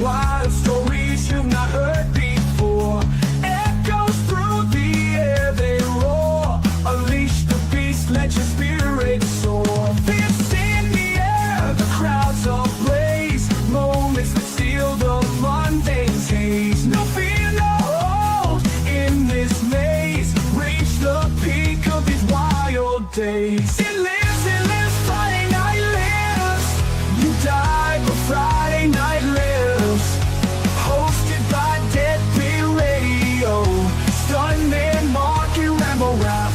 wild stories you've not heard before. Echoes through the air, they roar. Unleash the beast, let your spirit soar. Fists in the air, the crowds ablaze. Moments that steal the mundane's haze. No fear, no hold in this maze. Reach the peak of these wild days. It lives, Friday night lives. You die, but Friday night lives. Hosted by DEADPIT Radio. Stuntman Mark and Rambo Rap.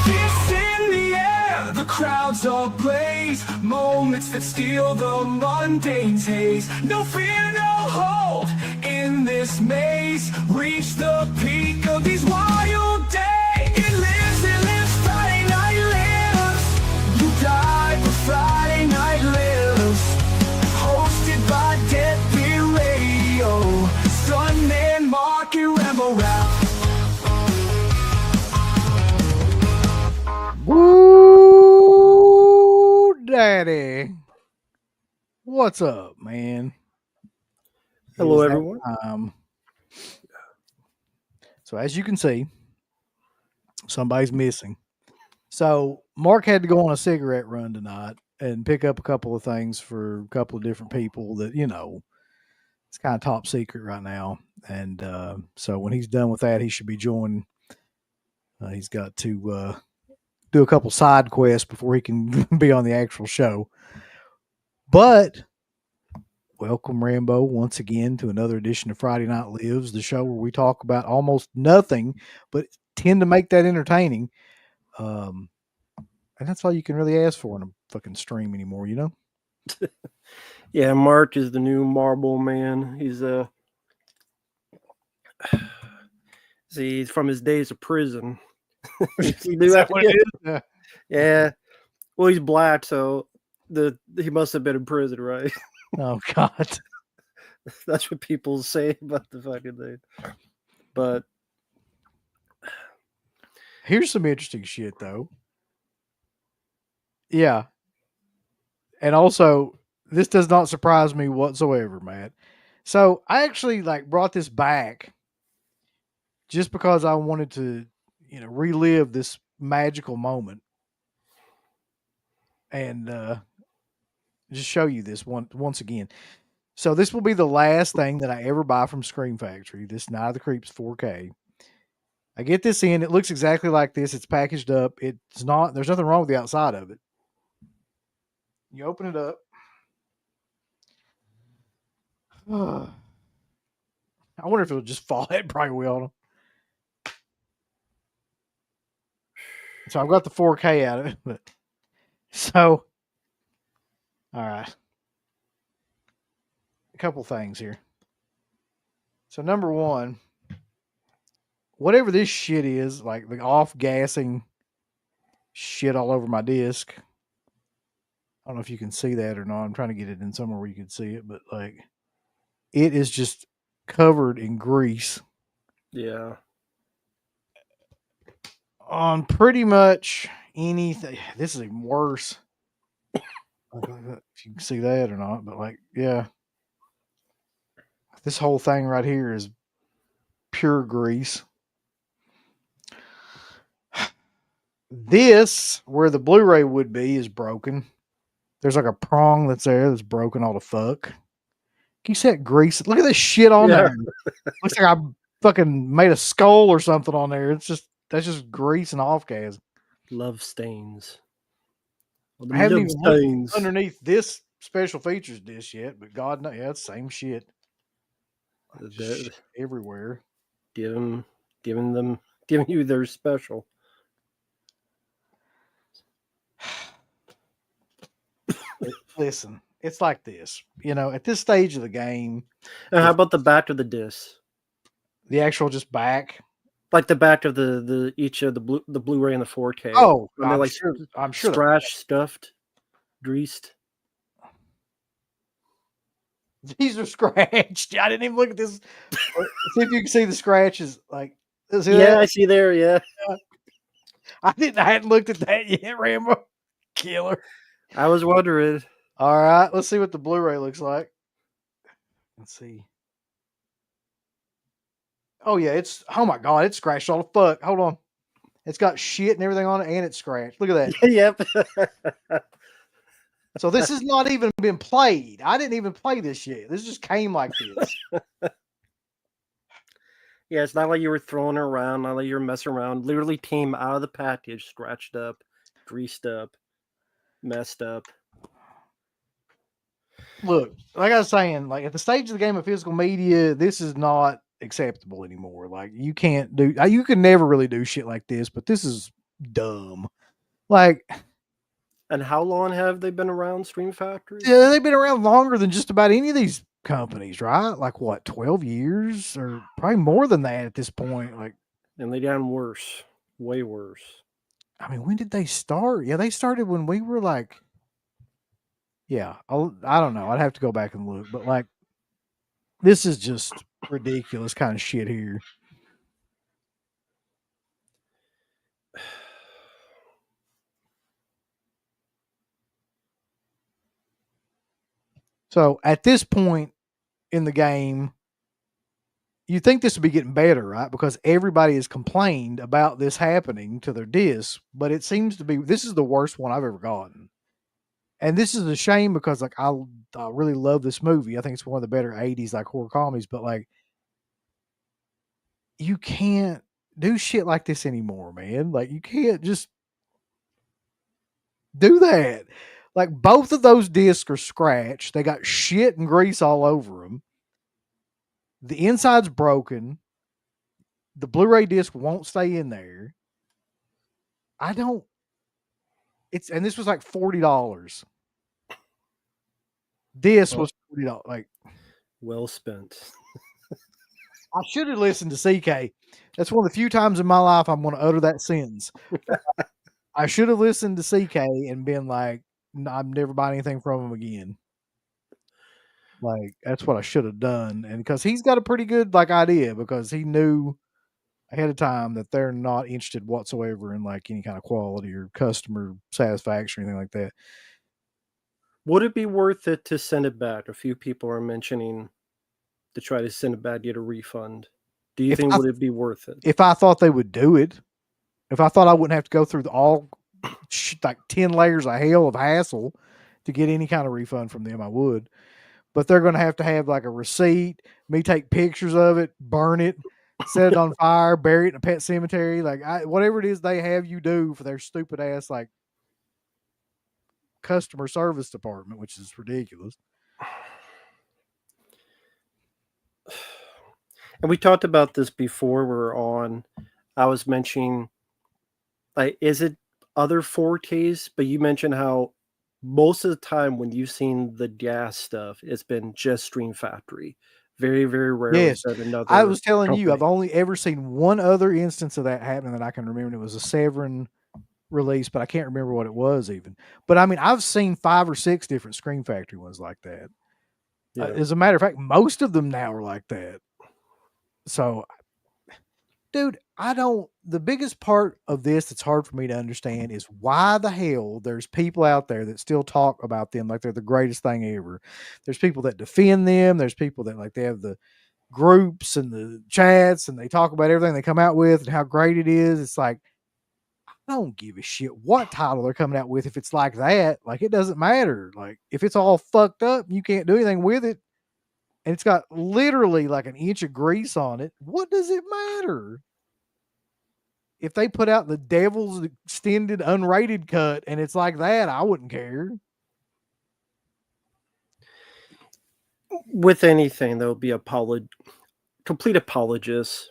Fists in the air, the crowds ablaze. Moments that steal the mundane's haze. No fear, no hold in this maze. Reach the peak of these wild days. It lives, Friday night lives. You die, but Friday night lives. Hosted by DEADPIT Radio. Stuntman Mark and Rambo Rap. Woo, daddy. What's up, man? Hello, It is that everyone. time. So as you can see, somebody's missing. So Mark had to go on a cigarette run tonight and pick up a couple of things for a couple of different people that, it's kind of top secret right now. And so when he's done with that, he should be joining. He's got to do a couple side quests before he can be on the actual show. But welcome, Rambo, once again to another edition of Friday Night Lives, the show where we talk about almost nothing, but tend to make that entertaining. And that's all you can really ask for in a fucking stream anymore, you know? Yeah, Mark is the new Marble Man. He's see, from his days of prison. Is that what it is? Yeah. Yeah. Well, he's black, so he must have been in prison, right? Oh, God. That's what people say about the fucking thing. But Here's some interesting shit, though. Yeah. And also, this does not surprise me whatsoever, Matt. So I actually brought this back just because I wanted to, relive this magical moment and just show you this once again. So this will be the last thing that I ever buy from Scream Factory. This Night of the Creeps 4K. I get this in. It looks exactly like this. It's packaged up. There's nothing wrong with the outside of it. You open it up. I wonder if it'll just fall. It probably will. So I've got the 4K out of it. So, all right. A couple things here. So number one, whatever this shit is, like the off-gassing shit all over my disc. I don't know if you can see that or not. I'm trying to get it in somewhere where you can see it, but it is just covered in grease. yeah. On pretty much anything. This is even worse. I don't know if you can see that or not, but yeah. This whole thing right here is pure grease. This, where the Blu-ray would be, is broken. There's a prong that's there that's broken all the fuck. Can you see that grease? Look at this shit on there. Looks like I fucking made a skull or something on there. That's just grease and off-gas. Love stains. I haven't even looked underneath this special features disc yet, but God knows, yeah, it's the same shit. Shit everywhere. Giving you their special. Listen, it's like this. At this stage of the game. How about the back of the disc? The actual just back. Like the back of the each of the Blu-ray and the 4K. Oh, when they're like I'm sure. scratched, stuffed, greased. These are scratched. I didn't even look at this. See if you can see the scratches. Like, see Yeah, that? I see there. Yeah, I hadn't looked at that yet, Rambo. Killer. I was wondering. All right, let's see what the Blu-ray looks like. Let's see. Oh yeah, oh my god, it's scratched all the fuck. Hold on. It's got shit and everything on it, and it's scratched. Look at that. Yep. So this has not even been played. I didn't even play this yet. This just came like this. Yeah, it's not like you were throwing it around, not like you were messing around. Literally came out of the package, scratched up, greased up, messed up. Look, like I was saying, like at the stage of the game of physical media, this is not acceptable anymore. Like you can never really do shit like this, but this is dumb. Like, and how long have they been around, Stream Factory? Yeah, they've been around longer than just about any of these companies, right? Like what, 12 years or probably more than that at this point. Like, and they done worse, way worse. I mean, when did they start? Yeah, they started when we were like, yeah, I don't know. I'd have to go back and look, but like, this is just ridiculous kind of shit here. So at this point in the game, you think this would be getting better, right? Because everybody has complained about this happening to their discs, but it seems to be, this is the worst one I've ever gotten. And this is a shame because like I really love this movie. I think it's one of the better 80s like horror comedies, but like you can't do shit like this anymore, man. Like you can't just do that. Like both of those discs are scratched. They got shit and grease all over them. The inside's broken. The Blu-ray disc won't stay in there. And this was like $40. This was $40. Like, well spent. I should have listened to CK. That's one of the few times in my life I'm going to utter that sentence. I should have listened to CK and been like, I'm never buying anything from him again. Like, that's what I should have done. And because he's got a pretty good like idea, because he knew ahead of time that they're not interested whatsoever in like any kind of quality or customer satisfaction or anything like that. Would it be worth it to send it back? A few people are mentioning to try to send it back, get a refund. Do you think would it be worth it? If I thought they would do it, if I thought I wouldn't have to go through like 10 layers of hell of hassle to get any kind of refund from them, I would. But they're going to have like a receipt, me take pictures of it, burn it, set it on fire, bury it in a pet cemetery. Like whatever it is they have you do for their stupid ass, like customer service department, which is ridiculous. And we talked about this before we were on. I was mentioning, like, is it other 4Ks? But you mentioned how most of the time when you've seen the gas stuff, it's been just Stream Factory. Very, very rarely. Yes. I was telling you, I've only ever seen one other instance of that happening that I can remember. And it was a Severin release, but I can't remember what it was even. But I mean, I've seen 5 or 6 different Scream Factory ones like that. Yeah. As a matter of fact, most of them now are like that. So, dude, the biggest part of this that's hard for me to understand is why the hell there's people out there that still talk about them like they're the greatest thing ever. There's people that defend them. There's people that like they have the groups and the chats and they talk about everything they come out with and how great it is. It's like, I don't give a shit what title they're coming out with. If it's like that, like it doesn't matter. Like if it's all fucked up, you can't do anything with it. And it's got literally like an inch of grease on it. What does it matter? If they put out the Devil's extended unrated cut and it's like that, I wouldn't care. With anything, there'll be complete apologists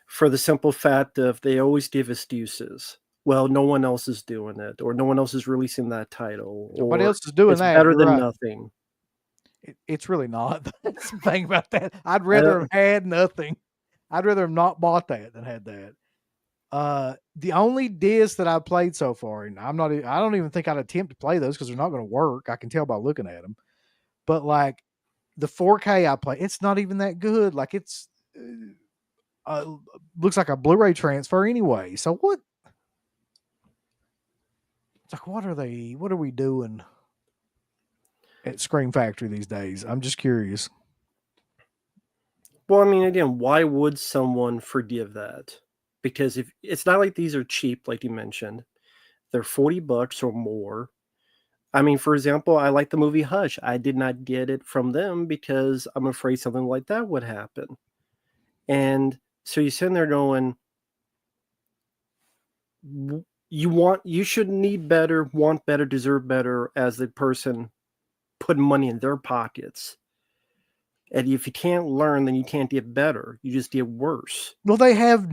for the simple fact of they always give excuses. Well, no one else is doing it, or no one else is releasing that title. Nobody else is doing that. Better than nothing. It's really not. That's the thing about that. I'd rather have had nothing. I'd rather have not bought that than had that. The only disc that I've played so far, and I don't even think I'd attempt to play those because they're not going to work. I can tell by looking at them. But like the 4K I play, it's not even that good. Like it's looks like a Blu-ray transfer anyway. So what? It's like what are we doing at Scream Factory these days? I'm just curious. Well, I mean, again, why would someone forgive that? Because if it's not like these are cheap, like you mentioned, they're $40 or more. I mean, for example, I like the movie Hush. I did not get it from them because I'm afraid something like that would happen. And so you're sitting there going, you should need better, want better, deserve better as the person putting money in their pockets. And if you can't learn, then you can't get better. You just get worse. Well, they have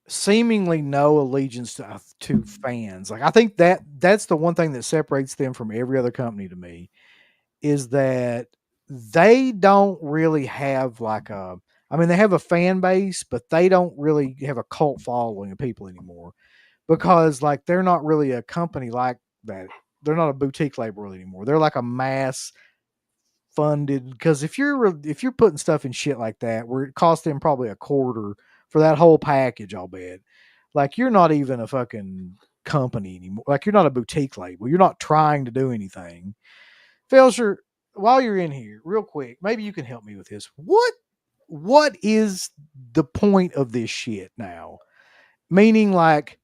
seemingly no allegiance to fans. Like I think that's the one thing that separates them from every other company to me is that they don't really have like they have a fan base, but they don't really have a cult following of people anymore because like they're not really a company like that. They're not a boutique label anymore. They're like a mass funded because if you're putting stuff in shit like that where it costs them probably a quarter for that whole package, I'll bet. Like you're not even a fucking company anymore. Like you're not a boutique label. You're not trying to do anything. Felsher, while you're in here, real quick, maybe you can help me with this. What is the point of this shit now? Meaning like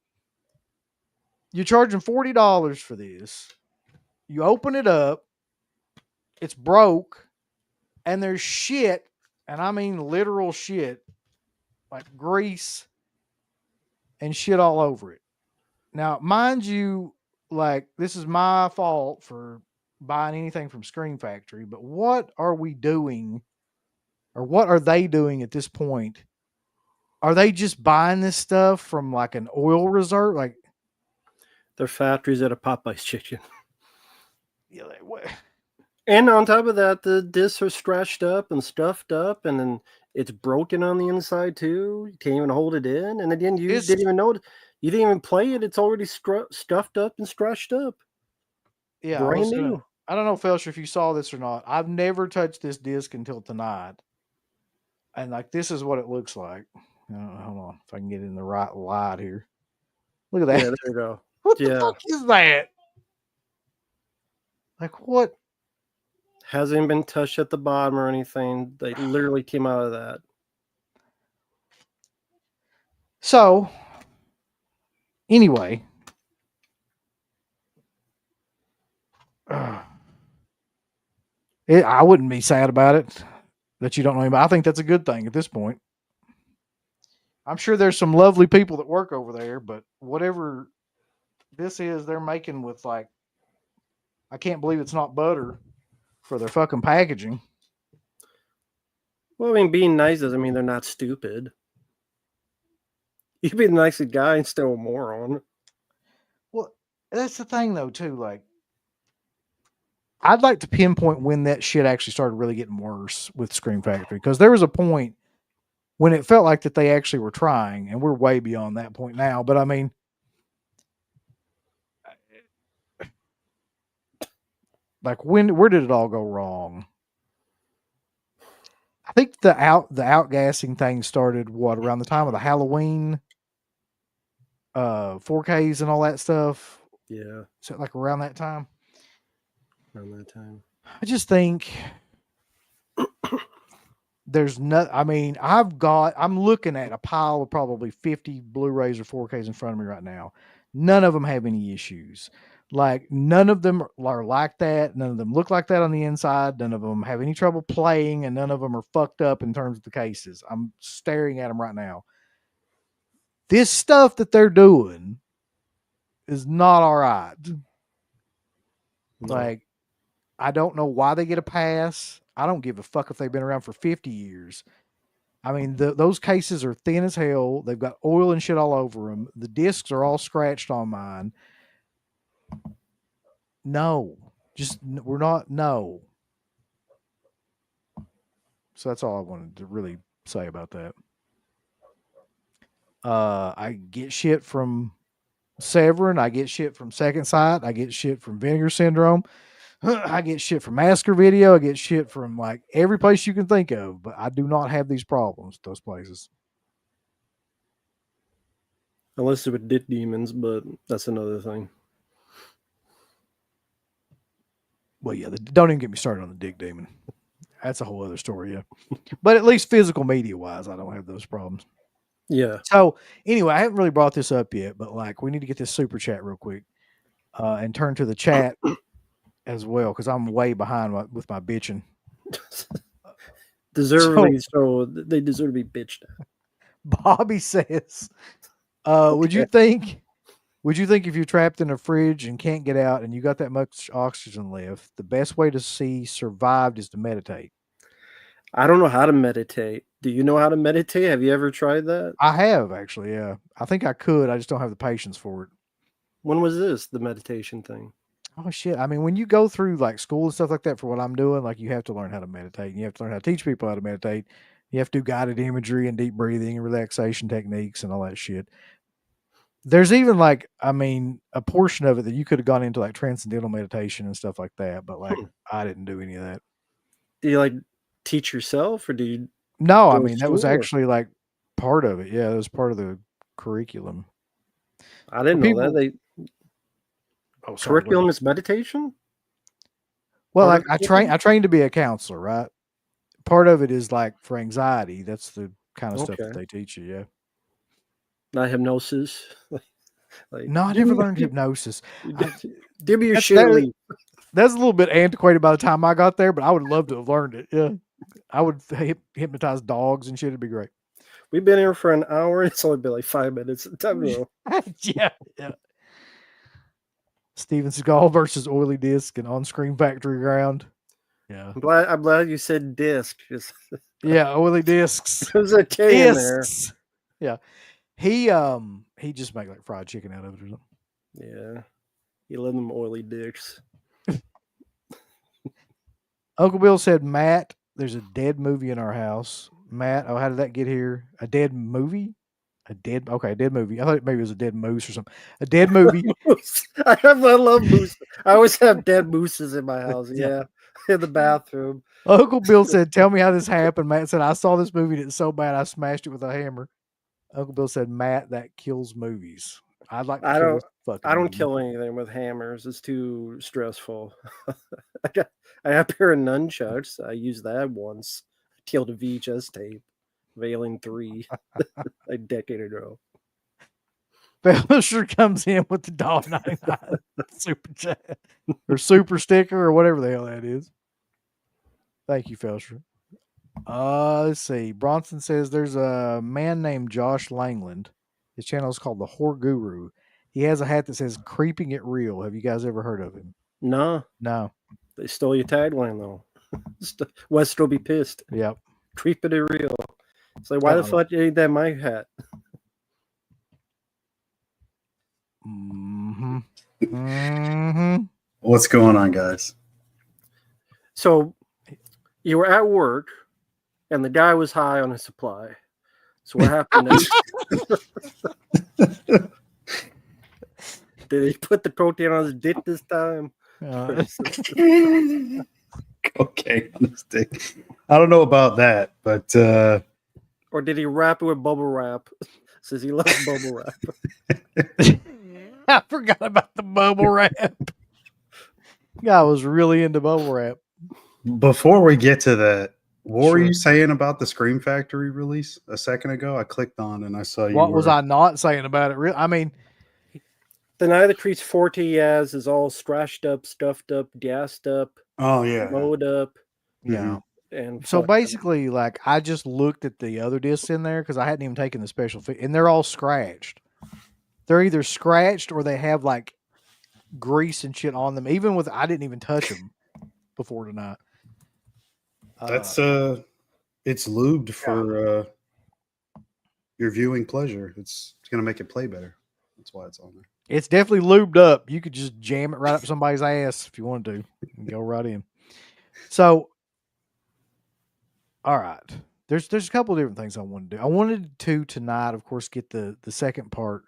you're charging $40 for this. You open it up, it's broke, and there's shit, and I mean literal shit, like grease and shit all over it. Now, mind you, like this is my fault for buying anything from Scream Factory, but what are we doing or what are they doing at this point? Are they just buying this stuff from like an oil reserve? Like They're factories at a Popeye's chicken. yeah, like, what? And on top of that, the discs are scratched up and stuffed up, and then it's broken on the inside too. You can't even hold it in. And again, you didn't even know it. You didn't even play it. It's already stuffed up and scratched up. Yeah, Brand new. I don't know, Felcher, if you saw this or not. I've never touched this disc until tonight. And like this is what it looks like. Hold on, if I can get it in the right light here. Look at that. Yeah, there you go. What the fuck is that? Like what? Hasn't been touched at the bottom or anything. They literally came out of that. So, anyway, I wouldn't be sad about it that you don't know anybody. I think that's a good thing at this point. I'm sure there's some lovely people that work over there, but whatever this is, they're making with like, I can't believe it's not butter for their fucking packaging. Well, I mean, being nice doesn't mean they're not stupid. You can be the nicest guy and still a moron. Well, that's the thing though, too. Like, I'd like to pinpoint when that shit actually started really getting worse with Scream Factory because there was a point when it felt like that they actually were trying, and we're way beyond that point now. But I mean, like where did it all go wrong? I think the outgassing thing started around the time of the Halloween 4Ks and all that stuff. Yeah. So like around that time. Around that time. I just think there's no, I mean, I'm looking at a pile of probably 50 Blu-rays or 4Ks in front of me right now. None of them have any issues. Like none of them are like that. None of them look like that on the inside. None of them have any trouble playing, and none of them are fucked up in terms of the cases. I'm staring at them right now. This stuff that they're doing is not all right. No. Like, I don't know why they get a pass. I don't give a fuck if they've been around for 50 years. I mean, those cases are thin as hell. They've got oil and shit all over them. The discs are all scratched on mine. No. We're not, no. So that's all I wanted to really say about that. I get shit from Severin. I get shit from Second Sight. I get shit from Vinegar Syndrome. I get shit from Masker Video. I get shit from like every place you can think of, but I do not have these problems at those places. Unless it's with dick demons, but that's another thing. Well, yeah, don't even get me started on the dick demon. That's a whole other story, yeah. But at least physical media wise, I don't have those problems. Yeah. So anyway, I haven't really brought this up yet, but like we need to get this super chat real quick and turn to the chat as well because I'm way behind with my bitching. Deservedly so. They deserve to be bitched at. Bobby says, would you think if you're trapped in a fridge and can't get out and you got that much oxygen left, the best way to see survived is to meditate? I don't know how to meditate. Do you know how to meditate? Have you ever tried that? I have actually, yeah. I think I could. I just don't have the patience for it. When was this, the meditation thing? Oh shit. I mean, when you go through like school and stuff like that for what I'm doing, like you have to learn how to meditate. And you have to learn how to teach people how to meditate. You have to do guided imagery and deep breathing and relaxation techniques and all that shit. There's even like, I mean, a portion of it that you could have gone into like transcendental meditation and stuff like that, but like I didn't do any of that. Do you like teach yourself or do you? No, I mean that was actually like part of it. Yeah, it was part of the curriculum. I didn't know that. Curriculum is meditation? Well, like I trained to be a counselor, right? Part of it is like for anxiety. That's the kind of stuff that they teach you, yeah. Not hypnosis. No, I never learned hypnosis. Give me your shit. That's a little bit antiquated by the time I got there, but I would love to have learned it. Yeah, I would hypnotize dogs and shit. It'd be great. We've been here for an hour. It's only been like 5 minutes. Time to go. Yeah. Steven Seagal versus Oily Disc and On-Screen Factory Ground. Yeah, I'm glad you said disc. Yeah, Oily Discs. There's a K in there. Yeah, he just make like fried chicken out of it or something. Yeah, he love them oily dicks. Uncle Bill said, Matt, there's a dead movie in our house. Matt, oh, how did that get here? A dead movie? A dead movie. I thought maybe it was a dead moose or something. A dead movie. I love moose. I always have dead mooses in my house. Yeah. In the bathroom. Uncle Bill said, tell me how this happened. Matt said, I saw this movie and it's so bad I smashed it with a hammer. Uncle Bill said, Matt, that kills movies. I don't kill anything with hammers. It's too stressful. I have a pair of nunchucks. I used that once. I killed a VHS tape. Veiling 3 a decade ago. Felser comes in with the $1.99 super chat or super sticker or whatever the hell that is. Thank you, Felser. Let's see. Bronson says there's a man named Josh Langland. His channel is called The Horror Guru. He has a hat that says "Creeping It Real." Have you guys ever heard of him? No. They stole your tagline though. West will be pissed. Yep. Creeping It Real. It's like, why the fuck ain't that my hat? Mm-hmm. Mm-hmm. What's going on, guys? So you were at work and the guy was high on his supply. So what happened did he put the protein on his dick this time? Okay, on his dick. I don't know about that, but or did he wrap it with bubble wrap? Says he loves bubble wrap. I forgot about the bubble wrap. Guy was really into bubble wrap. Before we get to that, what were you saying about the Scream Factory release a second ago? I clicked on and I saw you. What was I not saying about it? I mean, the Night of the Creeps 40 Yaz is all scratched up, stuffed up, gassed up. Oh yeah, mowed up. Yeah. And so basically, like I just looked at the other discs in there because I hadn't even taken the special and they're all scratched. They're either scratched or they have like grease and shit on them. Even with I didn't even touch them before tonight. That's it's lubed for your viewing pleasure. It's gonna make it play better. That's why it's on there. It's definitely lubed up. You could just jam it right up somebody's ass if you wanted to and go right in. So, all right. there's a couple of different things I want to do. I wanted to tonight, of course, get the second part,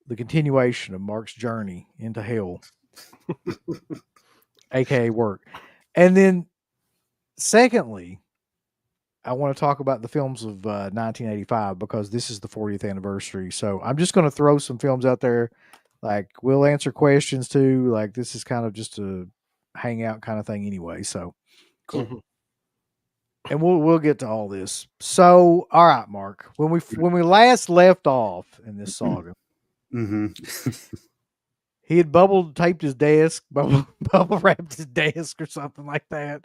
the continuation of Mark's journey into hell, aka work. And then secondly, I want to talk about the films of 1985 because this is the 40th anniversary. So I'm just going to throw some films out there. Like, we'll answer questions too. Like, this is kind of just a hangout kind of thing anyway. So Cool. Mhm. and we'll get to all this. So, all right, Mark, when we last left off in this saga, Mm-hmm. he had bubble taped his desk, bubble wrapped his desk or something like that,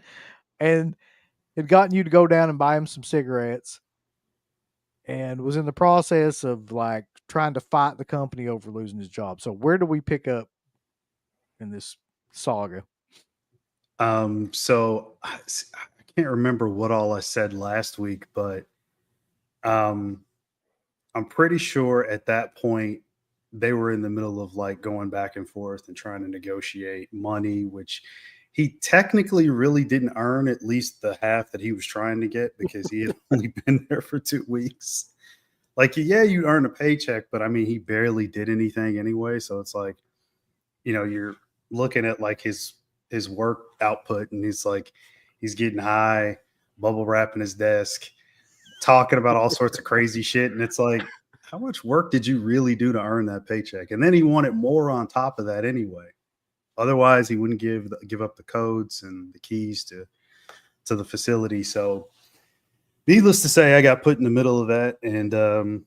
and had gotten you to go down and buy him some cigarettes, and was in the process of like trying to fight the company over losing his job. So where do we pick up in this saga? So I can't remember what all I said last week, but I'm pretty sure at that point they were in the middle of like going back and forth and trying to negotiate money, which he technically really didn't earn, at least the half that he was trying to get, because he had only been there for 2 weeks. Like, yeah, you earn a paycheck, but I mean, he barely did anything anyway. So it's like, you're looking at like his work output, and he's getting high, bubble wrapping his desk, talking about all sorts of crazy shit. And it's like, how much work did you really do to earn that paycheck? And then he wanted more on top of that anyway. Otherwise, he wouldn't give up the codes and the keys to the facility. So needless to say, I got put in the middle of that. And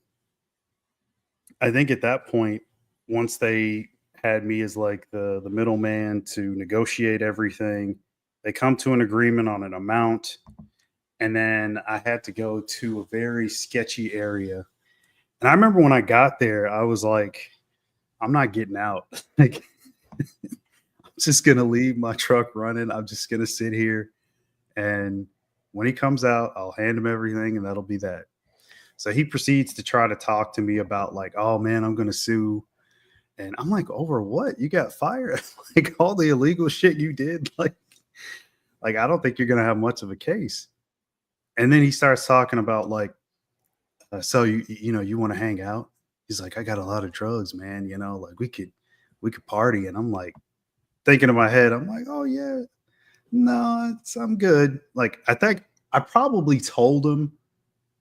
I think at that point, once they had me as like the middleman to negotiate everything, they come to an agreement on an amount. And then I had to go to a very sketchy area. And I remember when I got there, I was like, I'm not getting out. Like, I'm just going to leave my truck running. I'm just going to sit here. And when he comes out, I'll hand him everything, and that'll be that. So he proceeds to try to talk to me about like, oh man, I'm going to sue. And I'm like, over what? You got fired? Like, all the illegal shit you did? Like I don't think you're going to have much of a case. And then he starts talking about like, so you want to hang out? He's like, I got a lot of drugs, man. Like we could party. And I'm like, thinking in my head, I'm like, oh yeah, no, I'm good. Like, I think I probably told him,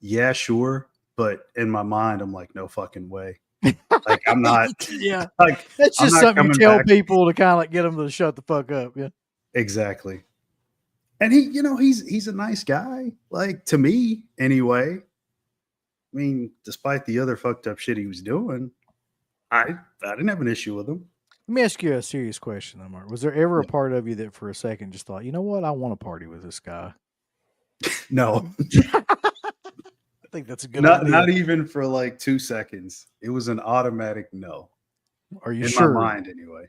yeah, sure. But in my mind, I'm like, no fucking way. Like, I'm not. Yeah, like, that's I'm just not something you coming tell back. people to kind of like get them to shut the fuck up. Yeah, Exactly. And he's a nice guy, like, to me anyway. I mean, despite the other fucked up shit he was doing, I didn't have an issue with him. let me ask you a serious question, though, Mark. Was there ever a Yeah. part of you that for a second just thought, you know what, I want to party with this guy? No, I think that's a good idea. not even for like 2 seconds. It was an automatic no. Are you In sure? my mind, anyway.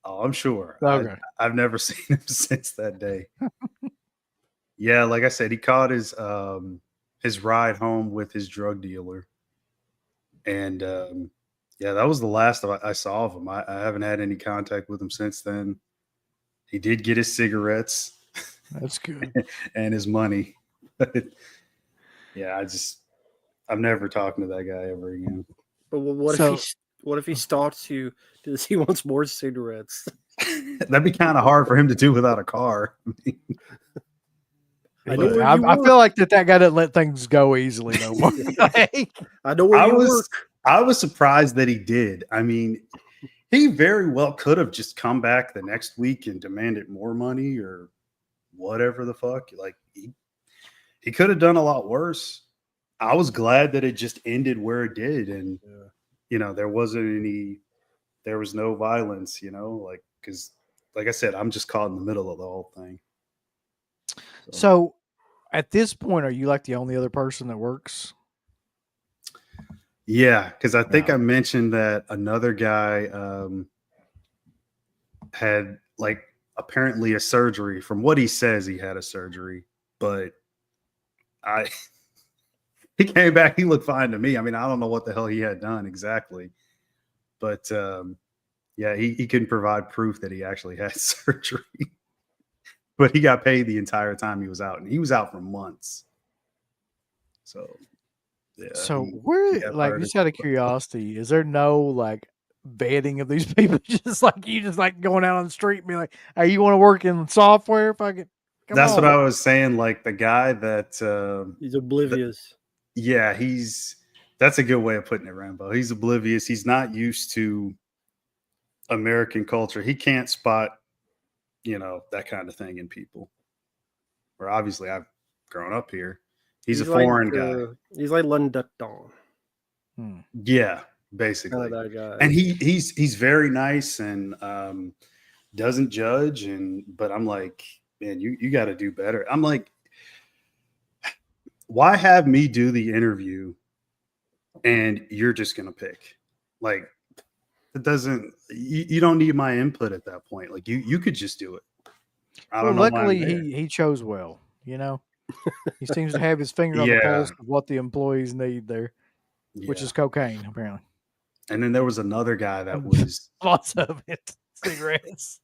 Oh, I'm sure. Okay. I've never seen him since that day. Yeah, like I said, he caught his ride home with his drug dealer, and yeah, that was the last I saw of him. I haven't had any contact with him since then. He did get his cigarettes That's good. and his money. Yeah, I'm never talking to that guy ever again. But what So- if he stalks you because he wants more cigarettes? That'd be kind of hard for him to do without a car. I know where I you I work. feel like that guy doesn't let things go easily no more. Like, I know where you work. I was surprised that he did. I mean, he very well could have just come back the next week and demanded more money or whatever the fuck. Like, he could have done a lot worse. I was glad that it just ended where it did, and there was no violence. Like, because like I said, I'm just caught in the middle of the whole thing. so at this point, are you like the only other person that works? Yeah, because I think Yeah. I mentioned that another guy had like apparently a surgery. From what he says, he had a surgery, but he came back. He looked fine to me. I mean, I don't know what the hell he had done exactly, but yeah, he couldn't provide proof that he actually had surgery. but he got paid the entire time he was out, and he was out for months. So, yeah. So he where, got like, fired just as- out of curiosity, is there no like vetting of these people? Just like you just like going out on the street and be like, "Hey, you want to work in software? If I could, come That's on." what I was saying. Like the guy that, He's oblivious. yeah, that's a good way of putting it, Rambo. He's oblivious. He's not used to American culture. He can't spot, that kind of thing in people. Or obviously, I've grown up here. He's a foreign guy. He's like London. Hmm. Yeah, Kind basically. of that guy. And he's very nice and doesn't judge. But I'm like, man, you got to do better. I'm like, why have me do the interview and you're just gonna pick? Like, it doesn't. You don't need my input at that point. Like, you could just do it. I don't know. why I'm Luckily, there. he chose well. He seems to have his finger on the Yeah. pulse of what the employees need there, which Yeah. is cocaine, apparently. And then there was another guy that was Lots of it. Cigarettes.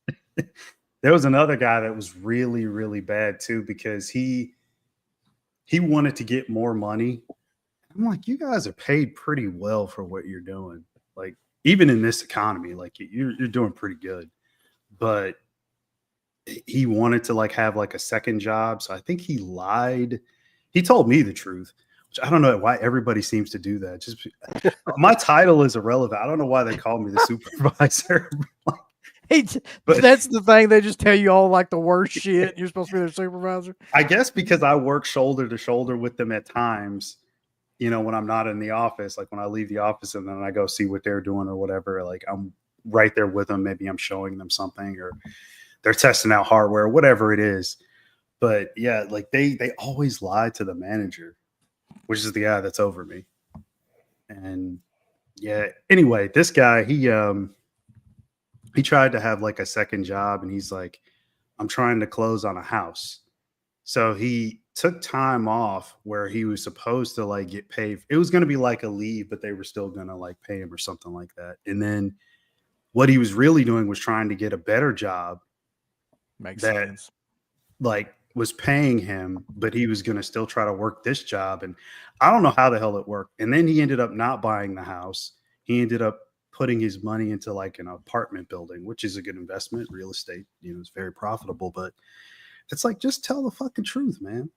there was another guy that was really, really bad too, because he wanted to get more money. I'm like, you guys are paid pretty well for what you're doing. Like, even in this economy, like you're doing pretty good. But he wanted to like have like a second job. So I think he lied. He told me the truth, which I don't know why everybody seems to do that. Just my title is irrelevant. I don't know why they call me the supervisor. But That's the thing. They just tell you all like the worst shit. You're supposed to be their supervisor. I guess because I work shoulder to shoulder with them at times, when I'm not in the office, like when I leave the office and then I go see what they're doing or whatever, like I'm right there with them. Maybe I'm showing them something or they're testing out hardware, whatever it is. But yeah, like they always lie to the manager, which is the guy that's over me. And yeah, anyway, this guy, he tried to have like a second job and he's like, I'm trying to close on a house. So he took time off where he was supposed to like get paid. It was going to be like a leave, but they were still going to like pay him or something like that. And then what he was really doing was trying to get a better job Makes that sense. like was paying him, but he was going to still try to work this job. And I don't know how the hell it worked. And then he ended up not buying the house. He ended up putting his money into like an apartment building, which is a good investment. Real estate, it's very profitable, but it's like, just tell the fucking truth, man.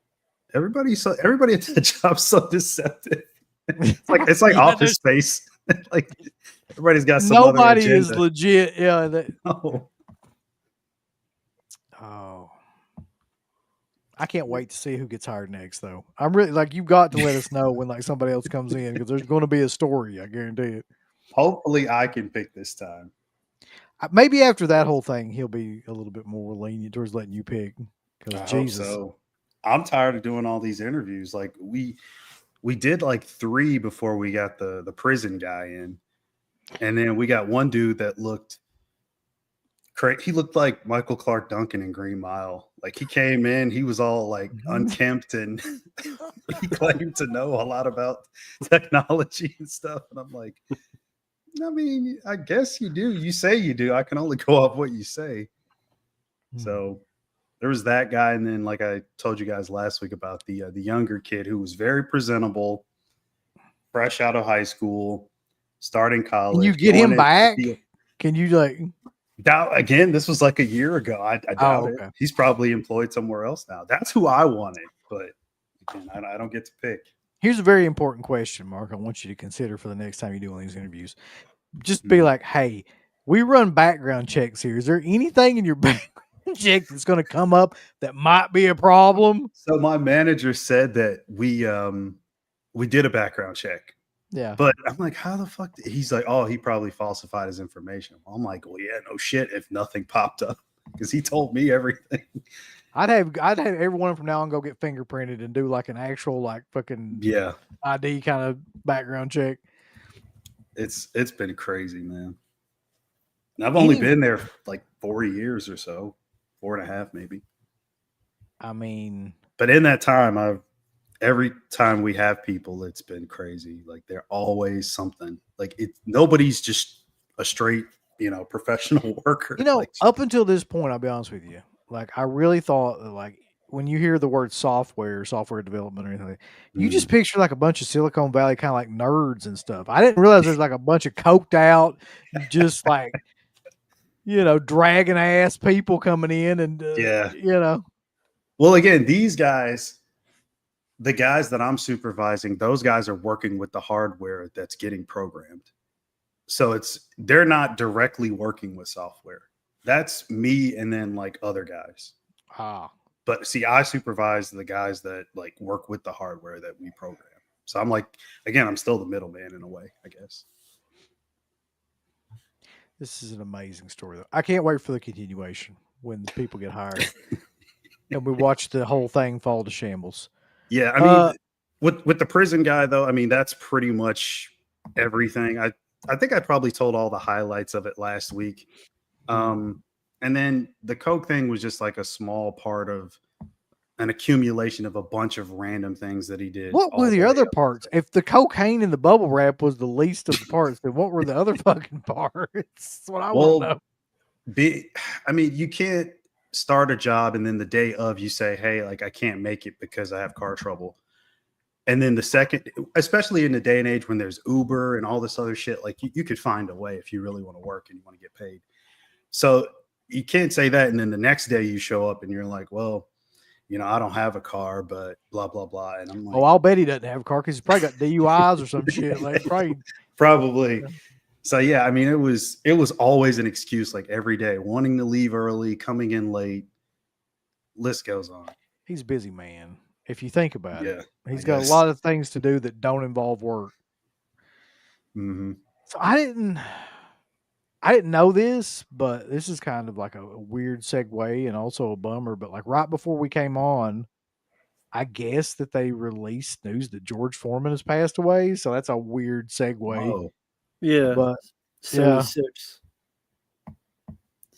Everybody at that job's so deceptive. It's like Yeah, Office Space. Like everybody's got some nobody other is agenda. legit. Yeah. No. Oh, I can't wait to see who gets hired next, though. I'm really like, you've got to let us know when like somebody else comes in because there's going to be a story. I guarantee it. Hopefully I can pick this time. Maybe after that whole thing, he'll be a little bit more lenient towards letting you pick. I Because hope Jesus, so. I'm tired of doing all these interviews. Like we did like 3 before we got the prison guy in. And then we got one dude that looked crazy. He looked like Michael Clark Duncan in Green Mile. Like he came in, he was all like unkempt and he claimed to know a lot about technology and stuff. And I'm like, I mean, I guess you do. You say you do. I can only go off what you say. So there was that guy. And then like I told you guys last week about the younger kid who was very presentable, fresh out of high school, starting college. can you get him back? Can you like? Doubt again? This was like a year ago. I doubt okay. it. He's probably employed somewhere else now. That's who I wanted, but again, I don't get to pick. Here's a very important question, Mark. I want you to consider for the next time you do one of these interviews. Just be like, hey, we run background checks here. Is there anything in your background check that's going to come up that might be a problem? So my manager said that we did a background check. Yeah. But I'm like, how the fuck? He's like, oh, he probably falsified his information. I'm like, well, yeah, no shit. If nothing popped up, because he told me everything. I'd have everyone from now on go get fingerprinted and do like an actual like fucking ID kind of background check. It's been crazy, man. And I've only been there like 4 years or so, 4.5 maybe. I mean, but in that time, every time we have people, it's been crazy. Like they're always something. Like nobody's just a straight, professional worker. up until this point, I'll be honest with you. Like I really thought that, like, when you hear the word software development or anything, you just picture like a bunch of Silicon Valley kind of like nerds and stuff. I didn't realize there's like a bunch of coked out, just like, dragging ass people coming in and, Yeah. Well, again, these guys, the guys that I'm supervising, those guys are working with the hardware that's getting programmed. So they're not directly working with software. That's me and then like other guys. But see, I supervise the guys that like work with the hardware that we program. So I'm like, again, I'm still the middleman in a way, I guess. This is an amazing story, though. I can't wait for the continuation when the people get hired and we watch the whole thing fall to shambles. Yeah, I mean, with the prison guy though, I mean that's pretty much everything. I think I probably told all the highlights of it last week. And then the Coke thing was just like a small part of an accumulation of a bunch of random things that he did. What were the other parts? If the cocaine and the bubble wrap was the least of the parts, then what were the other fucking parts? That's what I want to know. I mean, you can't start a job and then the day of you say, hey, like I can't make it because I have car trouble. And then the second, especially in the day and age when there's Uber and all this other shit, like you could find a way if you really want to work and you want to get paid. So you can't say that. And then the next day you show up and you're like, well, I don't have a car, but blah, blah, blah. And I'm like, I'll bet he doesn't have a car because he's probably got DUIs or some shit. Like, probably. Yeah. So, yeah, I mean, it was always an excuse, like every day, wanting to leave early, coming in late. List goes on. He's a busy man. If you think about it, he's I got guess a lot of things to do that don't involve work. Mm-hmm. So I didn't know this, but this is kind of like a weird segue and also a bummer. But like right before we came on, I guess that they released news that George Foreman has passed away. So that's a weird segue. Oh. Yeah, but 76. Wow.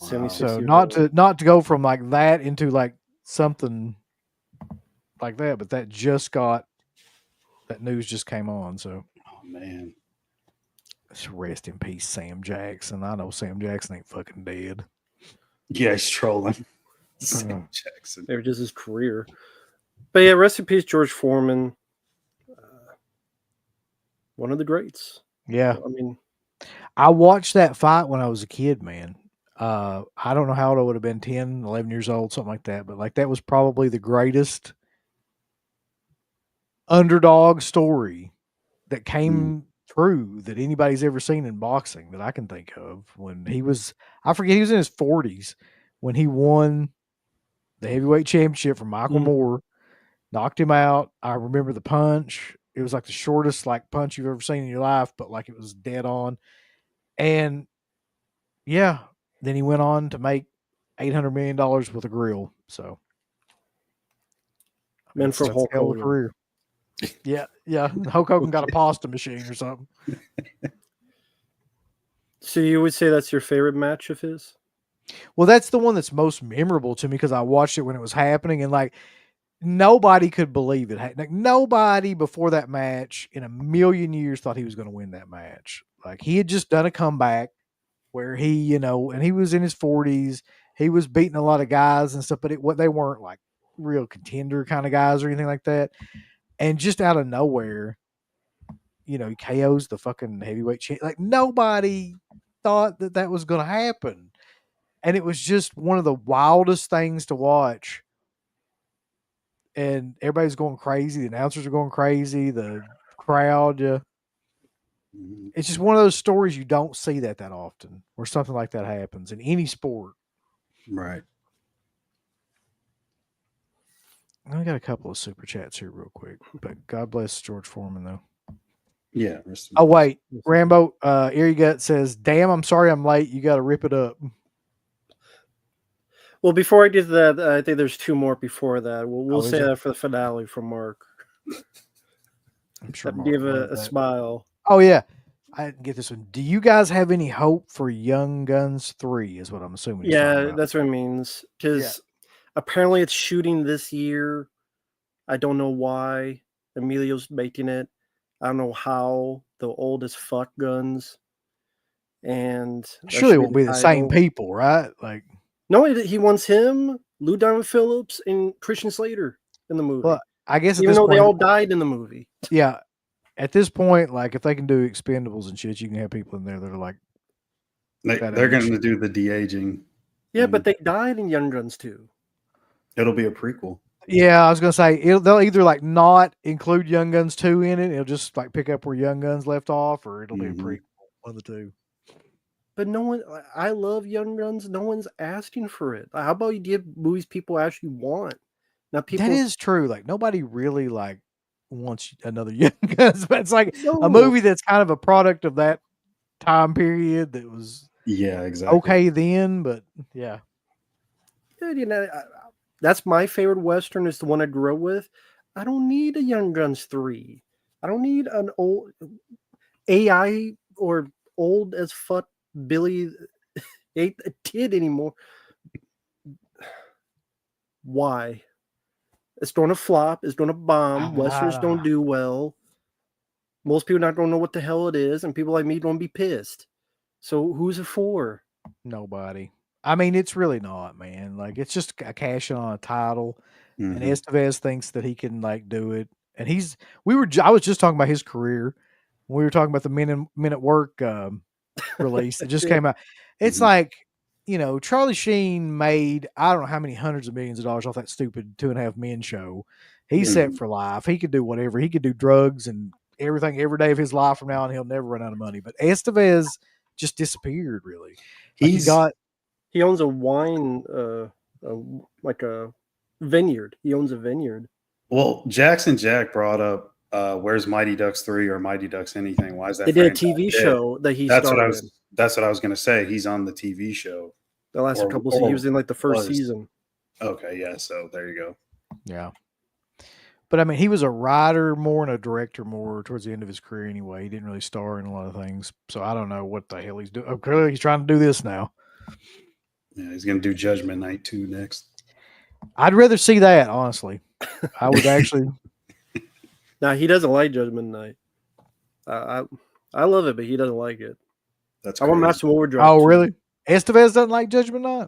76 so years not old. to go from like that into like something like that, but that news just came on. So, oh man, rest in peace, Sam Jackson. I know Sam Jackson ain't fucking dead. Yeah, he's trolling. Sam Jackson. They were just his career. But yeah, rest in peace, George Foreman. One of the greats. Yeah. I mean, I watched that fight when I was a kid, man. I don't know how old I would have been, 10, 11 years old, something like that. But like that was probably the greatest underdog story that came true that anybody's ever seen in boxing that I can think of. When he was, I forget, he was in his 40s when he won the heavyweight championship from Michael Moore, knocked him out. I remember the punch. It was like the shortest like punch you've ever seen in your life, but like it was dead on. And yeah, then he went on to make $800 million with a grill. So, meant for Hulk Hogan. Career. Yeah. Hulk Hogan got a pasta machine or something. So you would say that's your favorite match of his? Well, that's the one that's most memorable to me because I watched it when it was happening, and like nobody could believe it. Like nobody before that match in a million years thought he was going to win that match. Like he had just done a comeback where he, and he was in his 40s. He was beating a lot of guys and stuff, but they weren't like real contender kind of guys or anything like that. And just out of nowhere, he KOs the fucking heavyweight champ. Like nobody thought that was going to happen. And it was just one of the wildest things to watch. And everybody's going crazy. The announcers are going crazy. The crowd. It's just one of those stories you don't see that often where something like that happens in any sport. Right. I got a couple of super chats here real quick, but God bless George Foreman though. Yeah. Oh wait, Rambo, Eerie Gut says, "Damn, I'm sorry I'm late. You got to rip it up." Well, before I get to that, I think there's two more before that. We'll say that for the finale from Mark. I'm sure. Give a smile. Oh yeah, I didn't get this one. Do you guys have any hope for Young Guns 3? Is what I'm assuming. Yeah, that's what it means. Because apparently it's shooting this year. I don't know why. Emilio's making it. I don't know how. The old as fuck guns. And surely it won't be the same people, right? Like, no, he wants him. Lou Diamond Phillips and Christian Slater in the movie. Well, I guess at Even this though point, they all died in the movie. yeah, at this point, like if they can do Expendables and shit, you can have people in there that are like, that They're age. going to do the de-aging. Yeah, and but they died in Young Guns too. it'll be a prequel. yeah, I was gonna say they'll either like not include Young Guns 2 in it, it'll just like pick up where Young Guns left off, or it'll be a Mhm. prequel, one of the two. But no one, I love Young Guns. No one's asking for it. How about you give movies people actually want? Now people, That is true. Like nobody really like wants another Young Guns, but it's like a No. movie that's kind of a product of that time period that was Yeah, exactly. okay then, but yeah. Yeah, you know, that's my favorite Western. Is the one I grew up with. I don't need a Young Guns 3. I don't need an old AI or old as fuck Billy ain't a kid anymore. Why? It's going to flop. It's going to bomb. Westerns don't do well. Most people not going to know what the hell it is, and people like me don't be pissed. So who's it for? Nobody. I mean, it's really not, man. Like it's just a cash in on a title. And Mhm. Estevez thinks that he can like do it. And I was just talking about his career. We were talking about the Men at Work release that just came out. It's Mhm. like, Charlie Sheen made, I don't know how many hundreds of millions of dollars off that stupid 2.5 Men show. He's set Mhm. for life. He could do whatever. He could do drugs and everything every day of his life from now on. He'll never run out of money. But Estevez just disappeared, really. Like He owns a wine, like a vineyard. He owns a vineyard. Well, Jackson Jack brought up where's Mighty Ducks 3 or Mighty Ducks anything? Why is that? They did a franchise TV dead? show that he That's what started I was. in. That's what I was going to say. He's on the TV show. The last Or- couple. or He was in like the first was. season. Okay, yeah. So there you go. Yeah. But I mean, he was a writer more and a director more towards the end of his career anyway. He didn't really star in a lot of things. So I don't know what the hell he's doing. Oh, clearly he's trying to do this now. Yeah, he's going to do Judgment Night 2 next. I'd rather see that, honestly. I would actually. Now he doesn't like Judgment Night. I love it, but he doesn't like it. That's I want crazy. Maximum Overdrive. Oh, too. really? Estevez doesn't like Judgment Night?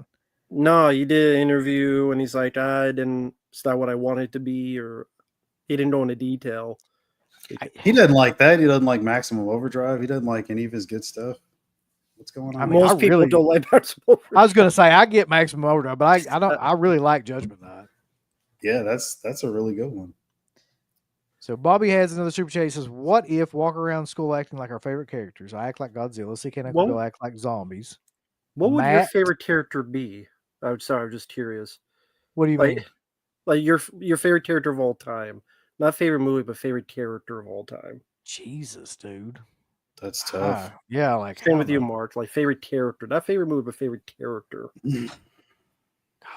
No, he did an interview and he's like, it's not what I wanted it to be, or he didn't go into detail. He doesn't like that. He doesn't like Maximum Overdrive. He doesn't like any of his good stuff. What's going on? I mean, Most people really- don't like Maximum Overdrive. I was going to say I get Maximum Overdrive, but I really like Judgment Night. Yeah, that's a really good one. So Bobby has another super chat. He says, "What if walk around school acting like our favorite characters? I act like Godzilla. CK and Uncle Well- Bill act like zombies. What would your Matt? favorite character be? I'm sorry, I'm just curious. What do you mean? Like your favorite character of all time, not favorite movie, but favorite character of all time. Jesus, dude. That's tough. Yeah, like Same I with don't you, know. Mark. Like favorite character, not favorite movie, but favorite character.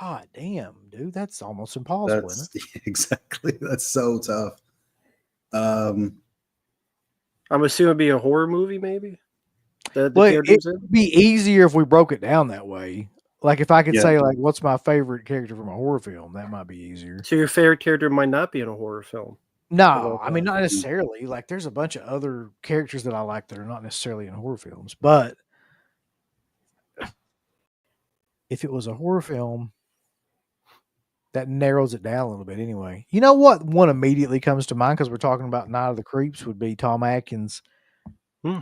God damn, dude, that's almost impossible, isn't That's it? exactly. That's so tough. I'm assuming it'd be a horror movie, maybe. The Well, characters in. it'd be easier if we broke it down that way. Like if I could Yeah. say, like, what's my favorite character from a horror film? That might be easier. So your favorite character might not be in a horror film. No, I mean Okay. not necessarily. Like there's a bunch of other characters that I like that are not necessarily in horror films. But if it was a horror film, that narrows it down a little bit anyway. You know what one immediately comes to mind because we're talking about Night of the Creeps would be Tom Atkins,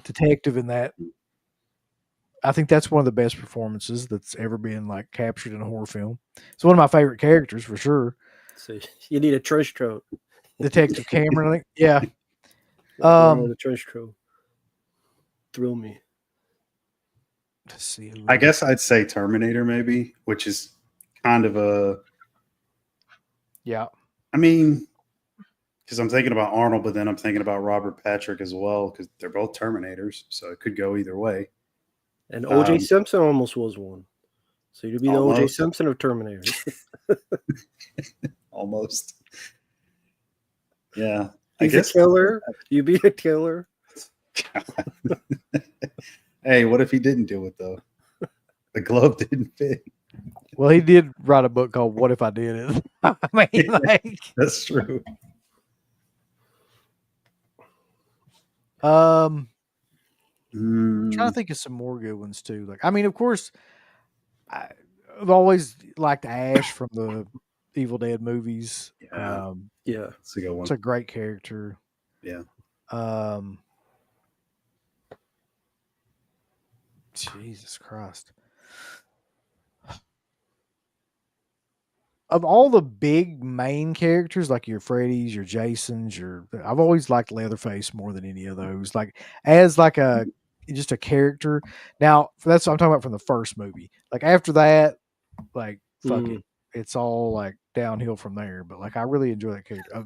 detective in that. I think that's one of the best performances that's ever been like captured in a horror film. It's one of my favorite characters for sure. So you need a trench coat. Detective Cameron, I think. Yeah. The trench coat. Thrill me. Let's see. I guess I'd say Terminator, maybe, which is kind of a. Yeah. I mean, because I'm thinking about Arnold, but then I'm thinking about Robert Patrick as well, because they're both Terminators, so it could go either way. And O.J. Simpson almost was one. So you'd be the O.J. Almost. Simpson of Terminator. Almost. Yeah. He's a killer. You be a killer. Hey, what if he didn't do it though? The glove didn't fit. Well, he did write a book called "What If I Did It." I mean, like, That's true. I'm trying to think of some more good ones too. Like, I mean, of course, I've always liked Ash from the Evil Dead movies. Yeah. Yeah. It's a good one. It's a great character. Yeah. Jesus Christ. Of all the big main characters, like your Freddy's, your Jasons, I've always liked Leatherface more than any of those. Like as like just a character. Now that's what I'm talking about from the first movie. Like after that, like fuck it, it's all like downhill from there. But like I really enjoy that character.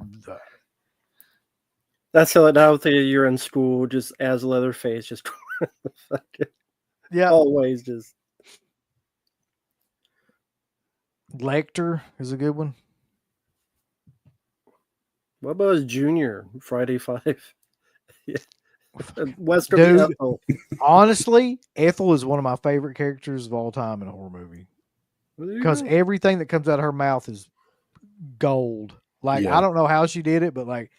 That's how now that you're in school, just as Leatherface, just Yeah, always just. Lecter is a good one. What about his junior Friday 5? Yeah. Westerly Dude. Ethel. Honestly, Ethel is one of my favorite characters of all time in a horror movie because everything that comes out of her mouth is gold. Like Yeah. I don't know how she did it, but like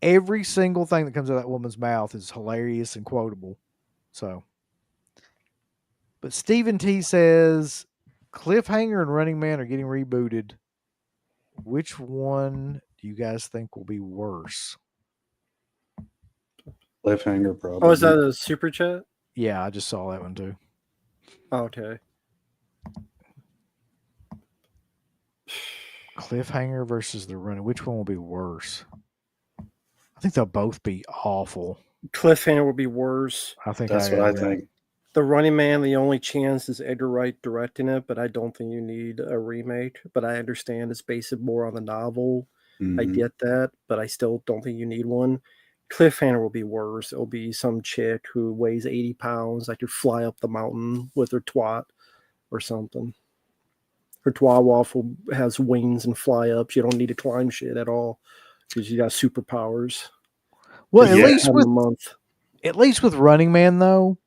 every single thing that comes out of that woman's mouth is hilarious and quotable. So, but Stephen T says Cliffhanger and Running Man are getting rebooted. Which one do you guys think will be worse? Cliffhanger, probably. Oh, is that a super chat? Yeah, I just saw that one too. Okay. Cliffhanger versus the Running. Which one will be worse? I think they'll both be awful. Cliffhanger would be worse. I think That's what I think. The Running Man, the only chance is Edgar Wright directing it, but I don't think you need a remake. But I understand it's based more on the novel. I get that, but I still don't think you need one. Cliffhanger will be worse. It'll be some chick who weighs 80 pounds that could fly up the mountain with her twat or something. Her twat waffle has wings and fly up. You don't need to climb shit at all because you got superpowers. Well, Yeah. at least with Running Man though,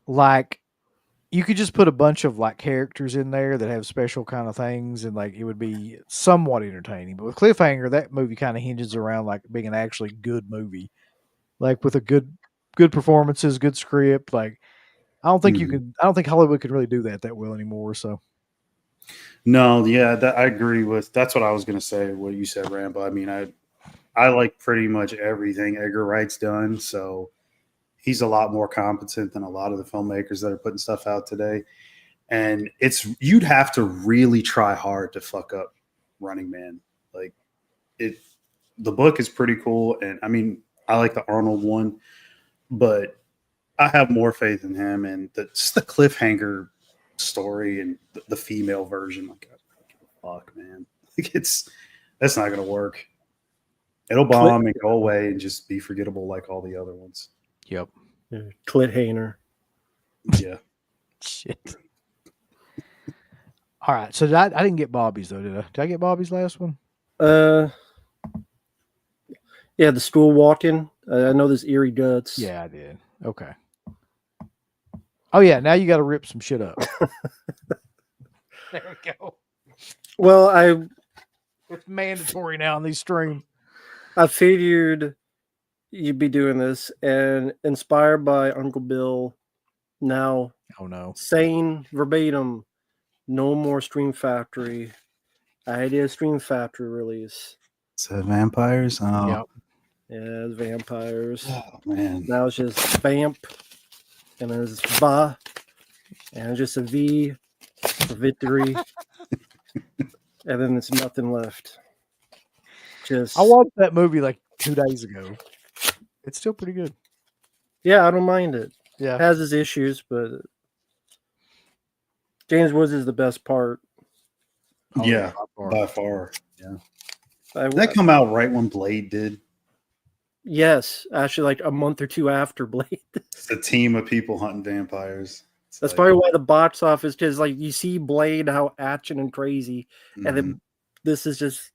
like you could just put a bunch of like characters in there that have special kind of things and like it would be somewhat entertaining. But with Cliffhanger, that movie kind of hinges around like being an actually good movie. Like with a good performances, good script. Like I don't think I don't think Hollywood could really do that well anymore. So No, yeah, I agree with. That's what I was gonna say. What you said, Rambo. I mean, I like pretty much everything Edgar Wright's done. So he's a lot more competent than a lot of the filmmakers that are putting stuff out today. And you'd have to really try hard to fuck up Running Man. Like the book is pretty cool, and I mean, I like the Arnold one, but I have more faith in him and just the Cliffhanger story and the female version. Like, fuck, man, like that's not gonna work. It'll bomb and go away and just be forgettable like all the other ones. yep. Cliffhanger. Yeah. Shit. All right. So I didn't get Bobby's though, did I? Did I get Bobby's last one? Yeah, the school walk-in. I know there's eerie guts. Yeah, I did. Okay. Oh yeah, now you got to rip some shit up. There we go. Well, It's mandatory now on these streams. I figured you'd be doing this, and inspired by Uncle Bill, now Oh no. saying verbatim, no more Stream Factory. Idea Stream Factory release. Is that vampires? Oh, Yep. Yeah, it's vampires. oh man. Now it's just vamp, and then it's va, and it's just a V for victory, and then it's nothing left. Just I watched that movie like 2 days ago. It's still pretty good. yeah, I don't mind it. Yeah. It has its issues, but James Woods is the best part. Oh, Yeah, by by far. Yeah. I, Did that come out right when Blade did? yes, actually, like a month or two after Blade. It's a team of people hunting vampires. That's probably why the box office, because like you see Blade how action and crazy, and then this is just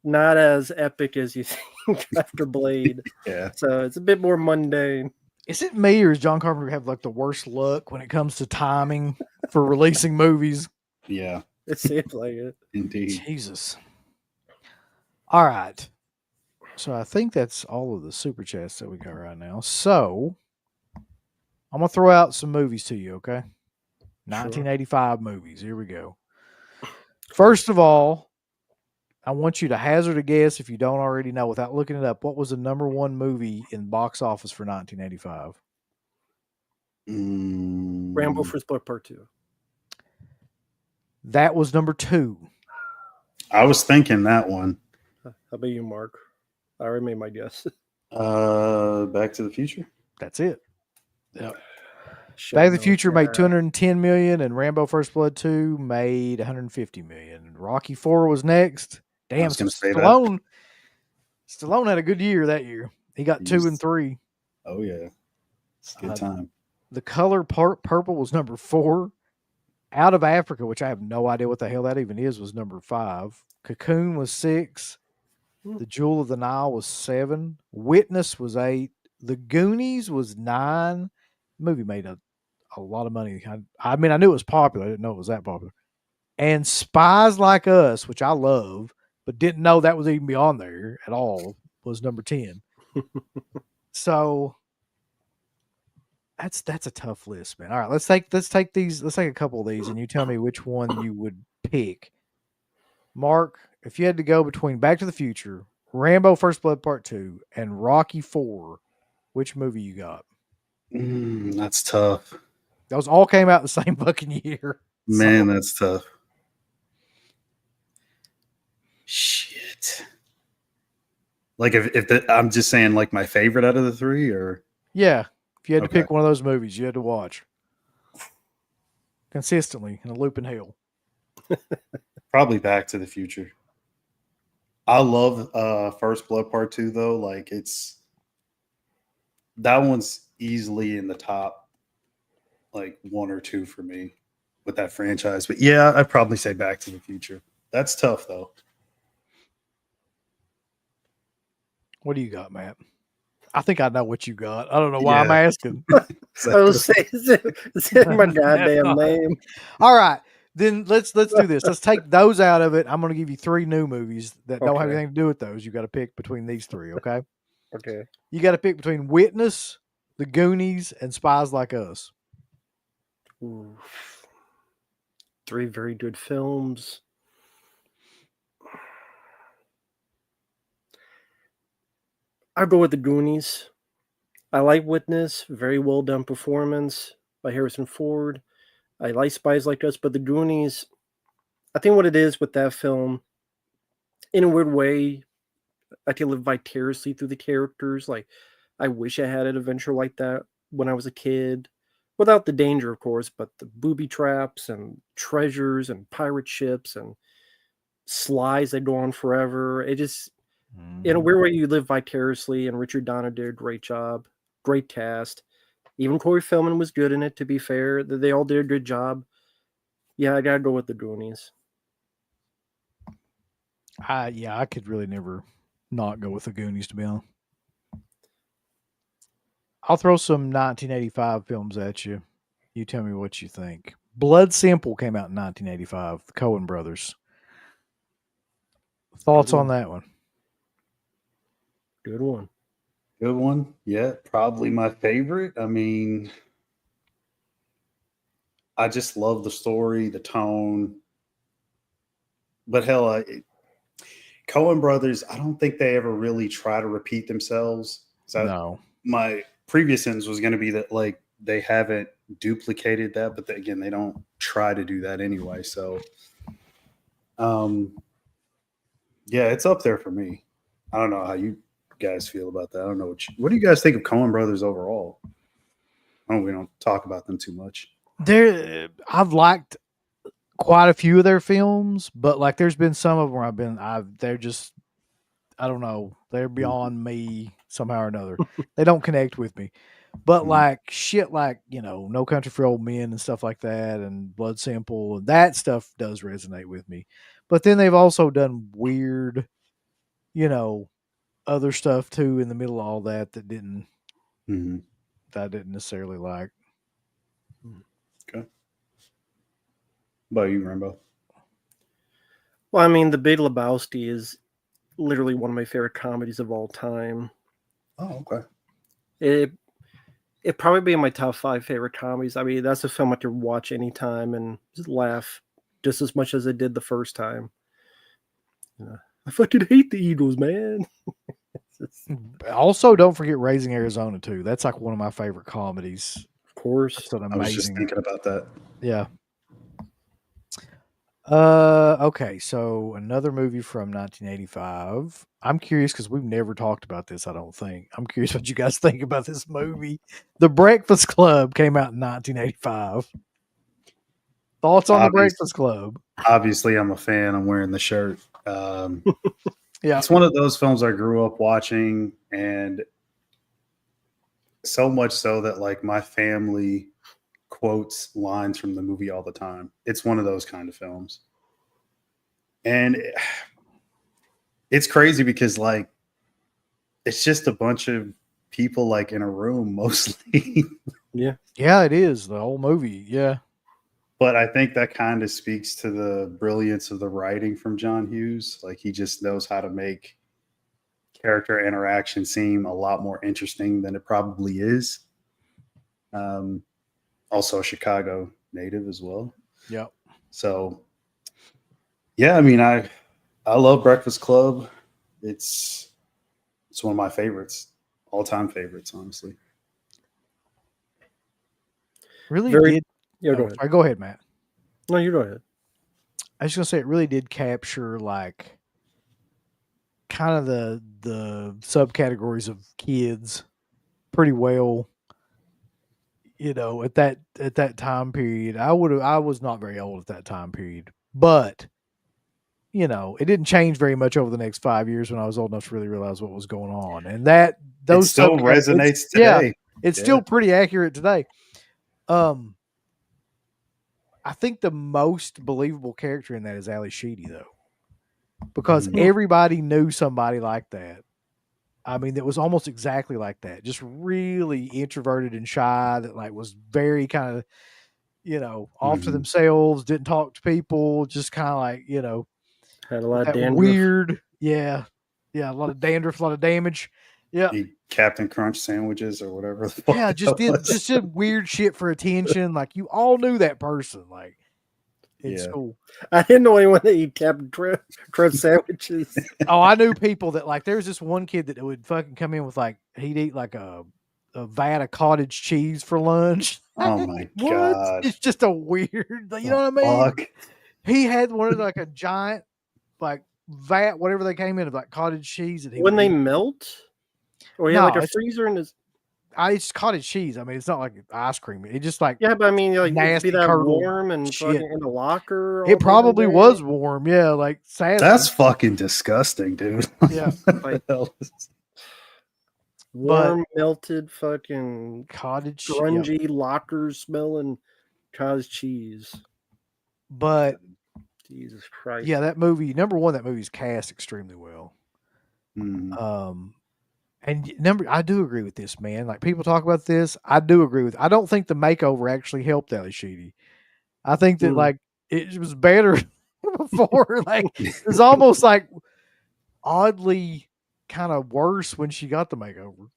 not as epic as you think after Blade. Yeah. So it's a bit more mundane. Is it me or does John Carpenter have like the worst luck when it comes to timing for releasing movies? Yeah. It seems like it. Indeed. Jesus. All right. So I think that's all of the super chats that we got right now. So I'm gonna throw out some movies to you, okay? 1985 movies. Here we go. First of all, I want you to hazard a guess if you don't already know without looking it up. What was the number one movie in box office for 1985? Rambo First Blood Part 2. That was number 2. I was thinking that one. How about you, Mark? I already made my guess. Back to the Future. That's it. Yep. Should Back to the know Future made that. 210 million, and Rambo First Blood 2 made 150 million. Rocky 4 was next. Damn, was gonna say that. Stallone had a good year that year. He got 2 and 3. Oh yeah, it's a good time. The Color Purple was number 4. Out of Africa, which I have no idea what the hell that even is, was number 5. Cocoon was 6. The Jewel of the Nile was 7. Witness was 8. The Goonies was 9. The movie made a lot of money. I mean, I knew it was popular. I didn't know it was that popular. And Spies Like Us, which I love, but didn't know that was even be on there at all, was number 10. So that's a tough list, man. All right, let's take a couple of these, and you tell me which one you would pick. Mark, if you had to go between Back to the Future, Rambo First Blood Part 2, and Rocky 4, which movie you got? That's tough. Those all came out the same fucking year. Man, that's tough. Shit. Like I'm just saying like my favorite out of the 3, or Yeah. If you had to Okay. pick one of those movies, you had to watch consistently in a loop in hell. probably Back to the Future. I love First Blood Part 2 though. Like that one's easily in the top like 1 or 2 for me with that franchise. But yeah, I'd probably say Back to the Future. That's tough though. What do you got, Matt? I think I know what you got. I don't know why I'm Yeah. asking. I was saying, it's in my goddamn name. All right. Then let's do this. Let's take those out of it. I'm going to give you 3 new movies that don't have Okay. anything to do with those. You got to pick between these 3, okay? Okay. You got to pick between Witness, The Goonies, and Spies Like Us. Ooh. 3 very good films. I'll go with The Goonies. I like Witness. Very well done performance by Harrison Ford. I like Spies Like Us, but The Goonies, I think what it is with that film, in a weird way, I can live vicariously through the characters. Like, I wish I had an adventure like that when I was a kid. Without the danger, of course, but the booby traps and treasures and pirate ships and slides that go on forever. It just, in a weird way, you live vicariously, and Richard Donner did a great job. Great cast. Even Corey Feldman was good in it, to be fair. They all did a good job. Yeah, I gotta go with The Goonies. I could really never not go with The Goonies, to be honest. I'll throw some 1985 films at you. You tell me what you think. Blood Simple came out in 1985, the Coen brothers. Thoughts on that one? Good one. Good one. Yeah, probably my favorite. I mean, I just love the story, the tone. But hell, Coen Brothers, I don't think they ever really try to repeat themselves. So No. my previous sentence was going to be that like they haven't duplicated that, but again, they don't try to do that anyway. So, yeah, it's up there for me. I don't know how you guys feel about that. I don't know what do you guys think of Coen Brothers overall? We don't talk about them too much. I've liked quite a few of their films, but like there's been some of them where they're just, I don't know, they're beyond me somehow or another. They don't connect with me. But like shit like, No Country for Old Men and stuff like that, and Blood Simple, that stuff does resonate with me. But then they've also done weird, other stuff too in the middle of all that didn't that I didn't necessarily like. Okay. What about you, Rambo? Well, I mean, The Big Lebowski is literally one of my favorite comedies of all time. Oh, okay. It'd probably be in my top 5 favorite comedies. I mean, that's a film I could watch anytime and just laugh just as much as I did the first time. I fucking hate the Eagles, man. Also, don't forget Raising Arizona too. That's like one of my favorite comedies. Of course. It's an I was just amazing. thinking about that. Yeah. Okay, so another movie from 1985. I'm curious because we've never talked about this, I don't think. I'm curious what you guys think about this movie. The Breakfast Club came out in 1985. Thoughts on The Breakfast Club? Obviously, I'm a fan. I'm wearing the shirt. Yeah. It's one of those films I grew up watching, and so much so that like my family quotes lines from the movie all the time. It's one of those kind of films. And it's crazy because like it's just a bunch of people like in a room mostly. Yeah. Yeah, it is. The whole movie. Yeah. But I think that kind of speaks to the brilliance of the writing from John Hughes. Like he just knows how to make character interaction seem a lot more interesting than it probably is. Also a Chicago native as well. Yep. So yeah, I mean, I love Breakfast Club. It's one of my favorites, all-time favorites, honestly. Really Very- did. Yeah, go Oh, ahead. sorry, go ahead, Matt. No, you go ahead. I was gonna say it really did capture like kind of the subcategories of kids pretty well. You know, at that time period, I was not very old at that time period, but you know, it didn't change very much over the next 5 years when I was old enough to really realize what was going on, and that those It still resonates today. It's Yeah. still pretty accurate today. I think the most believable character in that is Ali Sheedy, though, because Mhm. everybody knew somebody like that. I mean, that was almost exactly like that. Just really introverted and shy. That like was very kind of, you know, off to Mhm. themselves. Didn't talk to people. Just kind of like, you know, Had a lot of that dandruff. weird. Yeah, a lot of dandruff, a lot of damage. Yeah, Eat Captain Crunch sandwiches or whatever. The fuck yeah. that was. Just did weird shit for attention. Like you all knew that person. Like in Yeah. school. I didn't know anyone that eat Captain Crunch sandwiches. Oh, I knew people that like there was this one kid that would fucking come in with like he'd eat like a vat of cottage cheese for lunch. Oh my What? god. It's just a weird, you know what I mean? Fuck. He had one of like a giant like vat, whatever they came in of like cottage cheese that he When would they eat. melt? Or he had No, like a it's- freezer in his. It's cottage cheese. I mean, it's not like ice cream. It just like Yeah, but I mean, like, it'd nasty be that curdled warm and shit. fucking in the locker. all it probably day. was warm. Yeah, like sadly. That's fucking disgusting, dude. Yeah. What the Like- hell is- warm, melted, fucking cottage. Yeah. grungy, locker smelling cottage cheese. But Jesus Christ. yeah, that movie. Number one, that movie's cast extremely well. Mhm. And I do agree with this, man. Like people talk about this, I do agree with. I don't think the makeover actually helped Ali Sheedy. I think that like it was better before. Like it was almost like oddly kind of worse when she got the makeover.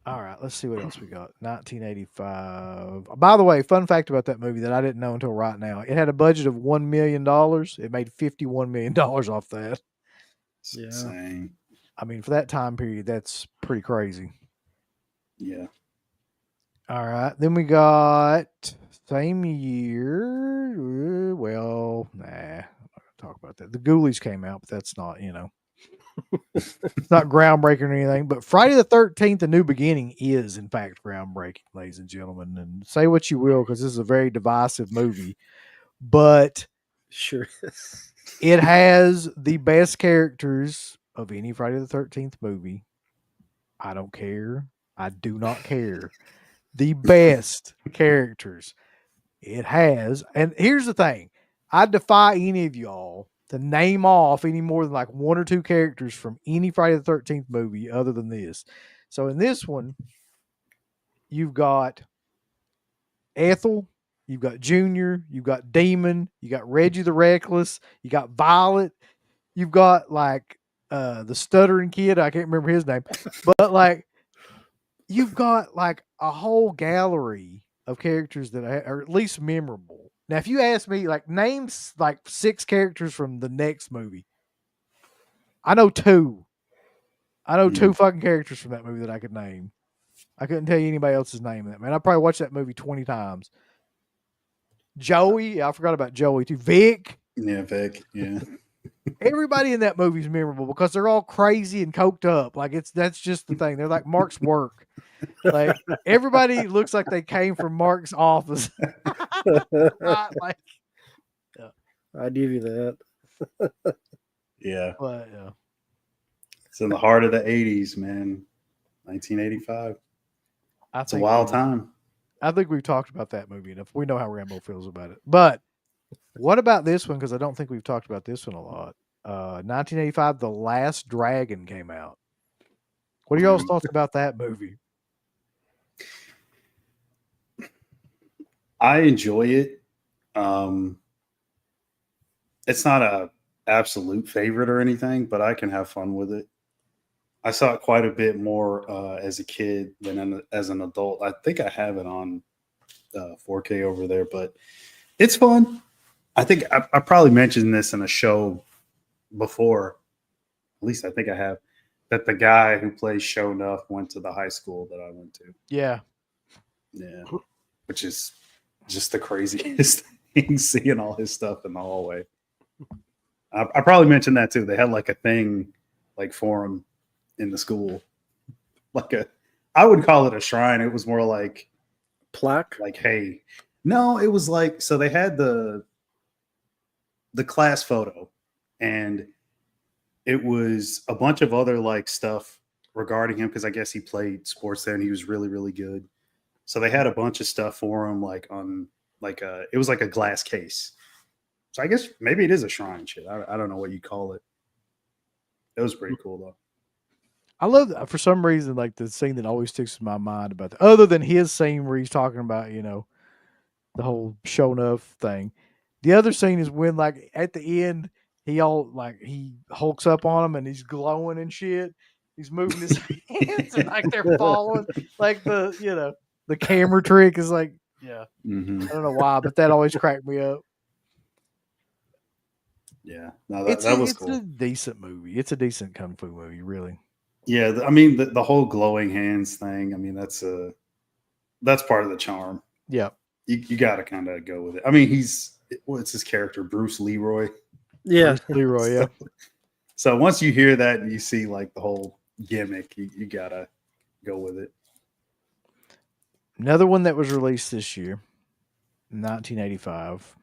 All right, let's see what else we got. 1985. By the way, fun fact about that movie that I didn't know until right now. It had a budget of $1 million. It made $51 million off that. It's Yeah. insane. I mean, for that time period, that's pretty crazy. Yeah. All right. Then we got same year. Well, nah, I'm not going to talk about that. The Ghoulies came out, but that's not, you know, it's not groundbreaking or anything. But Friday the 13th, A New Beginning is, in fact, groundbreaking, ladies and gentlemen. And say what you will, because this is a very divisive movie. But Sure is. it has the best characters of any Friday the 13th movie. I don't care. I do not care. The best characters it has. And here's the thing. I defy any of y'all to name off any more than like one or two characters from any Friday the 13th movie other than this. So in this one, you've got Ethel, you've got Junior, you've got Demon, you got Reggie the Reckless, you got Violet, You've got like the stuttering kid. I can't remember his name, but like you've got like a whole gallery of characters that are at least memorable. Now, if you ask me, like names like 6 characters from the next movie, I know 2. I know 2 fucking characters from that movie that I could name. I couldn't tell you anybody else's name in that, man. I probably watched that movie 20 times. Joey, I forgot about Joey too. Vic. Yeah, Vic. Yeah. Everybody in that movie is memorable because they're all crazy and coked up. Like that's just the thing. They're like Mark's work. Like everybody looks like they came from Mark's office. Like, I give you that. Yeah. but yeah. It's in the heart of the 80s, man. 1985. It's a wild time. I think we've talked about that movie enough. We know how Rambo feels about it. But what about this one? Because I don't think we've talked about this one a lot. 1985, The Last Dragon came out. What are y'all's thoughts about that movie? I enjoy it. It's not a absolute favorite or anything, but I can have fun with it. I saw it quite a bit more as a kid than as an adult. I think I have it on 4K over there, but it's fun. I think I probably mentioned this in a show before. At least I think I have. That the guy who plays Show Nuff went to the high school that I went to. Yeah. Yeah. Which is just the craziest thing, seeing all his stuff in the hallway. I probably mentioned that too. They had like a thing like for him in the school. I would call it a shrine. It was more like Plaque? like, hey. No, it was like, so they had the class photo, and it was a bunch of other like stuff regarding him, because I guess he played sports there and he was really, really good. So they had a bunch of stuff for him, like on like it was like a glass case. So I guess maybe it is a shrine shit. I don't know what you call it. It was pretty cool though. I love that for some reason, like the scene that always sticks in my mind about that, other than his scene where he's talking about, the whole Show Nuff thing. The other scene is when, like, at the end, he hulks up on him and he's glowing and shit. He's moving his hands and like they're falling. Like the camera trick is like, yeah. Mm-hmm. I don't know why, but that always cracked me up. Yeah, no, that was cool. It's a decent movie. It's a decent kung fu movie, really. Yeah, I mean the whole glowing hands thing. I mean that's part of the charm. Yeah, you got to kind of go with it. I mean what's his character, Bruce Leroy? Yeah, Bruce Leroy. Yeah. So once you hear that and you see like the whole gimmick, you gotta go with it. Another one that was released this year, 1985.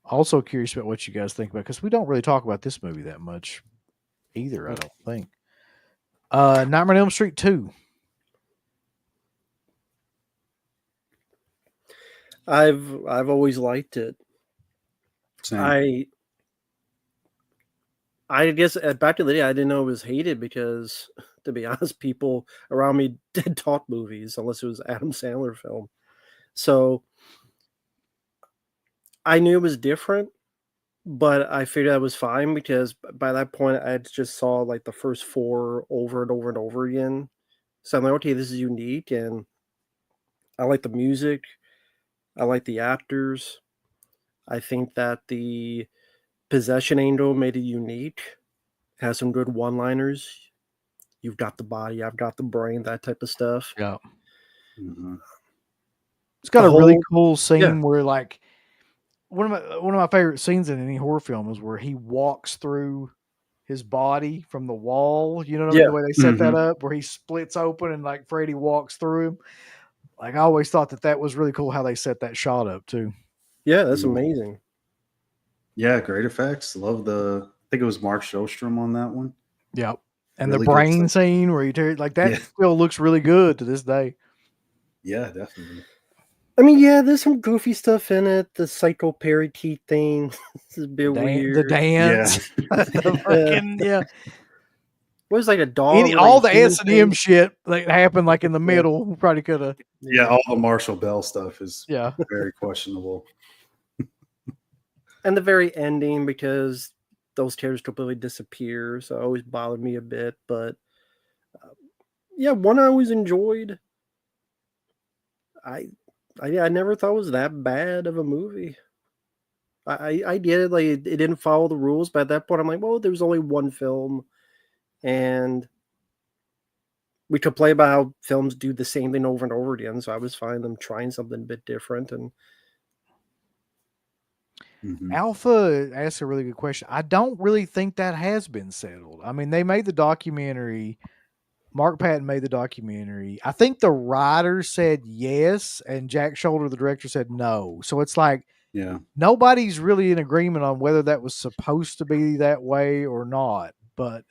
Also curious about what you guys think about, because we don't really talk about this movie that much either, I don't think. Nightmare on Elm Street 2. I've always liked it. Same. I guess back in the day I didn't know it was hated because, to be honest, people around me did talk movies unless it was Adam Sandler film. So I knew it was different, but I figured that was fine because by that point I just saw like the first 4 over and over and over again. So I'm like, okay, this is unique, and I like the music. I like the actors. I think that the possession angle made it unique. It has some good one-liners. You've got the body, I've got the brain, that type of stuff. Yeah. Mm-hmm. It's got a really cool scene where, like, one of my favorite scenes in any horror film is where he walks through his body from the wall. You know what I mean? The way they set that up, where he splits open and like Freddy walks through him. Like, I always thought that was really cool how they set that shot up too. Yeah, that's amazing. Yeah, great effects. I think it was Mark Shostrom on that one. Yep. And really the brain scene where he like that still looks really good to this day. Yeah, definitely. I mean, yeah, there's some goofy stuff in it. The psycho parakeet thing. This is a bit weird. The dance. Yeah. What was like a dog? All the S&M shit that happened like in the middle. We probably could have. Yeah, all the Marshall Bell stuff is very questionable. And the very ending, because those characters completely disappear, so it always bothered me a bit. But yeah, one I always enjoyed. I never thought it was that bad of a movie. I get it, like it didn't follow the rules, but at that point I'm like, well, there was only one film, and we could play about how films do the same thing over and over again. So I was fine them trying something a bit different. And Alpha asked a really good question. I don't really think that has been settled. I mean, they made the documentary. Mark Patton made the documentary. I think the writer said yes, and Jack Shoulder, the director, said no. So it's like, Yeah. nobody's really in agreement on whether that was supposed to be that way or not. But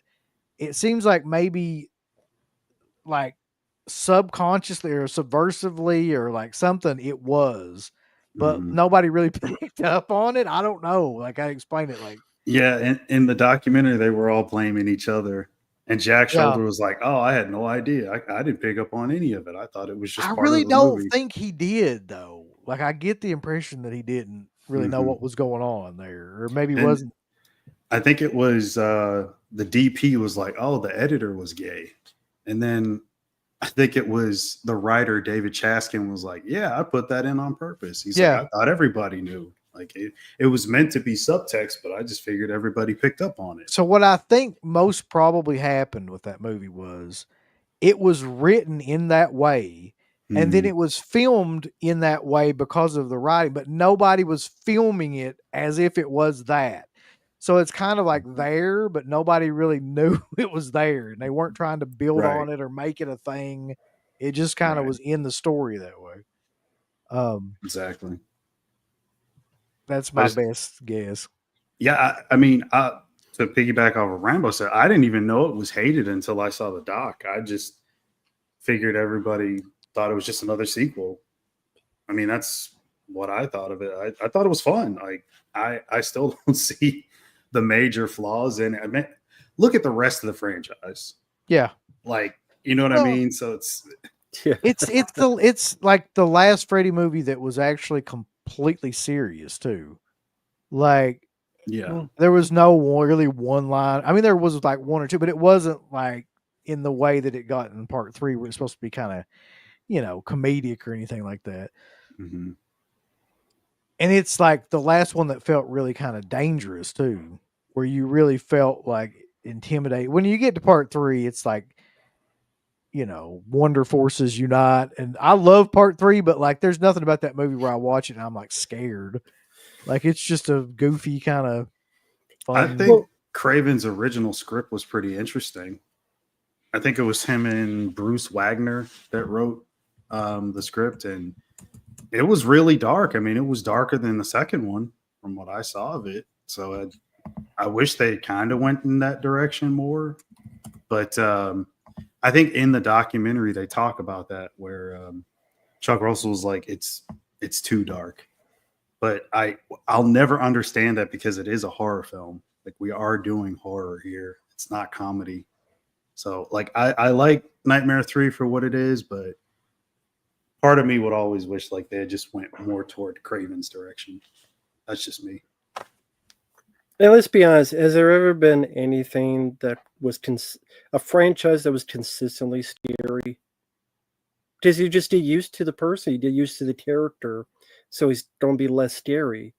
it seems like maybe like subconsciously or subversively or like something it was, but nobody really picked up on it. I don't know. Like I explained it like. Yeah. In the documentary, they were all blaming each other. And Jack Shoulder was like, "Oh, I had no idea. I didn't pick up on any of it. I thought it was just I part really of the don't movie." think he did though. Like I get the impression that he didn't really know what was going on there, or maybe wasn't. I think it was the DP was like, "Oh, the editor was gay," and then I think it was the writer David Chaskin was like, "Yeah, I put that in on purpose." He's like, "I thought everybody knew. Like it was meant to be subtext, but I just figured everybody picked up on it." So what I think most probably happened with that movie was it was written in that way, and then it was filmed in that way because of the writing, but nobody was filming it as if it was that. So it's kind of like there, but nobody really knew it was there, and they weren't trying to build on it or make it a thing. It just kind of was in the story that way. Exactly. That's my best guess. Yeah, I mean, to piggyback off of Rambo said, I didn't even know it was hated until I saw the doc. I just figured everybody thought it was just another sequel. I mean, that's what I thought of it. I thought it was fun. Like I still don't see the major flaws in it. I mean, look at the rest of the franchise. Yeah. Like, you know what I mean? So it's like the last Freddy movie that was actually completely serious too. Like, there was no really one line. I mean, there was like one or two, but it wasn't like in the way that it got in part 3, where it's supposed to be kind of, comedic or anything like that. And it's like the last one that felt really kind of dangerous too, where you really felt like intimidated. When you get to part 3, it's like, Wonder Forces unite. And I love part 3, but like, there's nothing about that movie where I watch it and I'm like scared. Like it's just a goofy kind of fun. I think Craven's original script was pretty interesting. I think it was him and Bruce Wagner that wrote the script, and it was really dark. I mean, it was darker than the second one from what I saw of it. So I wish they kind of went in that direction more. But I think in the documentary they talk about that, where Chuck Russell was like, it's too dark. But I'll never understand that, because it is a horror film. Like, we are doing horror here. It's not comedy. So like I like Nightmare 3 for what it is, but part of me would always wish like they had just went more toward Craven's direction. That's just me. Now, let's be honest. Has there ever been anything that was a franchise that was consistently scary? Because you just get used to the person, you get used to the character, so he's going to be less scary.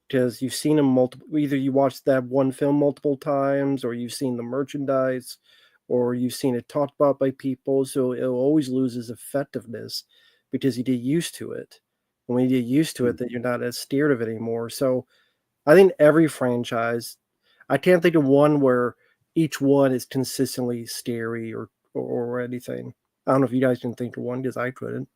Because you've seen him multiple. Either you watched that one film multiple times, or you've seen the merchandise, or you've seen it talked about by people. So it'll always lose its effectiveness because you get used to it. And when you get used to it, then you're not as scared of it anymore. So I think every franchise, I can't think of one where each one is consistently scary or anything. I don't know if you guys can think of one, because I couldn't.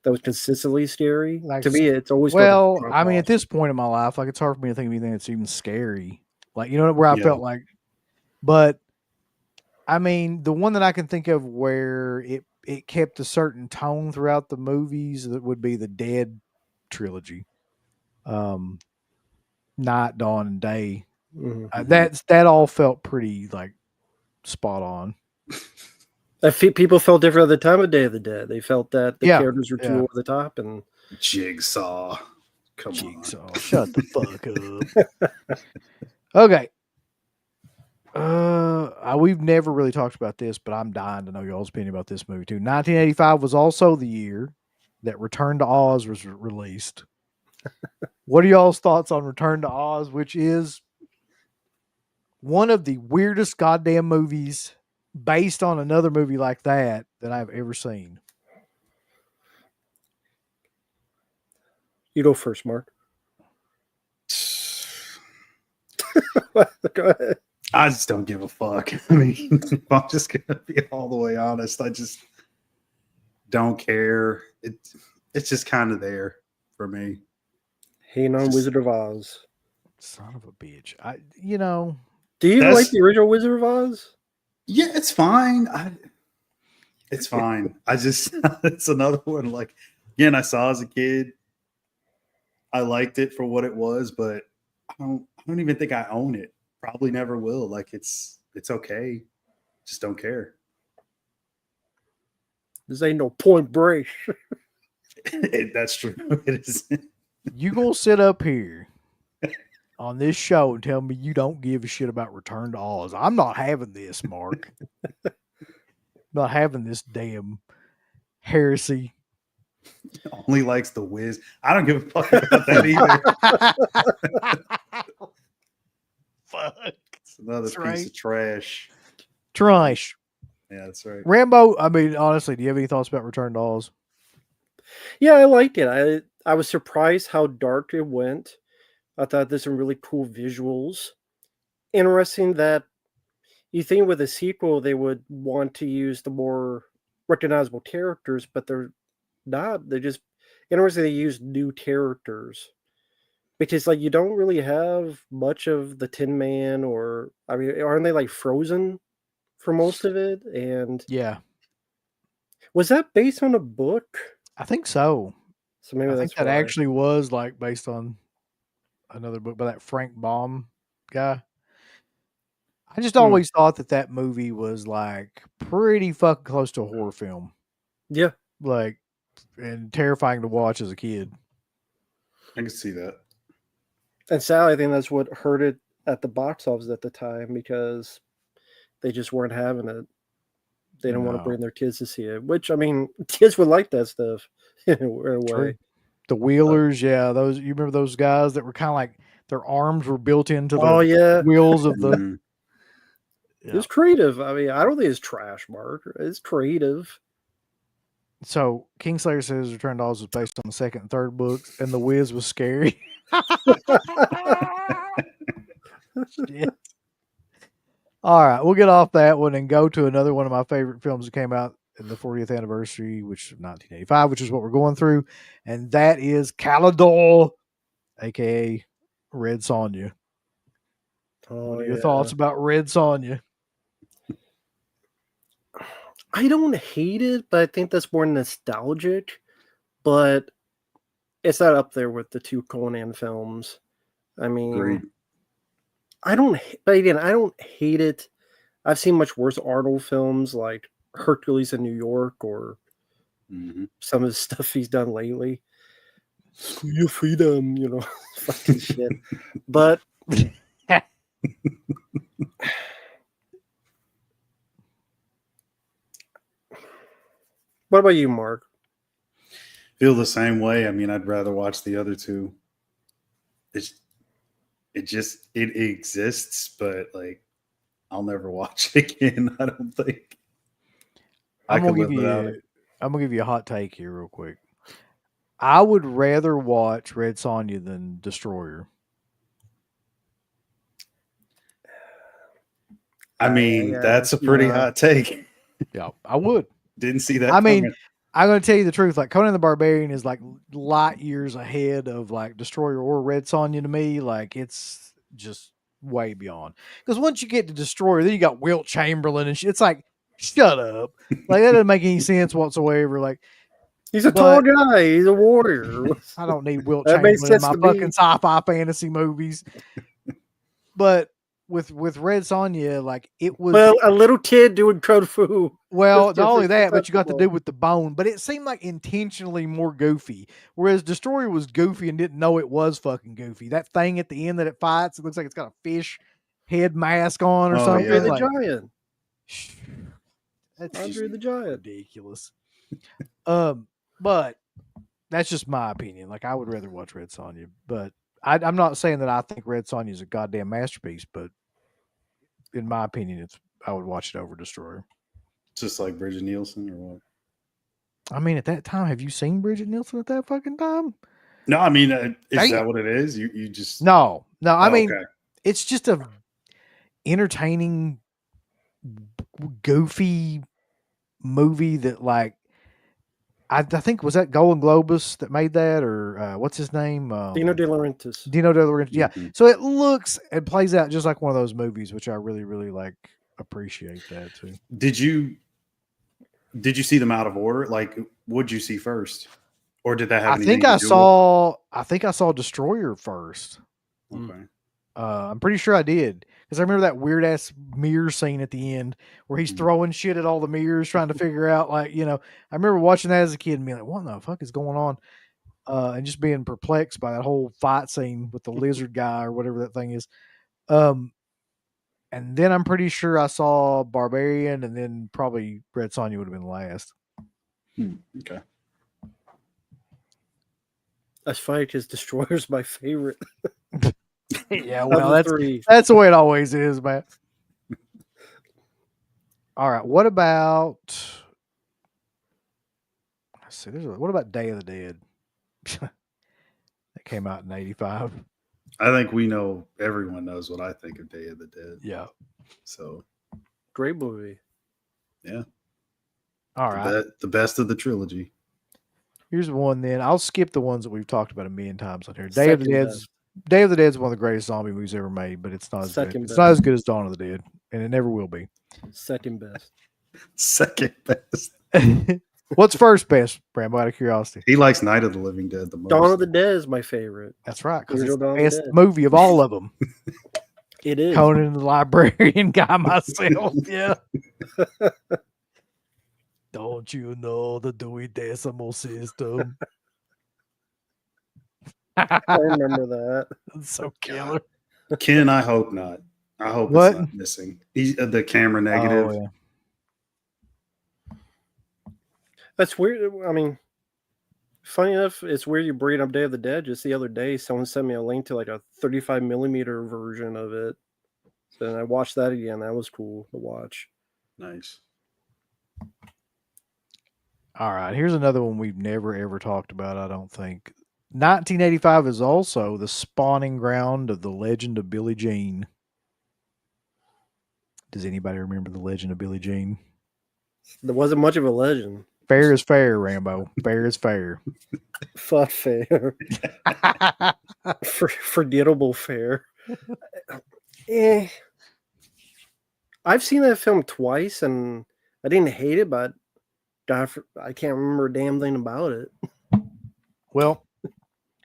That was consistently scary. Like, to me, it's always I mean, at this point in my life, like, it's hard for me to think of anything that's even scary. Like, where I felt like, but I mean, the one that I can think of where it kept a certain tone throughout the movies, that would be the Dead trilogy. Night, Dawn, and Day. That all felt pretty like spot on. People felt different at the time of Day of the Dead. They felt that the characters were too over the top, and Jigsaw. Come on. Shut the fuck up. Okay. We've never really talked about this, but I'm dying to know y'all's opinion about this movie too. 1985 was also the year that Return to Oz was released. What are y'all's thoughts on Return to Oz, which is one of the weirdest goddamn movies based on another movie like that I've ever seen? You go first, Mark. Go ahead. I just don't give a fuck. I mean, if I'm just gonna be all the way honest, I just don't care. It's just kind of there for me. Hating on Wizard of Oz. Son of a bitch. Do you That's- like the original Wizard of Oz? Yeah, it's fine. It's fine. I just it's another one. Like, again, I saw as a kid. I liked it for what it was, but I don't even think I own it. Probably never will. Like, it's okay. Just don't care. This ain't no Point Break. That's true. It is. You gonna sit up here on this show and tell me you don't give a shit about Return to Oz? I'm not having this, Mark. Not having this damn heresy. Only likes the Wiz. I don't give a fuck about that either. Fuck. It's another That's piece right. of trash. Trash. Yeah, that's right. Rambo, I mean, honestly, do you have any thoughts about Return to Oz? Yeah, I liked it. I was surprised how dark it went. I thought there's some really cool visuals. Interesting that you think with a sequel they would want to use the more recognizable characters, but they're not. They're just interesting they use new characters. Because like you don't really have much of the Tin Man, or I mean, aren't they like frozen for most of it? And Yeah, was that based on a book? I think so. So maybe I that's think that why. actually was like based on another book by that Frank Baum guy. I just always thought that movie was like pretty fucking close to a horror film, Yeah. like, and terrifying to watch as a kid. I can see that. And sadly, I think that's what hurt it at the box office at the time, because they just weren't having it. They didn't want to No. bring their kids to see it, which I mean, kids would like that stuff in a way. True. The Wheelers, yeah, those, you remember those guys that were kind of like their arms were built into the Oh yeah, wheels of the. Mhm. it's creative. I mean, I don't think it's trash, Mark. It's creative. So Kingslayer says Return to Oz was based on the second and third books, and The Wiz was scary. Shit. All right, we'll get off that one and go to another one of my favorite films that came out in the 40th anniversary, which of 1985, which is what we're going through, and that is Calidor, aka Red Sonja. Oh, What are your thoughts about Red Sonja? I don't hate it, but I think that's more nostalgic. But it's not up there with the two Conan films. I mean, Agreed. but again, I don't hate it. I've seen much worse Arnold films like Hercules in New York, or Mhm. some of the stuff he's done lately. Screw your freedom, fucking shit. But what about you, Mark? Feel the same way. I mean, I'd rather watch the other two. It exists, but like I'll never watch it again. I don't think. I'm gonna give you a hot take here real quick. I would rather watch Red Sonja than Destroyer. I mean, that's a pretty hot take. Yeah, I would. Didn't see that. I mean, coming. I'm going to tell you the truth. Like, Conan the Barbarian is like light years ahead of like Destroyer or Red Sonja to me. Like, it's just way beyond. Because once you get to Destroyer, then you got Wilt Chamberlain and shit. It's like, shut up. Like, that doesn't make any sense whatsoever. Like, He's a tall guy. He's a warrior. I don't need Wilt That makes Chamberlain in sense my to me. fucking sci-fi fantasy movies. But with Red Sonja, like it was. Well, a little kid doing kung fu. Well, That's not only different. that, but you got to Acceptable. do with the bone. But it seemed like intentionally more goofy. Whereas Destroyer was goofy and didn't know it was fucking goofy. That thing at the end that it fights, it looks like it's got a fish head mask on or Oh, something. Andre yeah. the Like, Giant. that's Andre just the Giant. ridiculous. But that's just my opinion. Like, I would rather watch Red Sonja, but I'm not saying that I think Red Sonja is a goddamn masterpiece. But in my opinion, I would watch it over Destroyer. Just like Bridget Nielsen or what? I mean, at that time, have you seen Bridget Nielsen at that fucking time? No, I mean, is Damn. that what it is? You just No. I Oh, mean, okay. it's just a entertaining, goofy movie that, like, I think was that Golden Globus that made that, or what's his name? Dino De Laurentiis. Dino De Laurentiis. Yeah. Mhm. So it looks and plays out just like one of those movies, which I really, really like. Appreciate that too. Did you see them out of order? Like, what'd you see first, or did that have? I think I saw Destroyer first. Okay. I'm pretty sure I did, because I remember that weird ass mirror scene at the end where he's Mhm. throwing shit at all the mirrors, trying to figure out, like, I remember watching that as a kid and being like, what the fuck is going on? And just being perplexed by that whole fight scene with the lizard guy or whatever that thing is. And then I'm pretty sure I saw Barbarian, and then probably Red Sonja would have been last. Okay. That's funny because Destroyer's my favorite. Yeah, Of well, the three. that's the way it always is, man. All right, what about? Let's see. What about Day of the Dead? That came out in '85. I think everyone knows what I think of Day of the Dead. Yeah. So Great movie. All right. the best of the trilogy. Here's one. Then I'll skip the ones that we've talked about a million times on here. Day of the Second Dead's Day of the Dead's one of the greatest zombie movies ever made, but it's not as good. Second It's best. not as good as Dawn of the Dead, and it never will be. Second best. Second best. What's first best, Brambo? Out of curiosity. He likes Night of the Living Dead the most. Dawn of the Dead is my favorite. That's right, because it's Original the Dawn of the best Dead. movie of all of them. It is. Conan the Librarian guy myself. Yeah. Don't you know the Dewey Decimal System? I remember that. That's so killer. Ken, I hope not. I hope What? it's not missing. He's the camera negative. Oh, yeah. That's weird. I mean, funny enough, it's weird you bring up Day of the Dead. Just the other day, someone sent me a link to like a 35 millimeter version of it. So then I watched that again. That was cool to watch. Nice. All right. Here's another one we've never, ever talked about, I don't think. 1985 is also the spawning ground of the legend of Billie Jean. Does anybody remember the legend of Billie Jean? There wasn't much of a legend. Fair is fair, Rambo. Fair is fair. Fuck fair. Forgettable fair. I've seen that film twice and I didn't hate it, but I can't remember a damn thing about it. Well,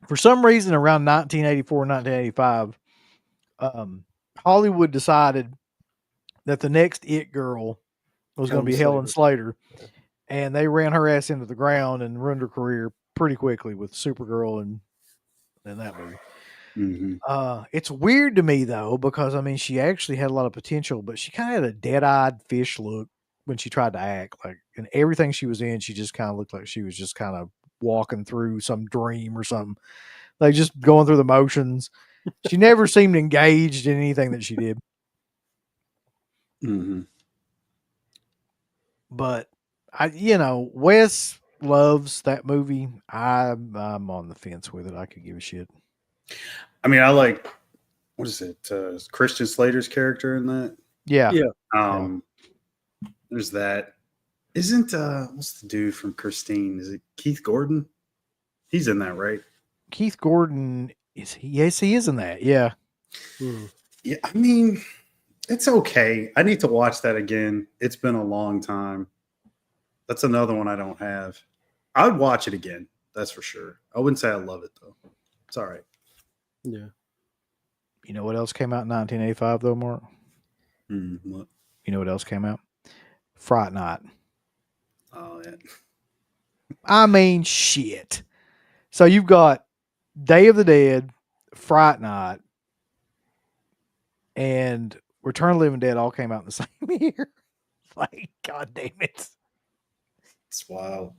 for some reason around 1984, 1985, Hollywood decided that the next It Girl was going to be Helen Slater. And they ran her ass into the ground and ruined her career pretty quickly with Supergirl and that movie. Mm-hmm. It's weird to me though, because I mean, she actually had a lot of potential, but she kind of had a dead-eyed fish look when she tried to act. Like, and everything she was in, she just kind of looked like she was just kind of walking through some dream or something, like just going through the motions. She never seemed engaged in anything that she did. Mm-hmm. But Wes loves that movie. I'm on the fence with it. I could give a shit. I mean, I like, what is it? Christian Slater's character in that. Yeah. There's that. Isn't what's the dude from Christine? Is it Keith Gordon? He's in that, right? Keith Gordon is he? Yes, he is in that. Yeah. Yeah. I mean, it's okay. I need to watch that again. It's been a long time. That's another one I don't have. I would watch it again. That's for sure. I wouldn't say I love it though. It's all right. Yeah. You know what else came out in 1985 though, Mark? What? You know what else came out? Fright Night. Oh yeah. I mean, shit. So you've got Day of the Dead, Fright Night, and Return of the Living Dead all came out in the same year. Like, God damn it. It's wild.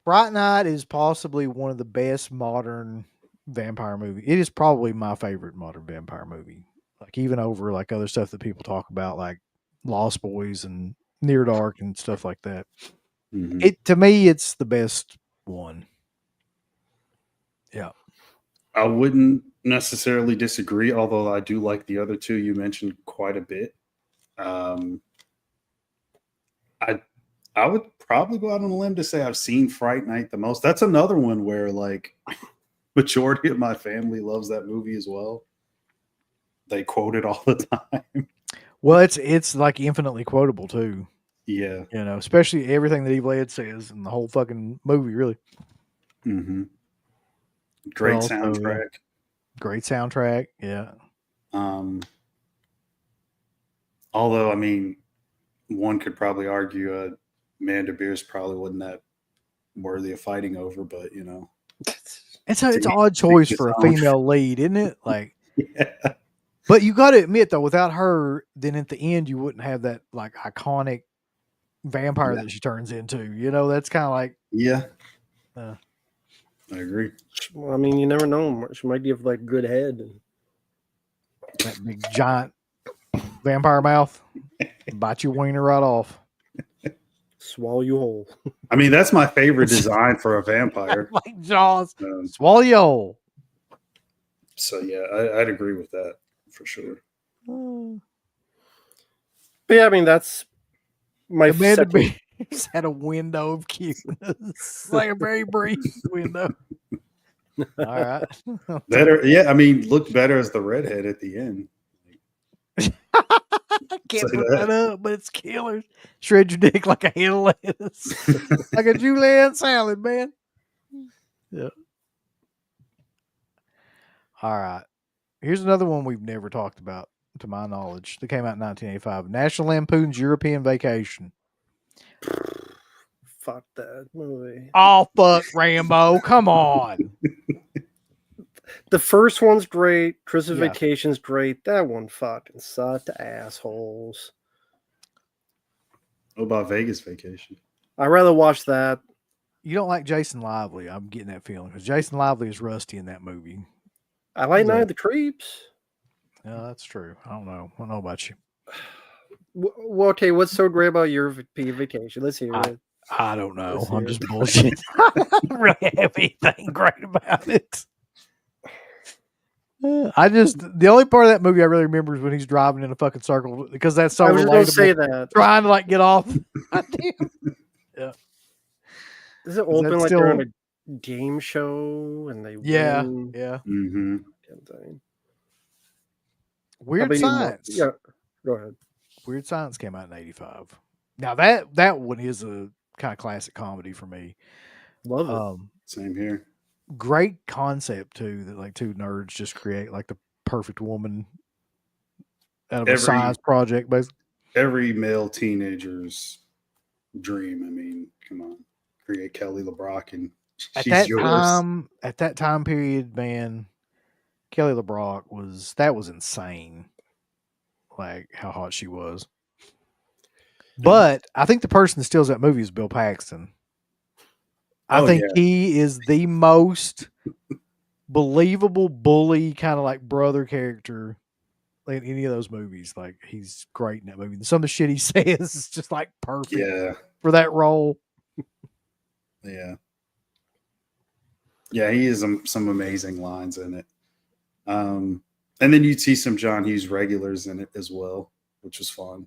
Fright Night is possibly one of the best modern vampire movies. It is probably my favorite modern vampire movie. Like, even over like other stuff that people talk about, like Lost Boys and Near Dark and stuff like that. Mhm. It to me, it's the best one. Yeah. I wouldn't necessarily disagree, although I do like the other two you mentioned quite a bit. I would probably go out on a limb to say I've seen Fright Night the most. That's another one where like majority of my family loves that movie as well. They quote it all the time. Well, it's like infinitely quotable too. Yeah. You know, especially everything that Evil Ed says in the whole fucking movie, really. Mm-hmm. Great Also, soundtrack. Great soundtrack. Yeah. Although, I mean, one could probably argue Amanda Beers probably wasn't that worthy of fighting over, but you know. It's an odd choice for a female lead, isn't it? Like, Yeah. but you got to admit though, without her, then at the end you wouldn't have that like iconic vampire that she turns into. You know, that's kind of like Yeah. I agree. Well, I mean, you never know. She might give like good head. that big giant vampire mouth, bite your wiener right off. Swallow you whole. I mean, that's my favorite design for a vampire. Like Jaws, swallow you whole. So yeah, I'd agree with that for sure. But yeah, I mean, that's my Amanda second. Beers had a window of cuteness, like a very brief window. All right, Better, yeah. I mean, looked better as the redhead at the end. I can't Say put that. that up, but it's killer. Shred your dick like a head of lettuce, like a julienne salad, man. Yeah. All right. Here's another one we've never talked about, to my knowledge, that came out in 1985. National Lampoon's European Vacation. Fuck that movie. Oh, fuck, Rambo. Come on. The first one's great. Christmas Yeah. Vacation's great. That one fucking sucked. Assholes. What about Vegas Vacation? I'd rather watch that. You don't like Jason Lively. I'm getting that feeling because Jason Lively is rusty in that movie. I like Yeah. Night of the Creeps. Yeah, that's true. I don't know. I don't know about you. Well, okay, what's so great about your vacation? Let's hear it. I don't know. Let's I'm hear just it. bullshit. I don't really have anything great about it. The only part of that movie I really remember is when he's driving in a fucking circle because that's so I was just going to relatable. say that. Trying to like get off. Yeah. Does it open like they're on a game show and they Yeah. win? Yeah. Mm-hmm. Weird Science. Yeah, go ahead. Weird Science came out in 85. Now that one is a kind of classic comedy for me. Love it. Same here. Great concept too, that like two nerds just create like the perfect woman out of a science project, basically. Every male teenager's dream. I mean, come on, create Kelly LeBrock and she's yours. At that time period, man, Kelly LeBrock was insane. Like how hot she was. But I think the person that steals that movie is Bill Paxton. I think he is the most believable bully kind of like brother character in any of those movies. Like he's great in that movie. Some of the shit he says is just like perfect for that role. Yeah. Yeah, he has some amazing lines in it. And then you'd see some John Hughes regulars in it as well, which was fun.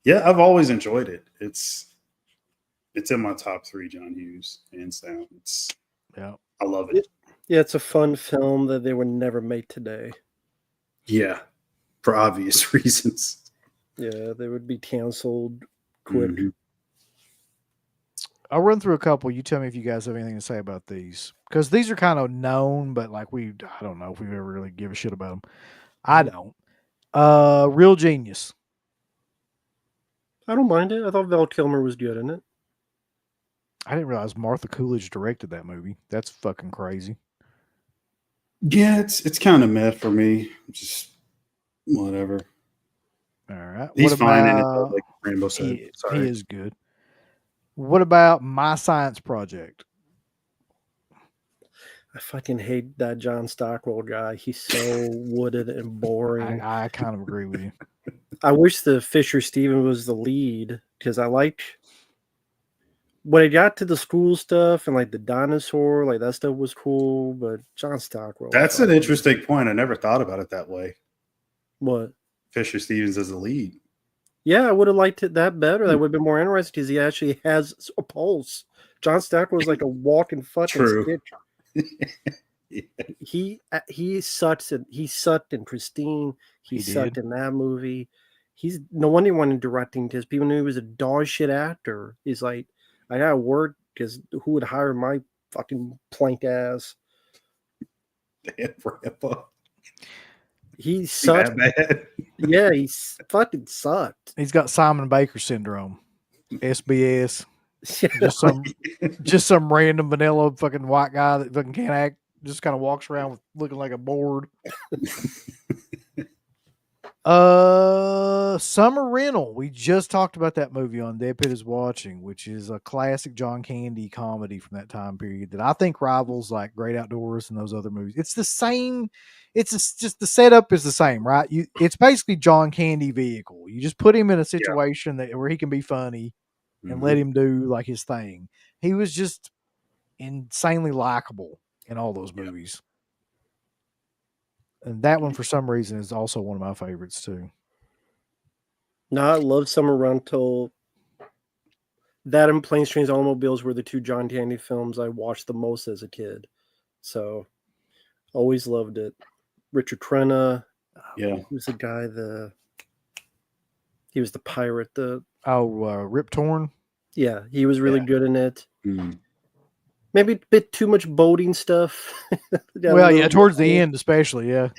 Yeah, I've always enjoyed it. It's in my top 3 John Hughes, hands down. I love it. Yeah, it's a fun film that they would never make today. Yeah, for obvious reasons. Yeah, they would be canceled quick. Mm-hmm. I'll run through a couple. You tell me if you guys have anything to say about these, because these are kind of known, but like I don't know if we've ever really give a shit about them. I don't. Real Genius. I don't mind it. I thought Val Kilmer was good in it. I didn't realize Martha Coolidge directed that movie. That's fucking crazy. Yeah, it's kind of meh for me. Just whatever. All right. He's fine in it though, like Rainbow said. He Sorry. is good. What about My Science Project? I fucking hate that John Stockwell guy. He's so wooded and boring. I kind of agree with you. I wish the Fisher Steven was the lead because I liked when it got to the school stuff and like the dinosaur, like that stuff was cool. But John Stockwell. That's an interesting point. I never thought about it that way. What? Fisher Stevens as the lead. Yeah, I would have liked it that better. That would have been more interesting because he actually has a pulse. John Stockwell was like a walking fucking True. stitch. Yeah. He sucked in Pristine. He sucked did. in that movie. He's no wonder he wanted directing because people knew he was a dog shit actor. He's like, I gotta work because who would hire my fucking plank ass? Dan Rambo. He sucked. That bad? Yeah, he fucking sucked. He's got Simon Baker syndrome, SBS. Yeah, Just some random vanilla fucking white guy that fucking can't act. Just kind of walks around with looking like a board. Summer Rental. We just talked about that movie on DeadPit is Watching, which is a classic John Candy comedy from that time period that I think rivals like Great Outdoors and those other movies. It's the same. Just the setup is the same, right? It's basically John Candy vehicle. You just put him in a situation where he can be funny and let him do like his thing. He was just insanely likable in all those movies. And that one, for some reason, is also one of my favorites too. No, I love Summer Rental. That and Planes, Trains, Automobiles were the two John Candy films I watched the most as a kid. So, always loved it. Richard Crenna. Yeah. Who's the guy? He was the pirate. Rip Torn. Yeah, he was really good in it. Mm. Maybe a bit too much boating stuff. Well, yeah, towards the end, especially, yeah.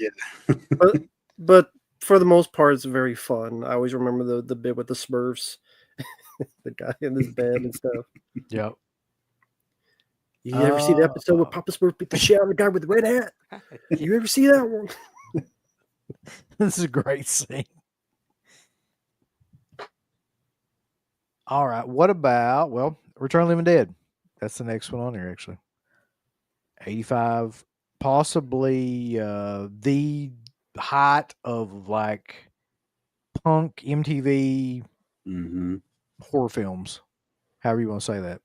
but for the most part, it's very fun. I always remember the bit with the Smurfs, the guy in his bed and stuff. Yep. You ever see the episode where Papa Smurf beat the shit out of the guy with the red hat? You ever see that one? This is a great scene. All right. What about, Return of the Living Dead? That's the next one on here, actually. 85. Possibly the height of like punk MTV horror films. However you want to say that.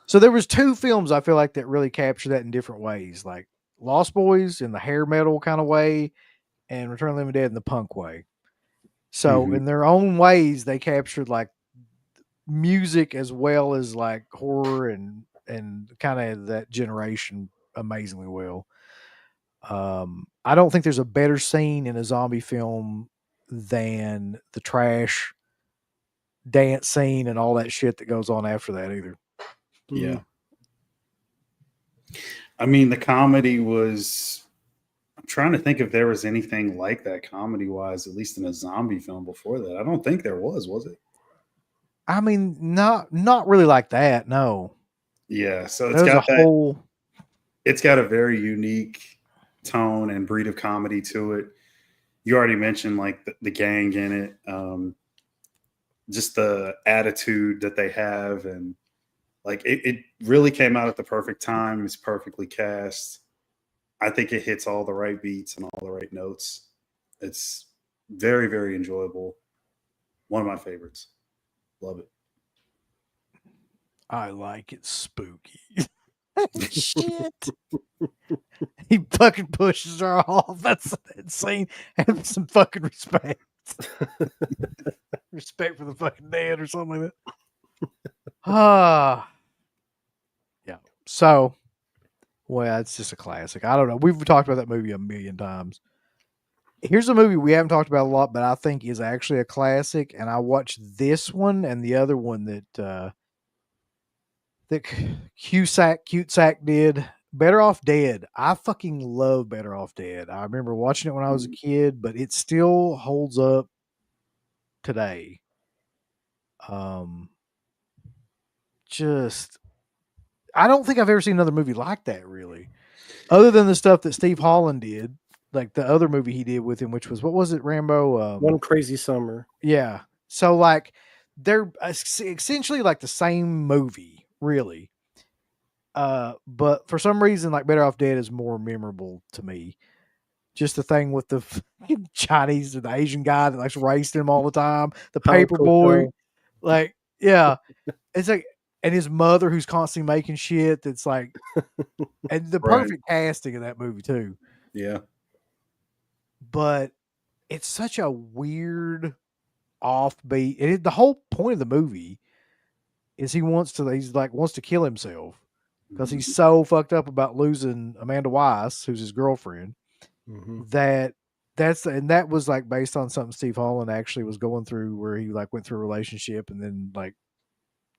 So there was two films I feel like that really capture that in different ways. Like Lost Boys in the hair metal kind of way and Return of the Living Dead in the punk way. So in their own ways, they captured like music as well as like horror and kind of that generation amazingly well. I don't think there's a better scene in a zombie film than the trash dance scene and all that shit that goes on after that either. Yeah. I mean, the comedy was, I'm trying to think if there was anything like that comedy wise, at least in a zombie film before that. I don't think there was it? I mean, not really like that. No. Yeah. So it's got it's got a very unique tone and breed of comedy to it. You already mentioned like the gang in it. Just the attitude that they have, and like it really came out at the perfect time. It's perfectly cast. I think it hits all the right beats and all the right notes. It's very, very enjoyable. One of my favorites. Love it. I like it spooky. Shit. He fucking pushes her off. That's insane. Have some fucking respect. Respect for the fucking dead or something like that. Yeah. So, well, it's just a classic. I don't know. We've talked about that movie a million times. Here's a movie we haven't talked about a lot, but I think is actually a classic. And I watched this one and the other one that that Cusack did. Better Off Dead. I fucking love Better Off Dead. I remember watching it when I was a kid, but it still holds up today. Just I don't think I've ever seen another movie like that, really, other than the stuff that Steve Holland did, like the other movie he did with him, which was, what was it, Rambo? One Crazy Summer. Yeah. So like they're essentially like the same movie, really. But for some reason, like Better Off Dead is more memorable to me. Just the thing with the Chinese or the Asian guy that likes racing him all the time, the paper boy, like, yeah, it's like, and his mother who's constantly making shit. That's like, and the Right. perfect casting of that movie too. Yeah. But it's such a weird offbeat. And the whole point of the movie is he's wants to kill himself because he's so fucked up about losing Amanda Weiss, who's his girlfriend. That was like based on something Steve Holland actually was going through, where he like went through a relationship and then like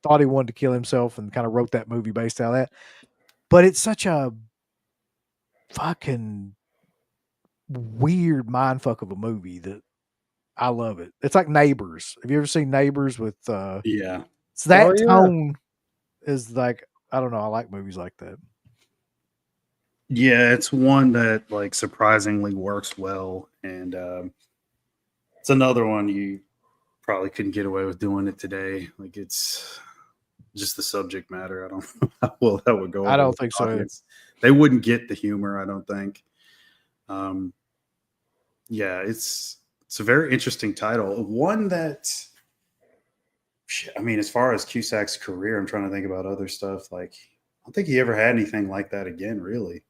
thought he wanted to kill himself and kind of wrote that movie based on that. But it's such a fucking weird mindfuck of a movie that I love it. It's like Neighbors. Have you ever seen Neighbors with Yeah. so that Oh, yeah. tone is like, I don't know, I like movies like that. Yeah, it's one that like surprisingly works well, and it's another one you probably couldn't get away with doing it today. Like, it's just the subject matter. I don't know how well that would go. I don't over think the so. audience. They wouldn't get the humor, I don't think. Yeah, it's a very interesting title. One that, I mean, as far as Cusack's career, I'm trying to think about other stuff. Like, I don't think he ever had anything like that again, really.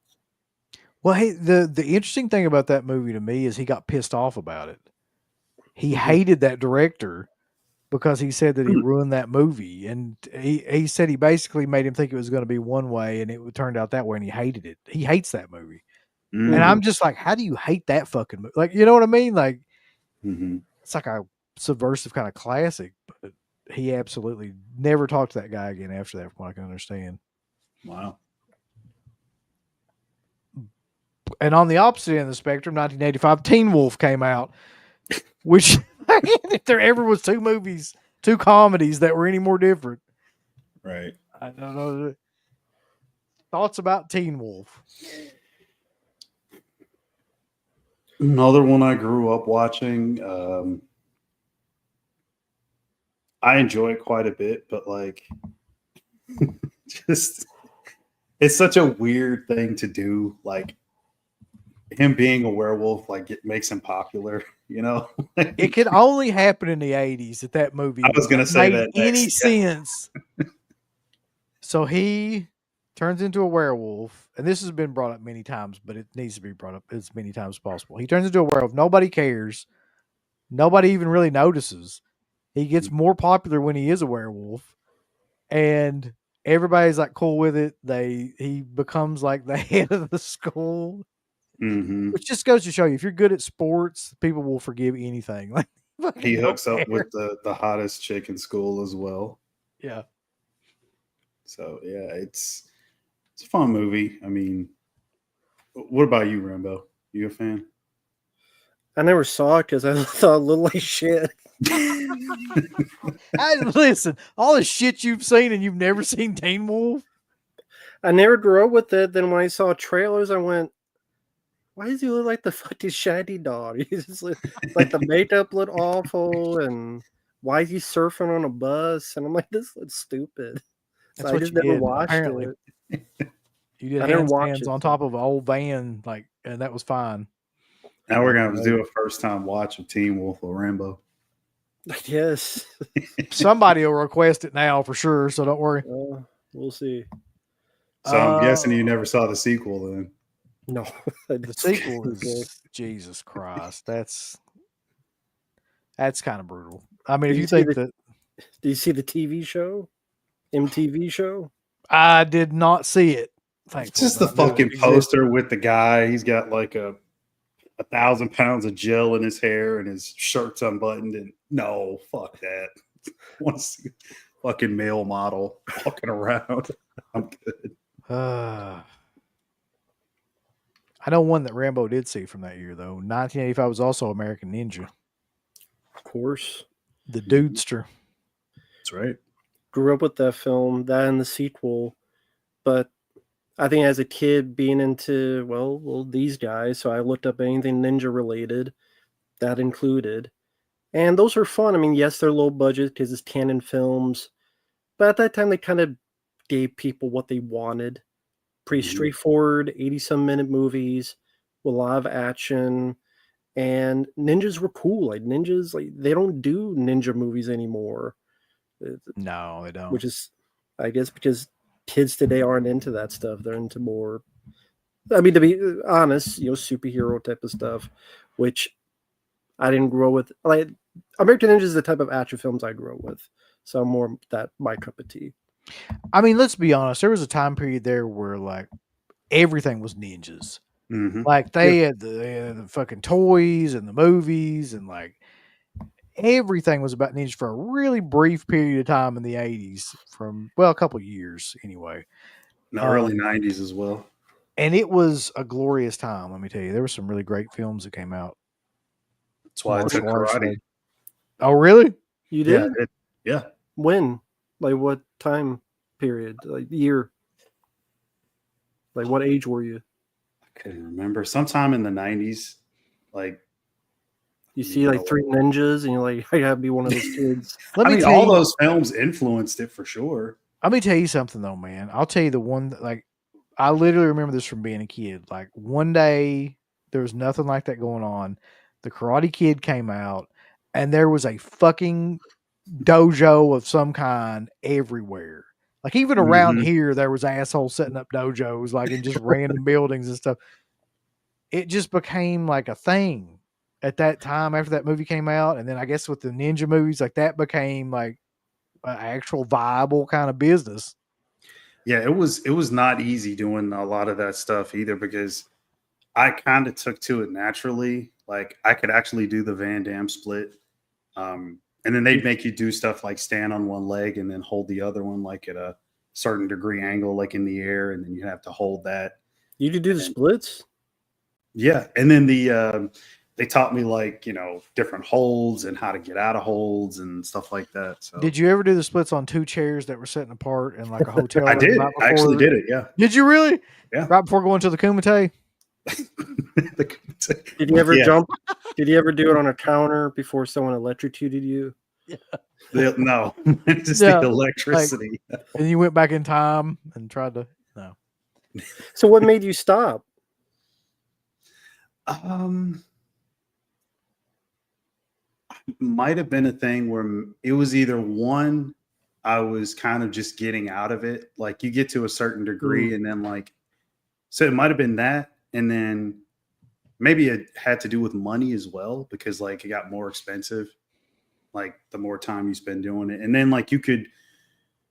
Well, hey, the interesting thing about that movie to me is he got pissed off about it. He hated that director because he said that he ruined that movie, and he said he basically made him think it was going to be one way, and it turned out that way, and he hated it. He hates that movie, and I'm just like, how do you hate that fucking movie? Like, you know what I mean? Like, it's like a subversive kind of classic, but he absolutely never talked to that guy again after that, from what I can understand. Wow. And on the opposite end of the spectrum, 1985, Teen Wolf came out, which if there ever was two comedies that were any more different. Right. I don't know. Thoughts about Teen Wolf? Another one I grew up watching. I enjoy it quite a bit, but like, just, it's such a weird thing to do. Like, him being a werewolf, like, it makes him popular, you know? It could only happen in the 80s that movie I was going to say made that any next. Yeah. sense. So he turns into a werewolf, and this has been brought up many times, but it needs to be brought up as many times as possible. He turns into a werewolf. Nobody cares. Nobody even really notices. He gets more popular when he is a werewolf, and everybody's like cool with it. He becomes like the head of the school. Which just goes to show you, if you're good at sports, people will forgive anything. Like, he hooks up with the hottest chick in school as well. Yeah. So yeah, it's a fun movie. I mean, what about you, Rambo? You a fan? I never saw it because I thought it looked like shit. Listen, all the shit you've seen and you've never seen Teen Wolf. I never grew up with it. Then when I saw trailers, I went, why does he look like the fucking shiny dog? He's just like the makeup looked awful, and why is he surfing on a bus? And I'm like, this looks stupid. That's So what I just you never did, watched apparently. it. You did I never watched handstands it. on top of an old van, like, and that was fine. Now we're gonna do a first time watch of Teen Wolf or Rambo. Yes. Somebody will request it now for sure, so don't worry. We'll see. So I'm guessing you never saw the sequel then. No. The sequel is Jesus Christ. That's kind of brutal. I mean, if you think that, do you see the TV show? MTV show? I did not see it. It's just the fucking poster with the guy. He's got like a 1,000 pounds of gel in his hair and his shirt's unbuttoned. And no, fuck that. Want fucking male model walking around. I'm good. I know one that Rambo did see from that year, though. 1985 was also American Ninja, Of course. the Dudester. That's right. Grew up with that film, that and the sequel. But I think as a kid being into, well, these guys, so I looked up anything ninja related, that included. And those are fun. I mean, yes, they're low budget because it's canon films. But at that time, they kind of gave people what they wanted. Pretty straightforward, 80-some minute movies with a lot of action. And ninjas were cool. Like, ninjas, like, they don't do ninja movies anymore. No, they don't. Which is, I guess, because kids today aren't into that stuff. They're into more, I mean, to be honest, superhero type of stuff, which I didn't grow with. Like, American Ninja is the type of action films I grew up with. So I'm more that my cup of tea. I mean, let's be honest. There was a time period there where like everything was ninjas. Mm-hmm. Like they had the fucking toys and the movies and like everything was about ninjas for a really brief period of time in the 80s from, well, a couple of years anyway. In the early 90s as well. And it was a glorious time, let me tell you. There were some really great films that came out. That's why I took karate. Oh, really? You did? Yeah. When? Like, what time period? Like, year? Like, what age were you? I couldn't remember. Sometime in the 90s. Like, you see like Three Ninjas and you're like, I gotta be one of those kids. All those films influenced it for sure. Let me tell you something though, man. I'll tell you the one that, like, I literally remember this from being a kid. Like, one day there was nothing like that going on. The Karate Kid came out and there was a fucking dojo of some kind everywhere. Like, even around here, there was assholes setting up dojos, like in just random buildings and stuff. It just became like a thing at that time after that movie came out. And then I guess with the ninja movies, like that became like an actual viable kind of business. Yeah, it was not easy doing a lot of that stuff either, because I kind of took to it naturally. Like, I could actually do the Van Damme split. And then they'd make you do stuff like stand on one leg and then hold the other one like at a certain degree angle, like in the air. And then you have to hold that. You could do the splits? Yeah. And then they taught me like, different holds and how to get out of holds and stuff like that. So did you ever do the splits on two chairs that were sitting apart in like a hotel? I did. I actually did it. Yeah. Did you really? Yeah. Right before going to the Kumite? Did you ever jump? Did you ever do it on a counter before someone electrocuted you? Yeah. No, just the electricity. Like, and you went back in time and tried to. No. So what made you stop? Might have been a thing where it was either one, I was kind of just getting out of it. Like, you get to a certain degree and then like, so it might have been that. And then maybe it had to do with money as well, because like it got more expensive, like the more time you spend doing it. And then like you could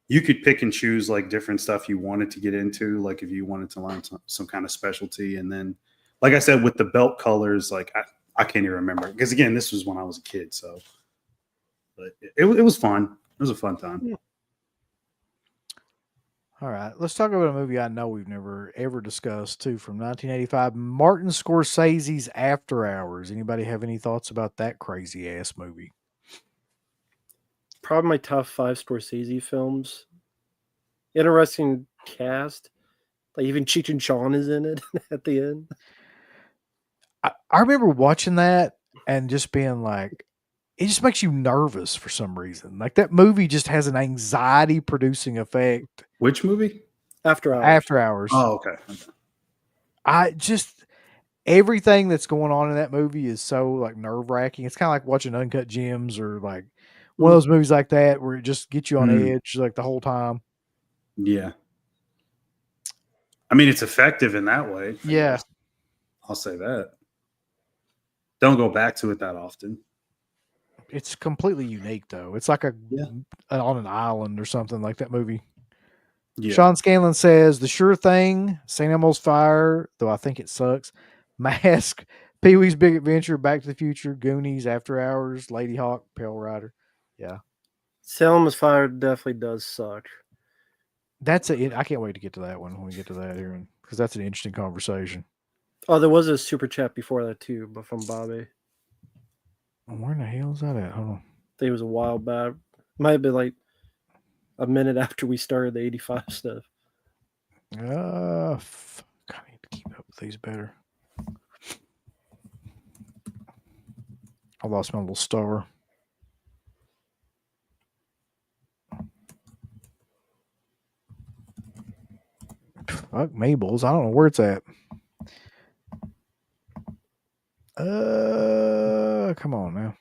pick and choose like different stuff you wanted to get into, like if you wanted to learn some kind of specialty. And then, like I said, with the belt colors, like I can't even remember, because again, this was when I was a kid. So, but it was fun. It was a fun time. Yeah. All right, let's talk about a movie I know we've never ever discussed too, from 1985, Martin Scorsese's After Hours. Anybody have any thoughts about that crazy ass movie? Probably my top 5 Scorsese films. Interesting cast. Like, even Cheech and Chong is in it at the end. I remember watching that and just being like, it just makes you nervous for some reason. Like, that movie just has an anxiety producing effect. Which movie? After Hours. After Hours. Oh, okay. Everything that's going on in that movie is so like nerve wracking. It's kind of like watching Uncut Gems or like one of those movies like that where it just gets you on edge like the whole time. Yeah. I mean, it's effective in that way. Yeah. I'll say that. Don't go back to it that often. It's completely unique though. It's like on an island or something, like that movie. Yeah. Sean Scanlon says The Sure Thing, St. Elmo's Fire, though I think it sucks, Mask, Pee-wee's Big Adventure, Back to the Future, Goonies, After Hours, Lady Hawk, Pale Rider. Yeah. Salem's Fire definitely does suck. I can't wait to get to that one when we get to that here, because that's an interesting conversation. Oh, there was a super chat before that too, but from Bobby. Where in the hell is that at? Hold on. I think it was a while back. Might have been like a minute after we started the 85 stuff. I need to keep up with these better. I lost my little star. Fuck Mabel's. I don't know where it's at. Come on now.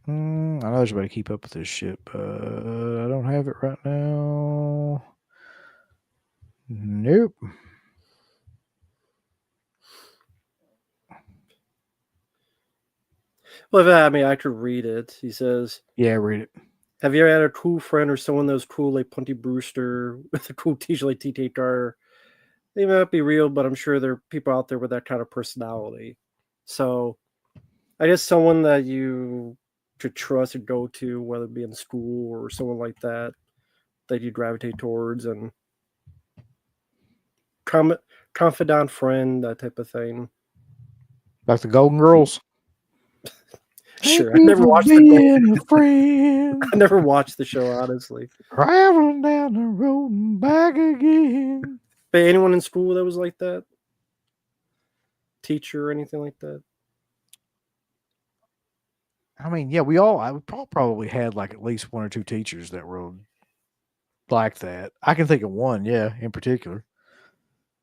I know there's a way to keep up with this shit, but I don't have it right now. Nope. Well, I mean, I could read it. He says, Yeah, read it. have you ever had a cool friend or someone that was cool like Punty Brewster with a cool t-shirt like T.J. Carter? They may not be real, but I'm sure there are people out there with that kind of personality. So I guess someone that you should trust and go to, whether it be in school or someone like that you gravitate towards, and confidant friend, that type of thing. Like the Golden Girls. Sure, I never watched the friend. I never watched the show, honestly. Traveling down the road and back again. But anyone in school that was like that? Teacher or anything like that? I mean, yeah, we all probably had like at least one or two teachers that were like that. I can think of one, yeah, in particular.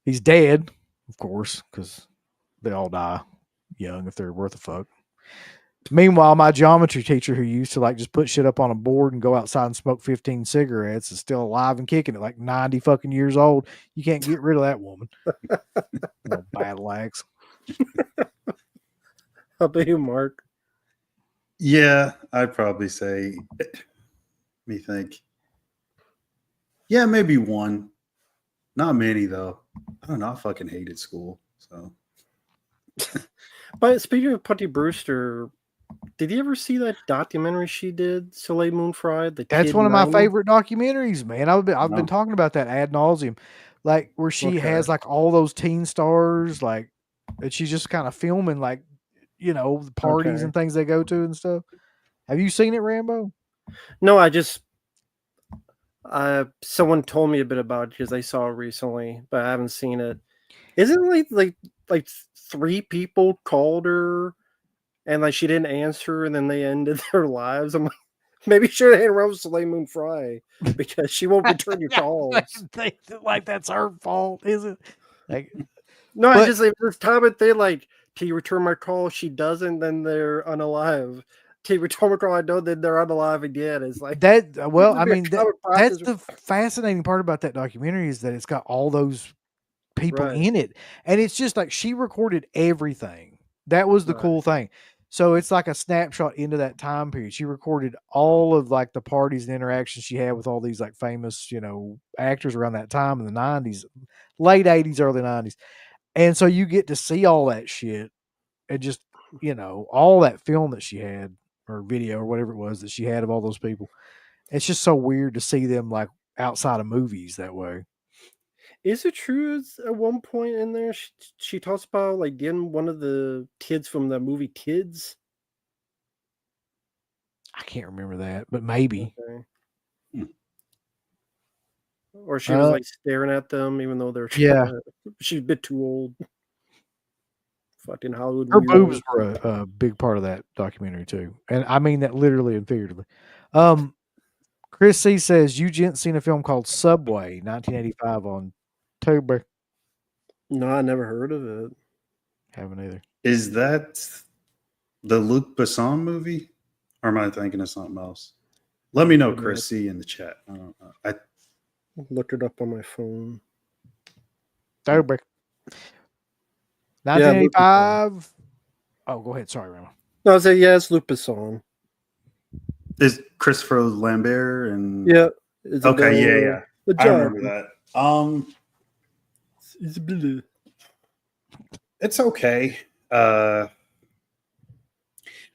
He's dead, of course, because they all die young if they're worth a fuck. Meanwhile, my geometry teacher, who used to like just put shit up on a board and go outside and smoke 15 cigarettes, is still alive and kicking at like 90 fucking years old. You can't get rid of that woman. Little battle axe. How about you, Mark? Yeah, I'd probably say, let me think. Yeah, maybe one. Not many, though. I don't know. I fucking hated school. So, But speaking of Punty Brewster, did you ever see that documentary she did, Soleil Moon Frye? That's one of my favorite documentaries, man. I've been talking about that ad nauseum, like where she has like all those teen stars, like that she's just kind of filming, like the parties and things they go to and stuff. Have you seen it, Rambo? No, I just someone told me a bit about it because they saw it recently, but I haven't seen it. Isn't it like 3 people called her and like she didn't answer and then they ended their lives? I'm like, maybe you should have hang around with Soleil Moon Frye because she won't return your calls. Like that's her fault, is it? Like, no, I just like this common thing, like, can you return my call? She doesn't, then they're unalive. Can you return my call? I know, then they're unalive again. It's like that. Well, I mean, that's the fascinating part about that documentary is that it's got all those people in it, and it's just like she recorded everything. That was the cool thing. So it's like a snapshot into that time period. She recorded all of like the parties and interactions she had with all these like famous, actors around that time in the 90s, late 80s, early 90s. And so you get to see all that shit and just, all that film that she had or video or whatever it was that she had of all those people. It's just so weird to see them like outside of movies that way. Is it true at one point in there she talks about like getting one of the kids from the movie Kids? I can't remember that, but maybe. Okay. Or she was like staring at them even though they're she's a bit too old. Fucking Hollywood. Her boobs were a big part of that documentary too. And I mean that literally and figuratively. Chris C says, you gents seen a film called Subway, 1985 on Tuber. No, I never heard of it. Haven't either. Is that the Luc Besson movie? Or am I thinking of something else? Let me know, Chris C, in the chat. I don't know. I looked it up on my phone. Tuber. 1985. Oh, go ahead. Sorry, Rama. No, I was saying, it's Luc Besson. Is Christopher Lambert and okay, yeah. I remember that. It's okay.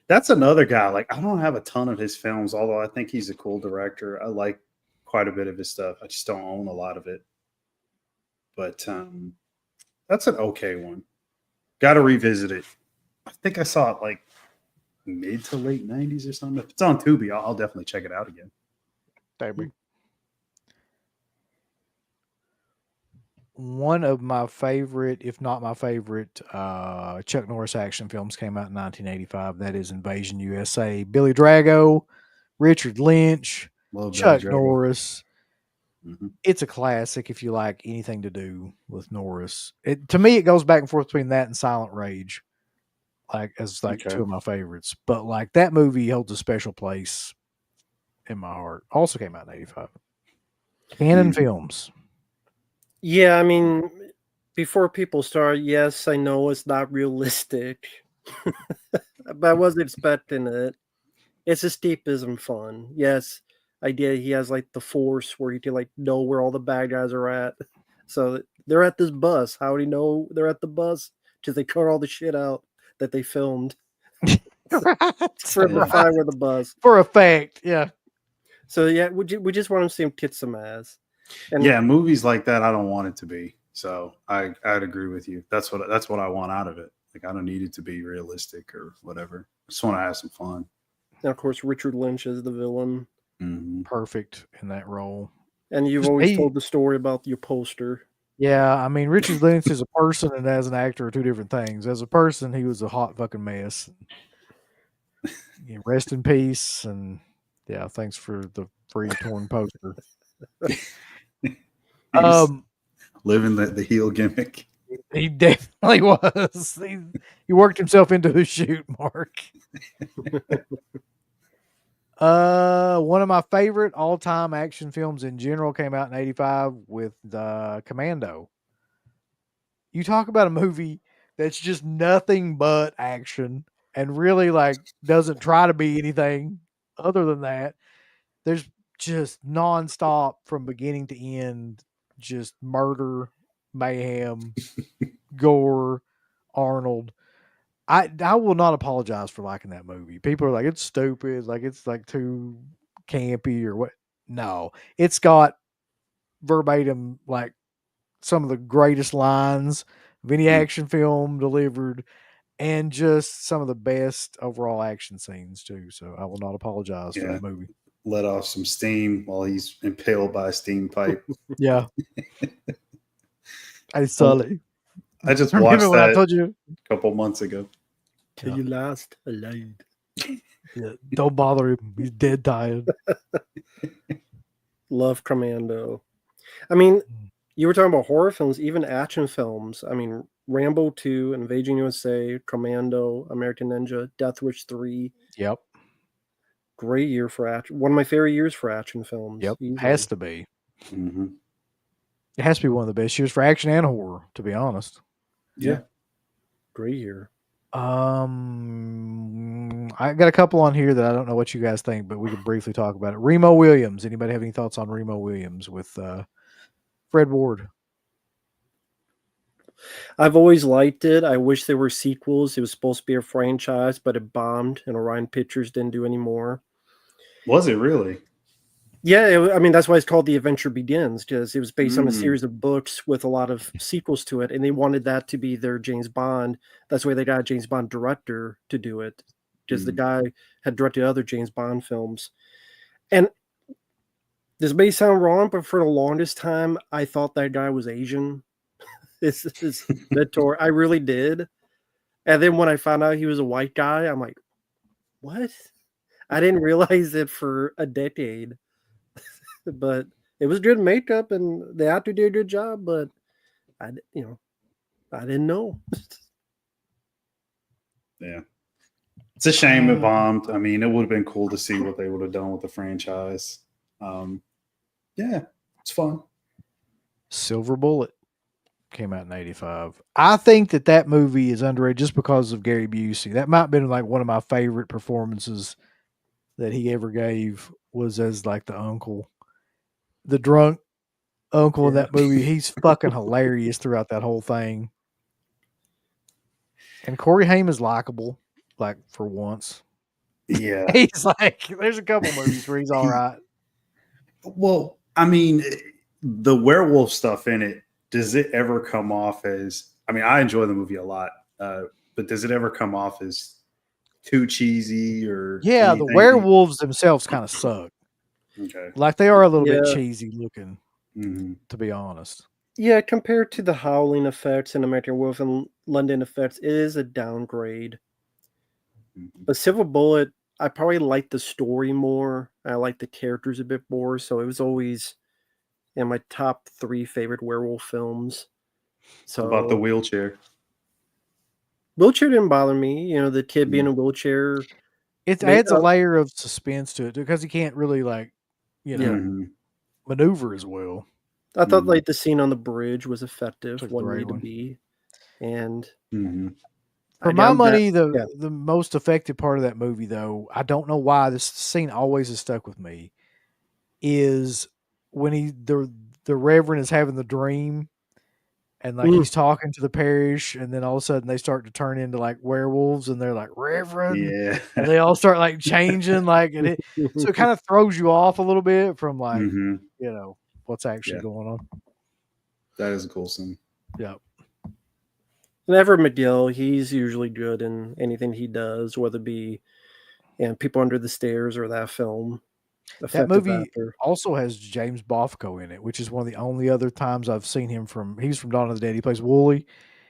That's another guy. Like, I don't have a ton of his films, although I think he's a cool director. I like quite a bit of his stuff. I just don't own a lot of it. But that's an okay one. Got to revisit it. I think I saw it like mid to late 90s or something. If it's on Tubi, I'll definitely check it out again. Maybe. One of my favorite, if not my favorite, Chuck Norris action films came out in 1985. That is Invasion USA. Billy Drago, Richard Lynch, Love Chuck Billy Drago. Norris. Mhm. It's a classic if you like anything to do with Norris. To me, it goes back and forth between that and Silent Rage, as Okay. two of my favorites. But like that movie holds a special place in my heart. Also came out in 85. Canon Films. Yeah, I mean, before people start, yes, I know it's not realistic, but I wasn't expecting it. It's escapism fun. Yes, idea he has like the force where he can like know where all the bad guys are at. So they're at this bus. How do you know they're at the bus? Because they cut all the shit out that they filmed for him to find where the bus. For effect, yeah. So yeah, we just want to see him kick some ass. And Yeah, movies like that, I don't want it to be. So I'd agree with you. That's what I want out of it. Like, I don't need it to be realistic or whatever. I just want to have some fun. and of course, Richard Lynch is the villain. Mhm. Perfect in that role. And you've Just always me. told the story about your poster. Yeah, I mean, Richard Lynch as a person and as an actor are two different things. As a person, he was a hot fucking mess. Yeah, rest in peace, and yeah, thanks for the free torn poster. He's living the heel gimmick. He definitely was. He worked himself into a shoot, Mark. One of my favorite all-time action films in general came out in 85 with Commando. You talk about a movie that's just nothing but action and really like doesn't try to be anything other than that. There's just nonstop from beginning to end, just murder, mayhem, gore, Arnold. I will not apologize for liking that movie. People are like, it's stupid, like it's like too campy or what. No, it's got verbatim like some of the greatest lines of any action film delivered, and just some of the best overall action scenes too. So I will not apologize for that movie. Let off some steam while he's impaled by a steam pipe. Yeah. I saw it. I just Remember watched when that I told you? a couple months ago. Till you last alive. Yeah, don't bother him. He's dead tired. Love Commando. I mean, you were talking about horror films, even action films. I mean, Rambo 2, Invasion USA, Commando, American Ninja, Death Wish 3. Yep. Great year for action. One of my favorite years for action films. Yep. easily. Has to be. Mm-hmm. It has to be one of the best years for action and horror, to be honest. Yeah. Great year. I got a couple on here that I don't know what you guys think, but we can briefly talk about it. Remo Williams. Anybody have any thoughts on Remo Williams with Fred Ward? I've always liked it. I wish there were sequels. It was supposed to be a franchise, but it bombed, and Orion Pictures didn't do any more. Was it really? Yeah, I mean, that's why it's called The Adventure Begins, because it was based on a series of books with a lot of sequels to it, and they wanted that to be their James Bond. That's why they got a James Bond director to do it, because the guy had directed other James Bond films. And this may sound wrong, but for the longest time, I thought that guy was Asian. It's Vitor. I really did. And then when I found out he was a white guy, I'm like, what? I didn't realize it for a decade. But it was good makeup, and the actor did a good job. But I didn't know. Yeah, it's a shame it bombed. I mean, it would have been cool to see what they would have done with the franchise. Yeah, it's fun. Silver Bullet came out in 85. I think that movie is underrated just because of Gary Busey. That might have been like one of my favorite performances that he ever gave, was as like the uncle. The drunk uncle in that movie. He's fucking hilarious throughout that whole thing. And Corey Haim is likable. like for once. Yeah. He's like, there's a couple movies where he's all right. Well, I mean, the werewolf stuff in it, does it ever come off as, I mean, I enjoy the movie a lot, but does it ever come off as too cheesy or Yeah, the anything? werewolves themselves kind of suck. Okay. Like they are a little bit Yeah. cheesy looking, Mm-hmm. to be honest. Yeah, compared to the Howling effects and American Wolf and London effects, it is a downgrade. But Silver Bullet, I probably like the story more. I like the characters a bit more, so it was always in my top 3 favorite werewolf films. So About the wheelchair. wheelchair didn't bother me. You know, the kid being in a wheelchair. It They- adds a layer of suspense to it because he can't really like, you know, Yeah. Mhm. maneuver as well. I thought Mhm. like the scene on the bridge was effective, Took the what right needed to one. be. And Mhm. For I my doubt money, that- the most effective part of that movie, though, I don't know why this scene always has stuck with me, is when the Reverend is having the dream, and like he's talking to the parish, and then all of a sudden they start to turn into like werewolves, and they're like Reverend, Yeah. and they all start like changing, like so it kind of throws you off a little bit from like Mhm. you know what's actually Yeah. going on. That is a cool scene. Yeah. And Everett McGill, he's usually good in anything he does, whether it be People Under the Stairs or that film. That Effective movie actor. also has James Bofko in it, which is one of the only other times I've seen him he's from Dawn of the Dead. He plays Wooly.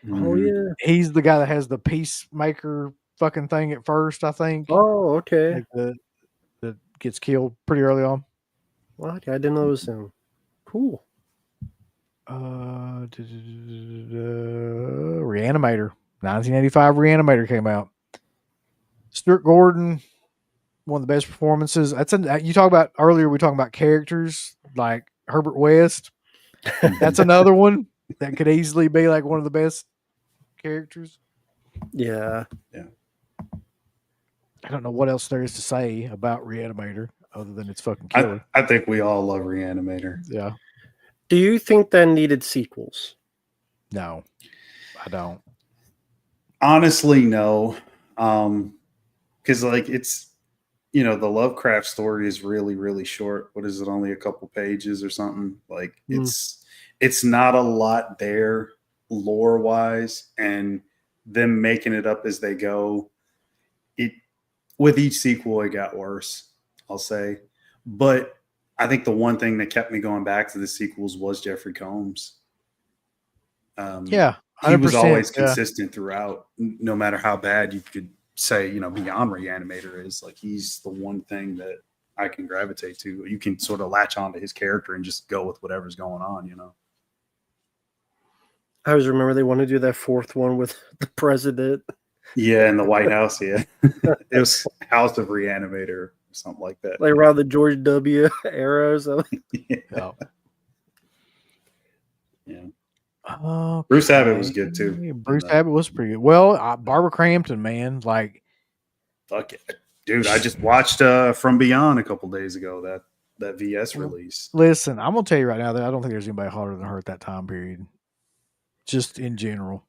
Oh Mhm. yeah. He's the guy that has the peacemaker fucking thing at first, I think. Oh, okay. Like that gets killed pretty early on. Well, okay, I didn't know it was him. Cool. Re-Animator. 1985 Re-Animator came out. Stuart Gordon, one of the best performances. You talk about earlier, we talking about characters like Herbert West. That's another one that could easily be like one of the best characters. Yeah. I don't know what else there is to say about Re-Animator other than it's fucking killer. I think we all love Re-Animator. Yeah. Do you think that needed sequels? No, I don't. Honestly, no. Because like it's, you know, the Lovecraft story is really, really short. What is it? Only a couple pages or something. Like it's not a lot there lore wise, and them making it up as they go. It with each sequel, it got worse, I'll say. But I think the one thing that kept me going back to the sequels was Jeffrey Combs. Yeah. He was 100%, always yeah. consistent throughout, no matter how bad you could say, you know, beyond Re-Animator is. Like, he's the one thing that I can gravitate to. You can sort of latch onto his character and just go with whatever's going on, you know? I always remember they want to do that 4th one with the president. Yeah, in the White House, yeah. It was House of Re-Animator or something like that. Like around the George W. era or something. Yeah. Yeah. Bruce Abbott was good too. Yeah, Bruce Abbott was pretty good. Well, Barbara Crampton, man, like Fuck it. Dude, I just watched From Beyond a couple days ago, that VS release. listen, I'm gonna tell you right now that I don't think there's anybody hotter than her at that time period. Just in general.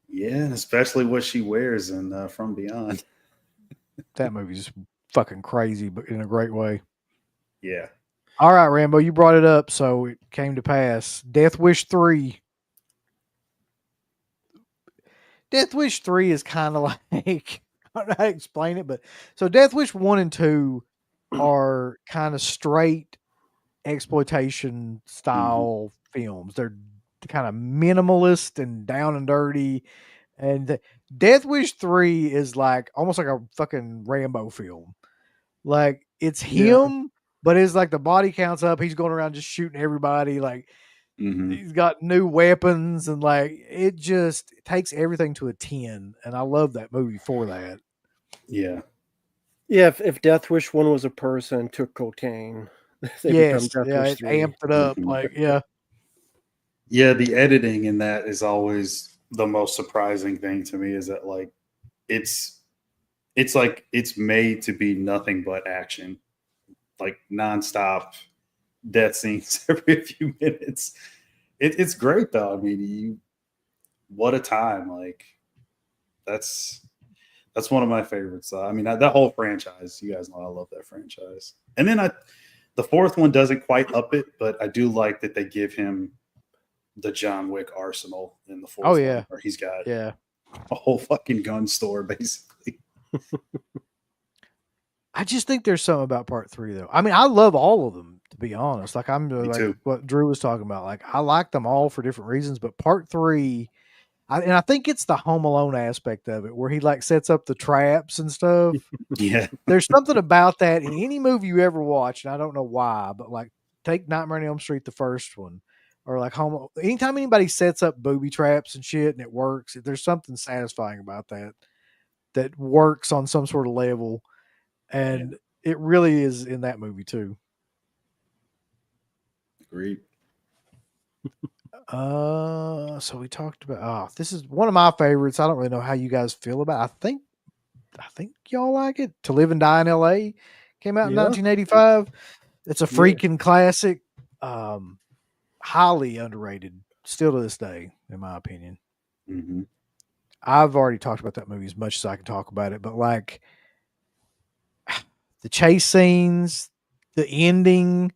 Yeah, and especially what she wears in From Beyond. That movie's fucking crazy, but in a great way. Yeah. All right, Rambo, you brought it up, so it came to pass. Death Wish 3. Death Wish 3 is kind of like, I don't know how to explain it, but so Death Wish 1 and 2 are kind of straight exploitation style films. They're kind of minimalist and down and dirty. And Death Wish 3 is like almost like a fucking Rambo film. Like it's him, but it's like the body counts up. He's going around just shooting everybody. Like he's got new weapons, and like it just takes everything to a 10. And I love that movie for that. Yeah. Yeah, if Death Wish 1 was a person and took cocaine, they Yes, become Death yeah, Wish it 3. amped it up. Like, yeah. Yeah, the editing in that is always the most surprising thing to me, is that like it's like it's made to be nothing but action. Like nonstop death scenes every few minutes. It's great though. I mean, what a time. Like that's That's one of my favorites. I mean, that whole franchise. You guys know I love that franchise. And then the fourth one doesn't quite up it, but I do like that they give him the John Wick arsenal in the fourth Oh, yeah. one, where he's got Yeah. a whole fucking gun store, basically. I just think there's something about part 3 though. I mean, I love all of them, to be honest. Like like too. what Drew was talking about. Like I like them all for different reasons, but part 3, and I think it's the Home Alone aspect of it where he like sets up the traps and stuff. Yeah. There's something about that in any movie you ever watch, and I don't know why, but like take Nightmare on Elm Street, the first one, or like anytime anybody sets up booby traps and shit and it works, there's something satisfying about that works on some sort of level. And it really is in that movie too. Agreed. So we talked about this is one of my favorites. I don't really know how you guys feel about it. I think y'all like it. To Live and Die in LA came out in 1985. It's a freaking classic. Highly underrated still to this day, in my opinion. Mm-hmm. I've already talked about that movie as much as I can talk about it, but like the chase scenes, the ending.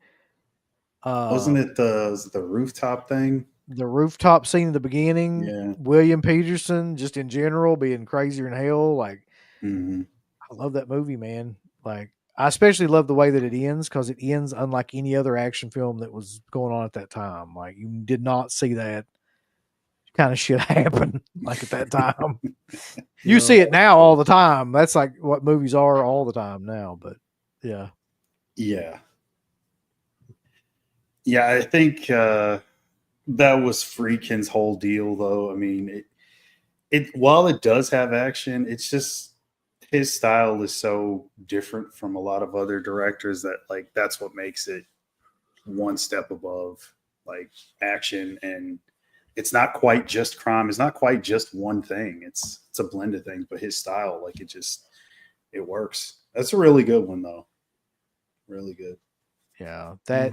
Wasn't it the rooftop thing? The rooftop scene in the beginning. Yeah. William Peterson, just in general, being crazier than hell. Like, Mm-hmm. I love that movie, man. Like, I especially love the way that it ends because it ends unlike any other action film that was going on at that time. Like, you did not see that kind of shit happen like at that time. You see it now all the time. That's like what movies are all the time now. But yeah. Yeah. Yeah, I think that was Friedkin's whole deal, though. I mean, it while it does have action, it's just his style is so different from a lot of other directors that like that's what makes it one step above like action. And it's not quite just crime. It's not quite just one thing. It's a blend of things, but his style, like it works. That's a really good one though. Really good. Yeah, that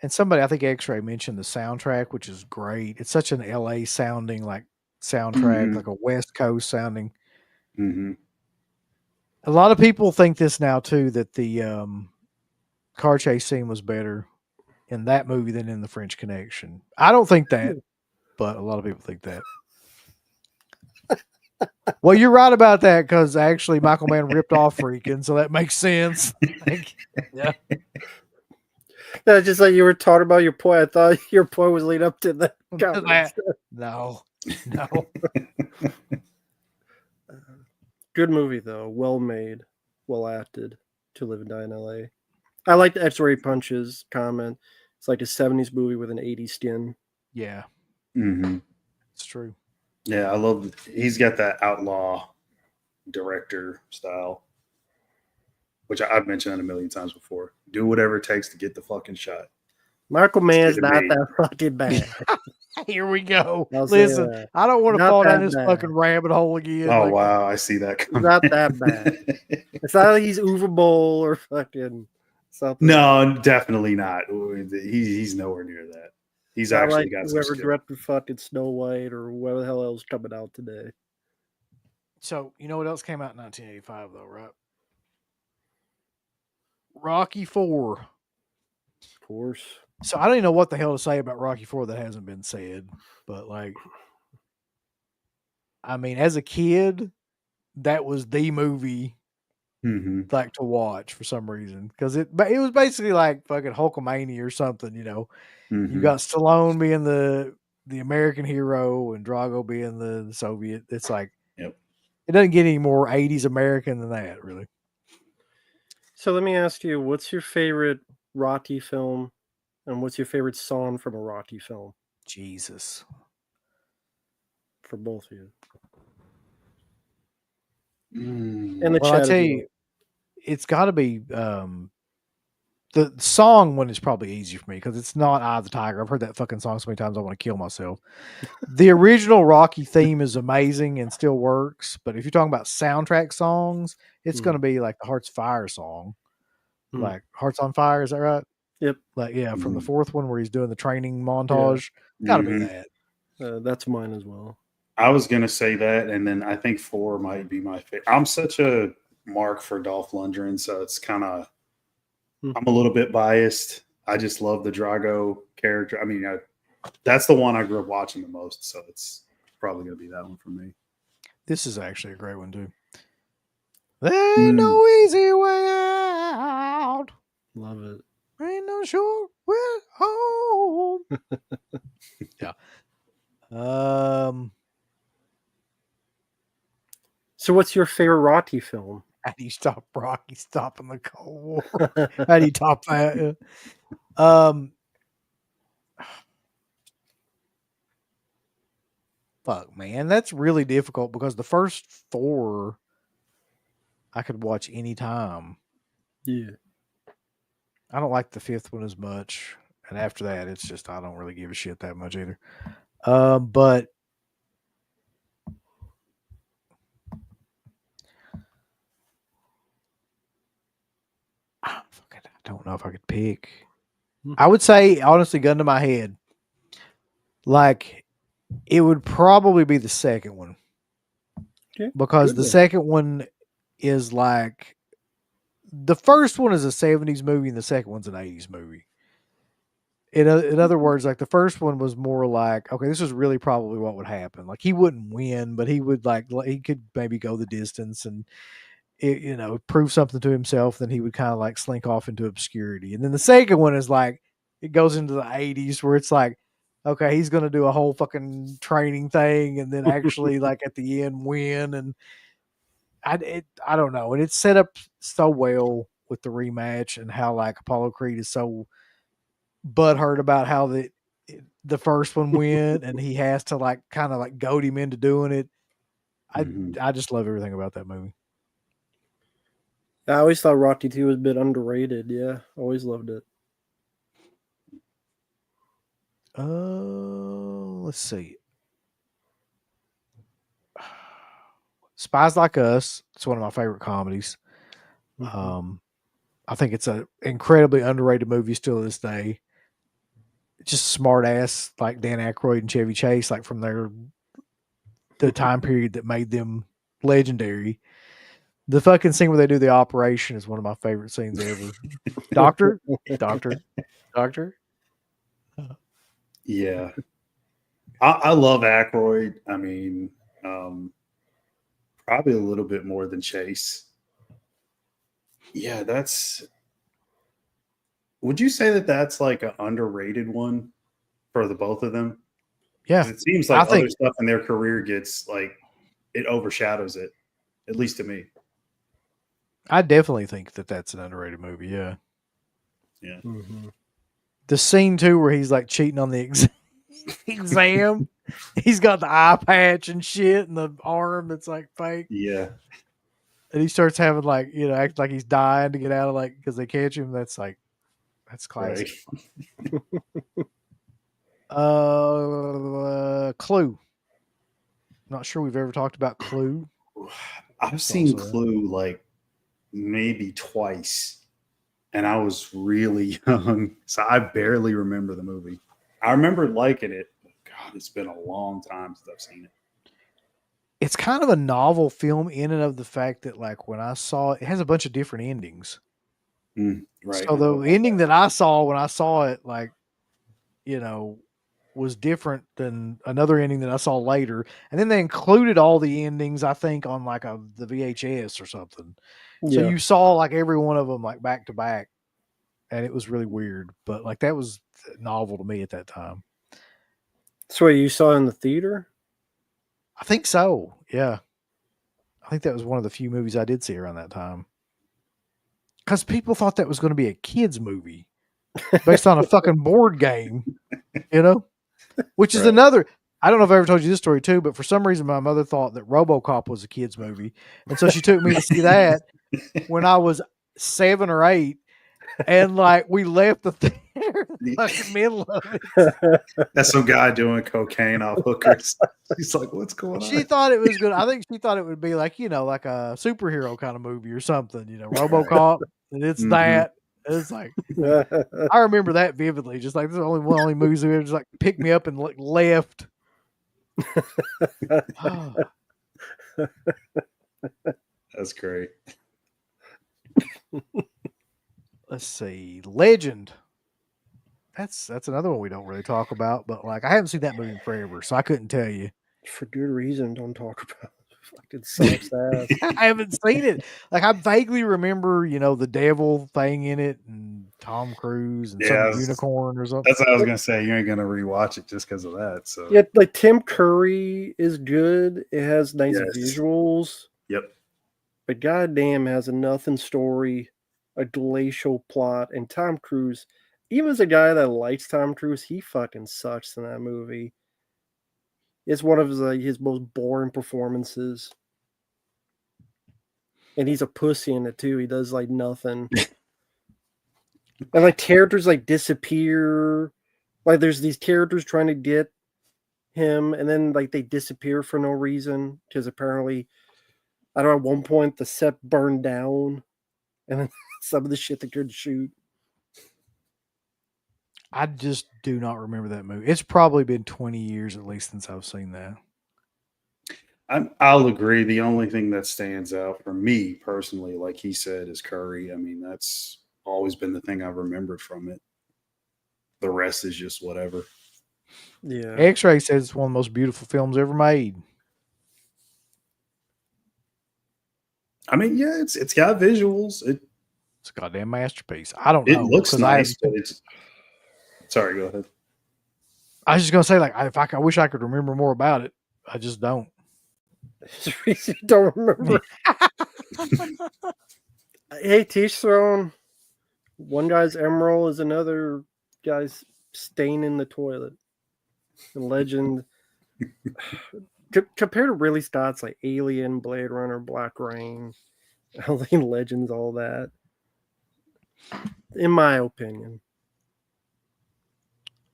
and somebody I think X-Ray mentioned the soundtrack, which is great. It's such an LA sounding like soundtrack, like a West Coast sounding. Mm-hmm. A lot of people think this now too that the car chase scene was better in that movie than in The French Connection. I don't think that, but a lot of people think that. Well, you're right about that because actually Michael Mann ripped off Freakin', so that makes sense. Yeah. No, just like you were talking about your point. I thought your point was leading up to the comments. No. Good movie though, well made, well acted. To Live and Die in LA. I like the X-Ray Punches comment. It's like a 70s movie with an 80s skin. Yeah. Mm-hmm. It's true. Yeah, I love. He's got that outlaw director style, which I've mentioned a million times before. Do whatever it takes to get the fucking shot. Michael Mann's not that fucking bad. Here we go. I'll Listen, I don't want to fall down this bad. fucking rabbit hole again. Oh wow, I see that coming. Not that bad. It's not like he's Uwe Boll or fucking something. No, definitely not. He's nowhere near that. He's not actually like got some whoever skill. directed fucking Snow White or whatever the hell else coming out today. So you know what else came out in 1985 though, right? Rocky IV. Of course. So I don't even know what the hell to say about Rocky IV that hasn't been said, but like, I mean, as a kid, that was the movie like to watch for some reason because it was basically like fucking Hulkamania or something, you know. You got Stallone being the American hero and Drago being the Soviet. It's like, Yep. It doesn't get any more 80s American than that, really. So let me ask you, what's your favorite Rocky film? And what's your favorite song from a Rocky film? Jesus. For both of you. And the Well, I tell you, it's got to be the song one is probably easy for me because it's not Eye of the Tiger. I've heard that fucking song so many times I want to kill myself. The original Rocky theme is amazing and still works, but if you're talking about soundtrack songs, it's going to be like the Hearts Fire song, like Hearts on Fire. Is that right? Yep. Like from the fourth one where he's doing the training montage. Got to be that. That's mine as well. I was gonna say that, and then I think 4 might be my favorite. I'm such a mark for Dolph Lundgren, so it's kind of I'm a little bit biased. I just love the Drago character. I mean, that's the one I grew up watching the most, so it's probably gonna be that one for me. This is actually a great one too. There ain't no easy way out. Love it. Ain't no sure way home. Yeah. So what's your favorite Rocky film? How do you stop Rocky stopping the Cold War? How do you top that? Fuck, man, that's really difficult because the first 4 I could watch anytime. Yeah. I don't like the 5th one as much, and after that, it's just I don't really give a shit that much either. But I don't know if I could pick. I would say, honestly, gun to my head, like it would probably be the second one. Okay. Because the second one is like the first one is a 70s movie and the second one's an 80s movie. In other words, like the first one was more like, okay, this is really probably what would happen. Like he wouldn't win, but he would he could maybe go the distance and prove something to himself. Then he would kind of like slink off into obscurity. And then the second one is like, it goes into the 80s where it's like, okay, he's going to do a whole fucking training thing and then actually like at the end win. And I don't know. And it's set up so well with the rematch and how like Apollo Creed is so butthurt about how the first one went and he has to like kind of like goad him into doing it. I just love everything about that movie. I always thought Rocky 2 was a bit underrated. Yeah, always loved it. Let's see. Spies Like Us. It's one of my favorite comedies. I think it's an incredibly underrated movie still to this day. Just smart ass like Dan Aykroyd and Chevy Chase, like from the time period that made them legendary. The fucking scene where they do the operation is one of my favorite scenes ever. Doctor. Yeah. I love Aykroyd. I mean, probably a little bit more than Chase. Yeah, would you say that that's like an underrated one for the both of them? Yeah. It seems like other stuff in their career gets like, it overshadows it, at least to me. I definitely think that that's an underrated movie. Yeah. Yeah. Mm-hmm. The scene too, where he's like cheating on the exam. He's got the eye patch and shit and the arm that's like fake. Yeah. And he starts having like, act like he's dying to get out of like, because they catch him. That's classic. Right. Clue. Not sure we've ever talked about Clue. I've seen Clue like maybe twice, and I was really young, so I barely remember the movie. I remember liking it, but God, it's been a long time since I've seen it. It's kind of a novel film in and of the fact that, like, when I saw it, it has a bunch of different endings. Right. So the ending that I saw when I saw it, like, was different than another ending that I saw later. And then they included all the endings, I think, on like the VHS or something. Yeah. So you saw like every one of them like back to back, and it was really weird. But like that was novel to me at that time. So you saw it in the theater? I think so. Yeah. I think that was one of the few movies I did see around that time. Because people thought that was going to be a kid's movie based on a fucking board game, which is another. I don't know if I ever told you this story too, but for some reason my mother thought that RoboCop was a kid's movie. And so she took me to see that when I was 7 or 8. And like we left the theater in the fucking middle of it. That's some guy doing cocaine off hookers. She's like, what's going on? She thought it was good. I think she thought it would be like, like a superhero kind of movie or something, RoboCop. And it's that. It's like I remember that vividly. Just like this is one of the only movies that just like picked me up and left. That's great. Let's see. Legend. That's another one we don't really talk about, but like I haven't seen that movie in forever, so I couldn't tell you. For good reason, don't talk about it. Fucking sucks ass. I haven't seen it. Like I vaguely remember, the devil thing in it and Tom Cruise and Yeah, some unicorn or something. That's what I was gonna say. You ain't gonna rewatch it just because of that. So Yeah, like Tim Curry is good. It has nice Yes. visuals, yep. but goddamn has a nothing story, a glacial plot, and Tom Cruise. Even as a guy that likes Tom Cruise, he fucking sucks in that movie. It's one of his most boring performances. And he's a pussy in it too. He does like nothing. And like characters like disappear. Like there's these characters trying to get him, and then like they disappear for no reason. Because apparently, I don't know, at one point the set burned down. And then some of the shit they could shoot. I just do not remember that movie. It's probably been 20 years at least since I've seen that. I'll agree. The only thing that stands out for me personally, like he said, is Curry. I mean, that's always been the thing I've remembered from it. The rest is just whatever. Yeah. X-Ray says it's one of the most beautiful films ever made. I mean, yeah, it's got visuals. It's a goddamn masterpiece. I don't It know. looks 'cause nice, but it's. Sorry, go ahead. I was just gonna say, like, I wish I could remember more about it. I just don't. You don't remember. Hey, Teach Throne. One guy's emerald is another guy's stain in the toilet. The Legend. Compared to Ridley Scott's like Alien, Blade Runner, Black Rain, I think Legends, all that. In my opinion.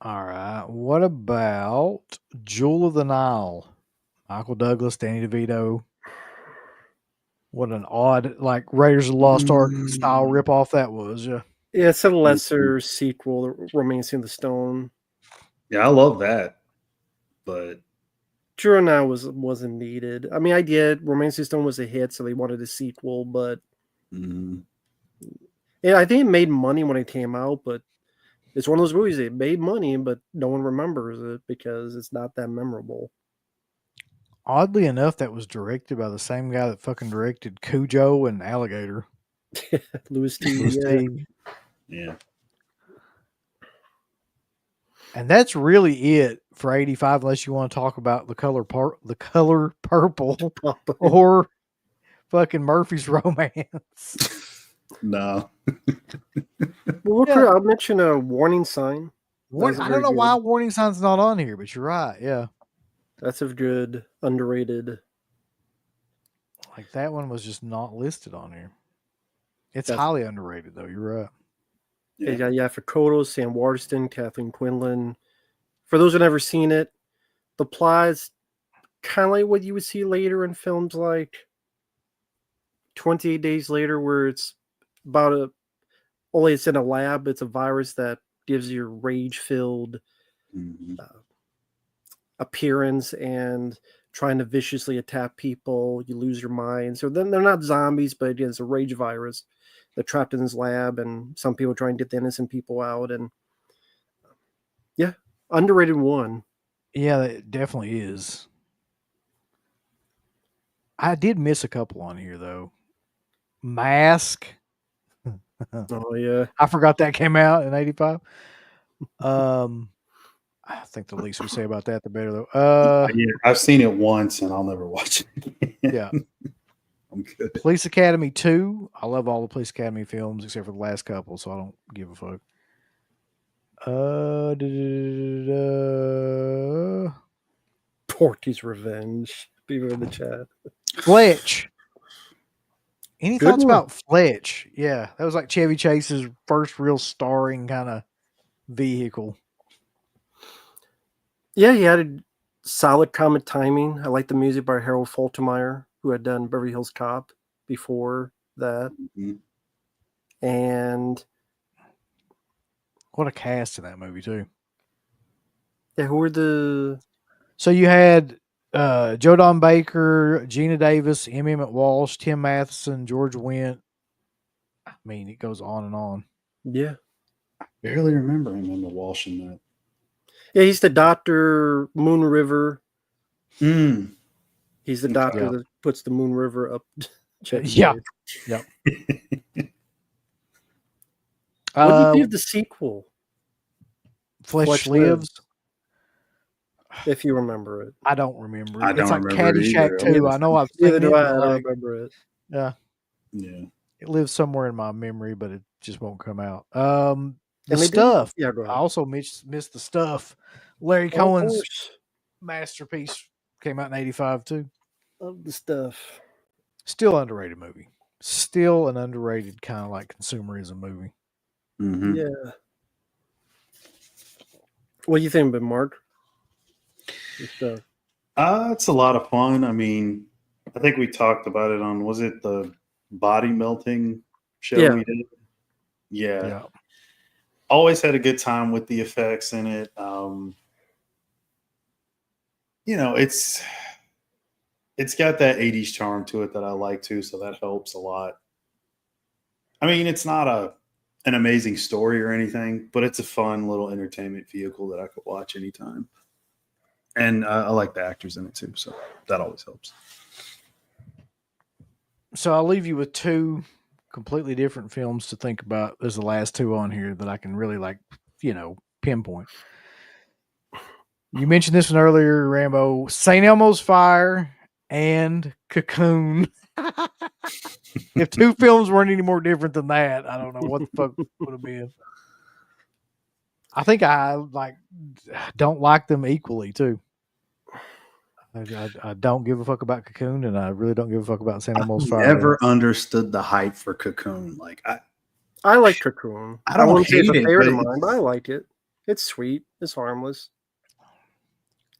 All right. What about Jewel of the Nile? Michael Douglas, Danny DeVito. What an odd, like Raiders of the Lost Ark style ripoff that was. Yeah. Yeah, it's a lesser sequel, Romancing the Stone. Yeah, I love that, but Jewel now wasn't needed. I mean, I get Romancing the Stone was a hit, so they wanted a sequel, but yeah, I think it made money when it came out, but it's one of those movies that made money, but no one remembers it because it's not that memorable. Oddly enough, that was directed by the same guy that fucking directed Cujo and Alligator. Louis T. Louis Yeah. T. yeah. And that's really it for 85, unless you want to talk about the color purple or fucking Murphy's Romance. No. Well, Yeah. I'll mention a Warning Sign. I That's don't very know why good. Warning Sign's not on here, but you're right. Yeah. That's a good, underrated. Like that one was just not listed on here. It's That's- highly underrated, though. You're right. Yeah, for Kodo, Sam Waterston, Kathleen Quinlan. For those who never seen it, the plot is kind of like what you would see later in films like 28 Days Later, where it's about only it's in a lab. It's a virus that gives you rage-filled appearance and trying to viciously attack people. You lose your mind. So then they're not zombies, but again, it's a rage virus. They're trapped in this lab, and some people try and get the innocent people out. And yeah, underrated one. Yeah, it definitely is. I did miss a couple on here, though. Mask. Oh, yeah. I forgot that came out in 85. I think the least we say about that, the better, though. Yeah, I've seen it once and I'll never watch it again. Yeah. I'm good. Police Academy 2. I love all the Police Academy films except for the last couple, so I don't give a fuck. Porky's Revenge. People in the chat. Fletch. Any Good thoughts one. about Fletch? Yeah, that was like Chevy Chase's first real starring kind of vehicle. Yeah, he had a solid comic timing. I like the music by Harold Faltermeyer, who had done Beverly Hills Cop before that. And What a cast in that movie, too. yeah, who were the So you had Joe Don Baker, Gina Davis, M. Emmett Walsh, Tim Matheson, George Wendt. I mean, it goes on and on. Yeah. Barely remember him in the Walsh in that. Yeah, he's the Dr. Moon River. Mm. He's the doctor Yeah. that puts the Moon River up. Yeah. Yep. What do you think of the sequel, Flesh Lives? if you remember it? I don't remember. I It's don't like remember it Caddyshack either. 2. I know I've seen Neither it. do I. But I don't like, remember it. yeah, Yeah. it lives somewhere in my memory, but it just won't come out. The And they Stuff. Yeah, go I ahead. also missed The Stuff. Larry Of Cohen's course. masterpiece came out in '85 too. Of the stuff. Still underrated movie. Still an underrated kind of like consumerism movie. Mm-hmm. Yeah. What do you think of it, Mark? The Stuff. It's a lot of fun. I mean, I think we talked about it on, was it the body melting show Yeah. we did? Yeah. Yeah. Always had a good time with the effects in it. You know, it's got that 80s charm to it that I like too, so that helps a lot. I mean, it's not an amazing story or anything, but it's a fun little entertainment vehicle that I could watch anytime. And I like the actors in it too, so that always helps. So I'll leave you with two completely different films to think about. There's the last two on here that I can really pinpoint. You mentioned this one earlier, Rambo. St. Elmo's Fire and Cocoon. If two films weren't any more different than that, I don't know what the fuck would have been. I think I don't like them equally too. I don't give a fuck about Cocoon, and I really don't give a fuck about St. Elmo's Fire. Never understood the hype for Cocoon. Like I like Cocoon. I don't wouldn't say it's hate a it, favorite but of mine, but I like it. It's sweet. It's harmless.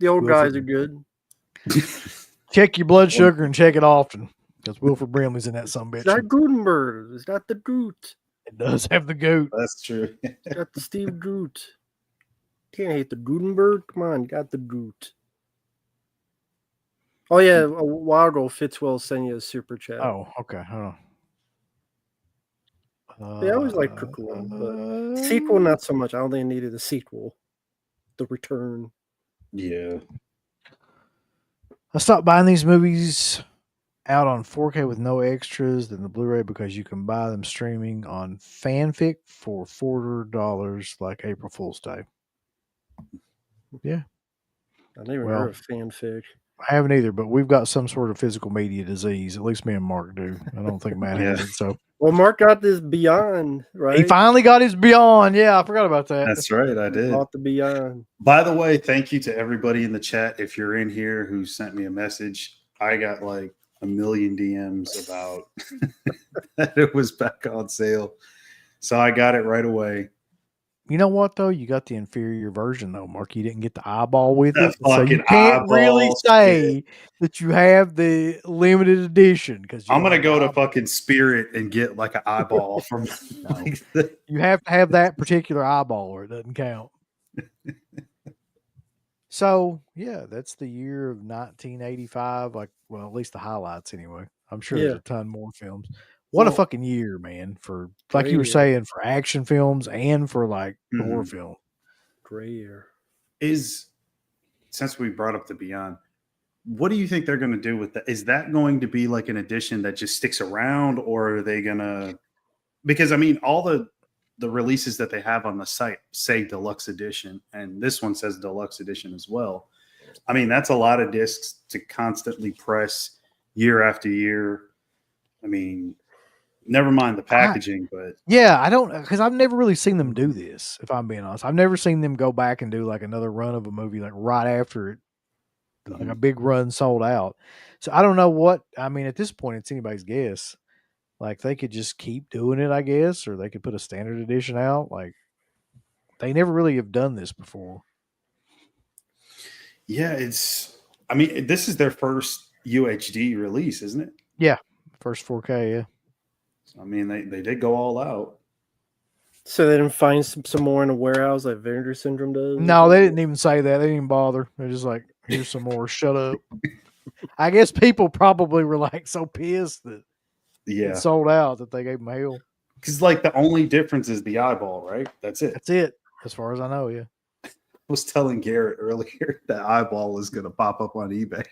The old Wilford- guys are good. Check your blood sugar and check it often, because Wilford Brimley's in that sumbitch. It's not Gutenberg. It's not the Groot. It does have the goat. That's true. It's got the Steve Groot. Can't hate the Gutenberg. Come on, got the Groot. Oh yeah, a while ago, Fitzwell sent you a super chat. Oh, okay. Hold on. Yeah, I always like Cocoon, but sequel not so much. I don't think it needed a sequel. The Return. Yeah. I stopped buying these movies out on 4K with no extras than the Blu-ray because you can buy them streaming on Fanfic for $4 like April Fool's Day. Yeah. I never Well, heard of fanfic. I haven't either, but we've got some sort of physical media disease. At least me and Mark do. I don't think Matt has Yeah. it. So Well, Mark got this Beyond, right? he finally got his Beyond. Yeah, I forgot about that. That's right. I did. Bought the Beyond. By the way, thank you to everybody in the chat. If you're in here who sent me a message, I got like a million DMs about that it was back on sale. So I got it right away. You know what though? You got the inferior version though, Mark. You didn't get the eyeball with The it, so you fucking can't really eyeball say that you have the limited edition because I'm gonna go to fucking Spirit and get like an eyeball from. Like you have to have that particular eyeball or it doesn't count. So yeah, that's the year of 1985. Like, well, at least the highlights anyway. I'm sure there's a ton more films. What a Well, fucking year, man! For like you were great year. saying, for action films and for like horror Mhm. film. Gray year. Since we brought up the Beyond, what do you think they're going to do with that? Is that going to be like an edition that just sticks around, or are they going to? Because I mean, all the releases that they have on the site say deluxe edition, and this one says deluxe edition as well. I mean, that's a lot of discs to constantly press year after year. I mean, never mind the packaging, but Yeah, I don't, because I've never really seen them do this. If I'm being honest, I've never seen them go back and do like another run of a movie like right after it, like a big run sold out. So I don't know what. I mean, at this point, it's anybody's guess. Like they could just keep doing it, I guess, or they could put a standard edition out. Like they never really have done this before. yeah, I mean, this is their first UHD release, isn't it? Yeah, first 4K. Yeah. I mean, they did go all out. So they didn't find some more in a warehouse like Vinegar Syndrome does? No, they didn't even say that. They didn't even bother. They're just like, here's some more. Shut up. I guess people probably were like so pissed that Yeah, it sold out that they gave them hell. because like the only difference is the eyeball, right? That's it. That's it, as far as I know. Yeah, I was telling Garrett earlier that eyeball is going to pop up on eBay.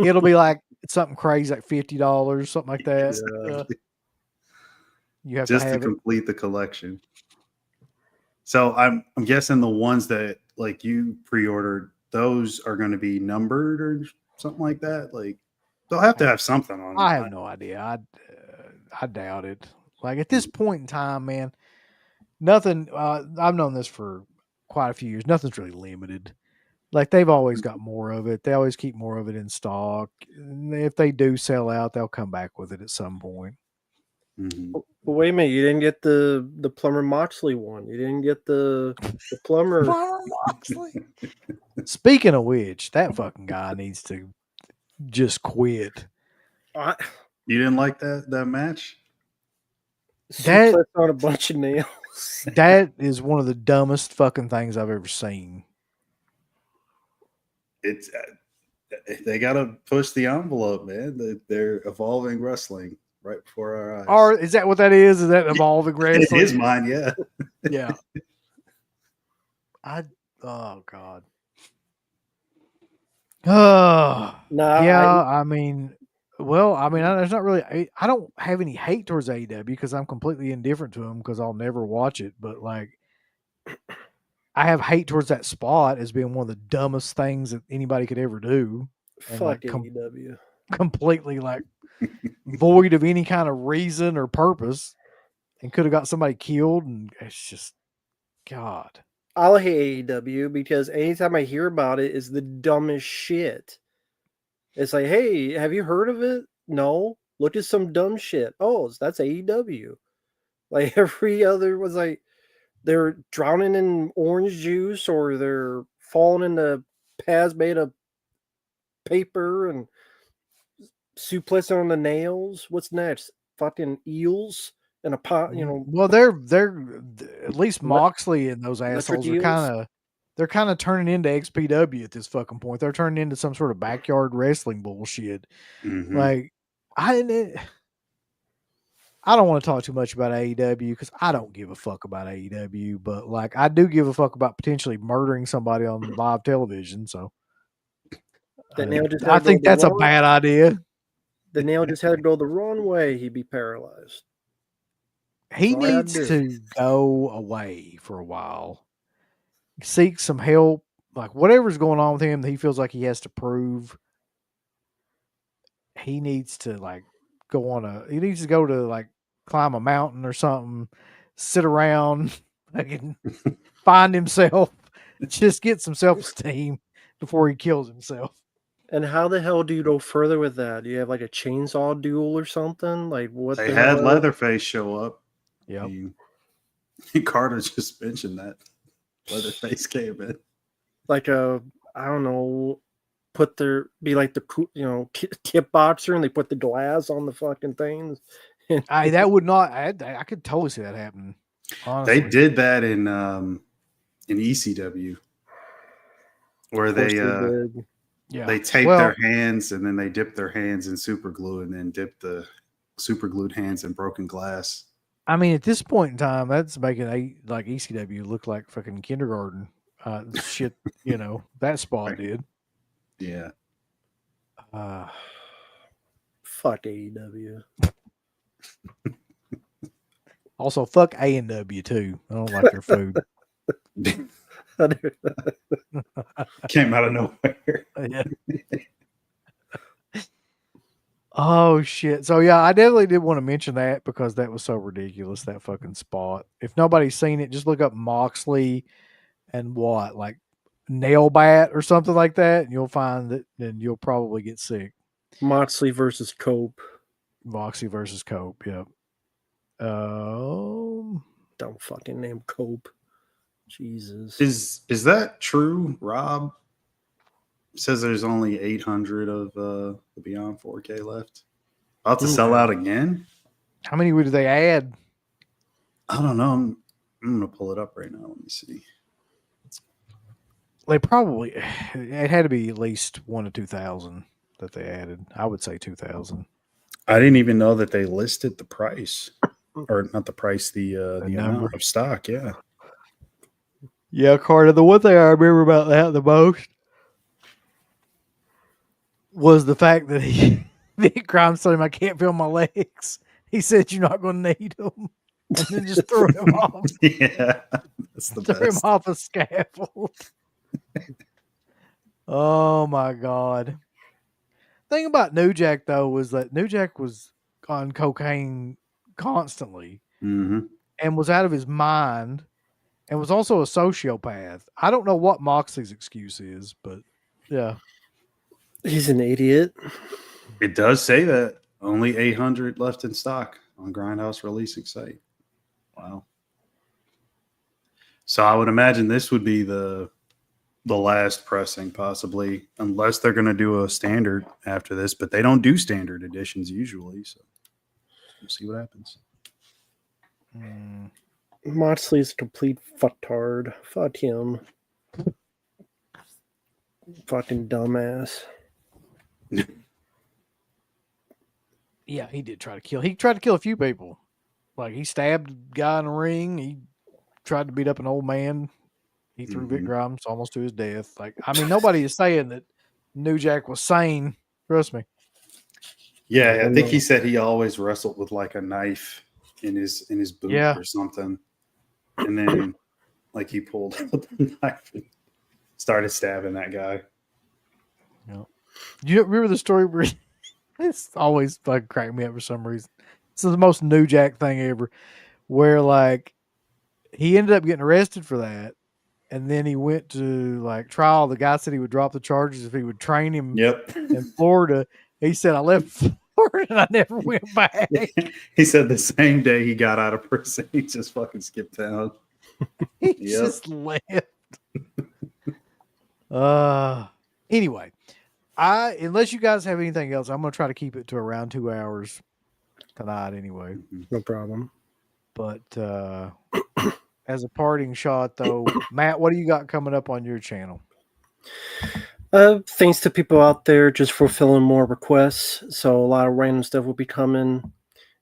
it'll be like something crazy, like $50, something like that. Exactly. You have Just to to have it. complete the collection. So I'm guessing the ones that like you pre-ordered, those are going to be numbered or something like that. Like they'll have to have something on. I have no idea. I doubt it. Like at this point in time, man, nothing. I've known this for quite a few years. Nothing's really limited. Like they've always got more of it. They always keep more of it in stock. And if they do sell out, they'll come back with it at some point. Mhm. But wait a minute, you didn't get the Plumber Moxley one. You didn't get the plumber. Speaking of which, that fucking guy needs to just quit. I, You didn't like that match? That- suplex on a bunch of nails. That is one of the dumbest fucking things I've ever seen. It's they got to push the envelope, man. They're evolving wrestling right before our eyes. Or is that what that is? Is that evolving in wrestling? his mind, yeah. Yeah. Oh God. Oh No, yeah. I mean, there's not really. I don't have any hate towards AEW because I'm completely indifferent to them because I'll never watch it. But like, I have hate towards that spot as being one of the dumbest things that anybody could ever do. And, fuck like, AEW. Completely like void of any kind of reason or purpose, and could have got somebody killed. And it's just, God. I'll hate AEW because anytime I hear about it, is the dumbest shit. It's like, hey, have you heard of it? No. Look at some dumb shit. Oh, that's AEW. Like every other was like they're drowning in orange juice or they're falling into paths made of paper and suplexing on the nails. What's next? Fucking eels and a pot, you know. Well, they're at least Ele- Moxley and those electric assholes are eels? they're kind of turning into XPW at this fucking point. They're turning into some sort of backyard wrestling bullshit. Mhm. Like I don't want to talk too much about AEW because I don't give a fuck about AEW, but like I do give a fuck about potentially murdering somebody on live television. So That nail just I had to go think the that's a wrong- bad idea. The nail just had to go the wrong way. He'd be paralyzed. He That's all I gotta needs do. to go away for a while, seek some help, like whatever's going on with him that he feels like he has to prove. He needs to he needs to go to like climb a mountain or something, sit around, fucking find himself, just get some self-esteem before he kills himself. And how the hell do you go further with that? Do you have like a chainsaw duel or something? Like what? They the had hell? Leatherface show up. Yep. Carter just mentioned that Leatherface came in. Like a I don't know. Put their be like the tip boxer and they put the glass on the fucking things. That would not. I could totally see that happening. Honestly. They did that in ECW, where Of course they did. Yeah. they taped Well, their hands and then they dipped their hands in super glue and then dipped the super glued hands in broken glass. I mean, at this point in time, that's making like ECW look like fucking kindergarten. Shit, that spot Right. did. Yeah. Fuck AEW. Also, fuck A&W too. I don't like their food. Came out of nowhere. Yeah. Oh shit! So yeah, I definitely did want to mention that because that was so ridiculous. That fucking spot. If nobody's seen it, just look up Moxley and like nail bat or something like that, and you'll find that. Then you'll probably get sick. Moxley versus Cope. Moxley versus Cope. Yep. Don't fucking name Cope. Jesus. Is that true, Rob? It says there's only 800 of the Beyond 4K left. About to sell out again? How many would they add? I don't know. I'm gonna pull it up right now. Let me see. They probably it had to be at least 1 to 2,000 that they added. I would say 2,000. I didn't even know that they listed the price, or not the price, the number. amount of stock. Yeah. Yeah, Carter. The one thing I remember about that the most was the fact that Vic Grimes told him, "I can't feel my legs." He said, "You're not going to need them," and then just threw him off. Yeah, that's the Threw him best. off a scaffold. Oh my God. Thing about New Jack though was that New Jack was on cocaine constantly Mm-hmm. and was out of his mind and was also a sociopath. I don't know what Moxley's excuse is, but yeah. He's an idiot. It does say that only 800 left in stock on Grindhouse releasing site. Wow. So I would imagine this would be the last pressing, possibly, unless they're going to do a standard after this. But they don't do standard editions usually, so we'll see what happens. Moxley's a complete fucktard. Fuck him. Fucking dumbass. Yeah, he did try to kill. He tried to kill a few people. Like he stabbed a guy in the ring. He tried to beat up an old man. He threw Vic Grimes almost to his death. Like, I mean, nobody is saying that New Jack was sane. Trust me. Yeah, I think he said he always wrestled with like a knife in his boot or something, and then like he pulled out the knife and started stabbing that guy. Yeah. You remember the story where it's always fucking cracked me up for some reason. This is the most New Jack thing ever, where like he ended up getting arrested for that. And then he went to like trial. The guy said he would drop the charges if he would train him in Florida. He said, "I left Florida and I never went back." He said the same day he got out of prison, he just fucking skipped town. He just left. Anyway, unless you guys have anything else, I'm gonna try to keep it to around 2 hours tonight anyway. No problem. But as a parting shot, though, Matt, what do you got coming up on your channel? Thanks to people out there just fulfilling more requests. So a lot of random stuff will be coming,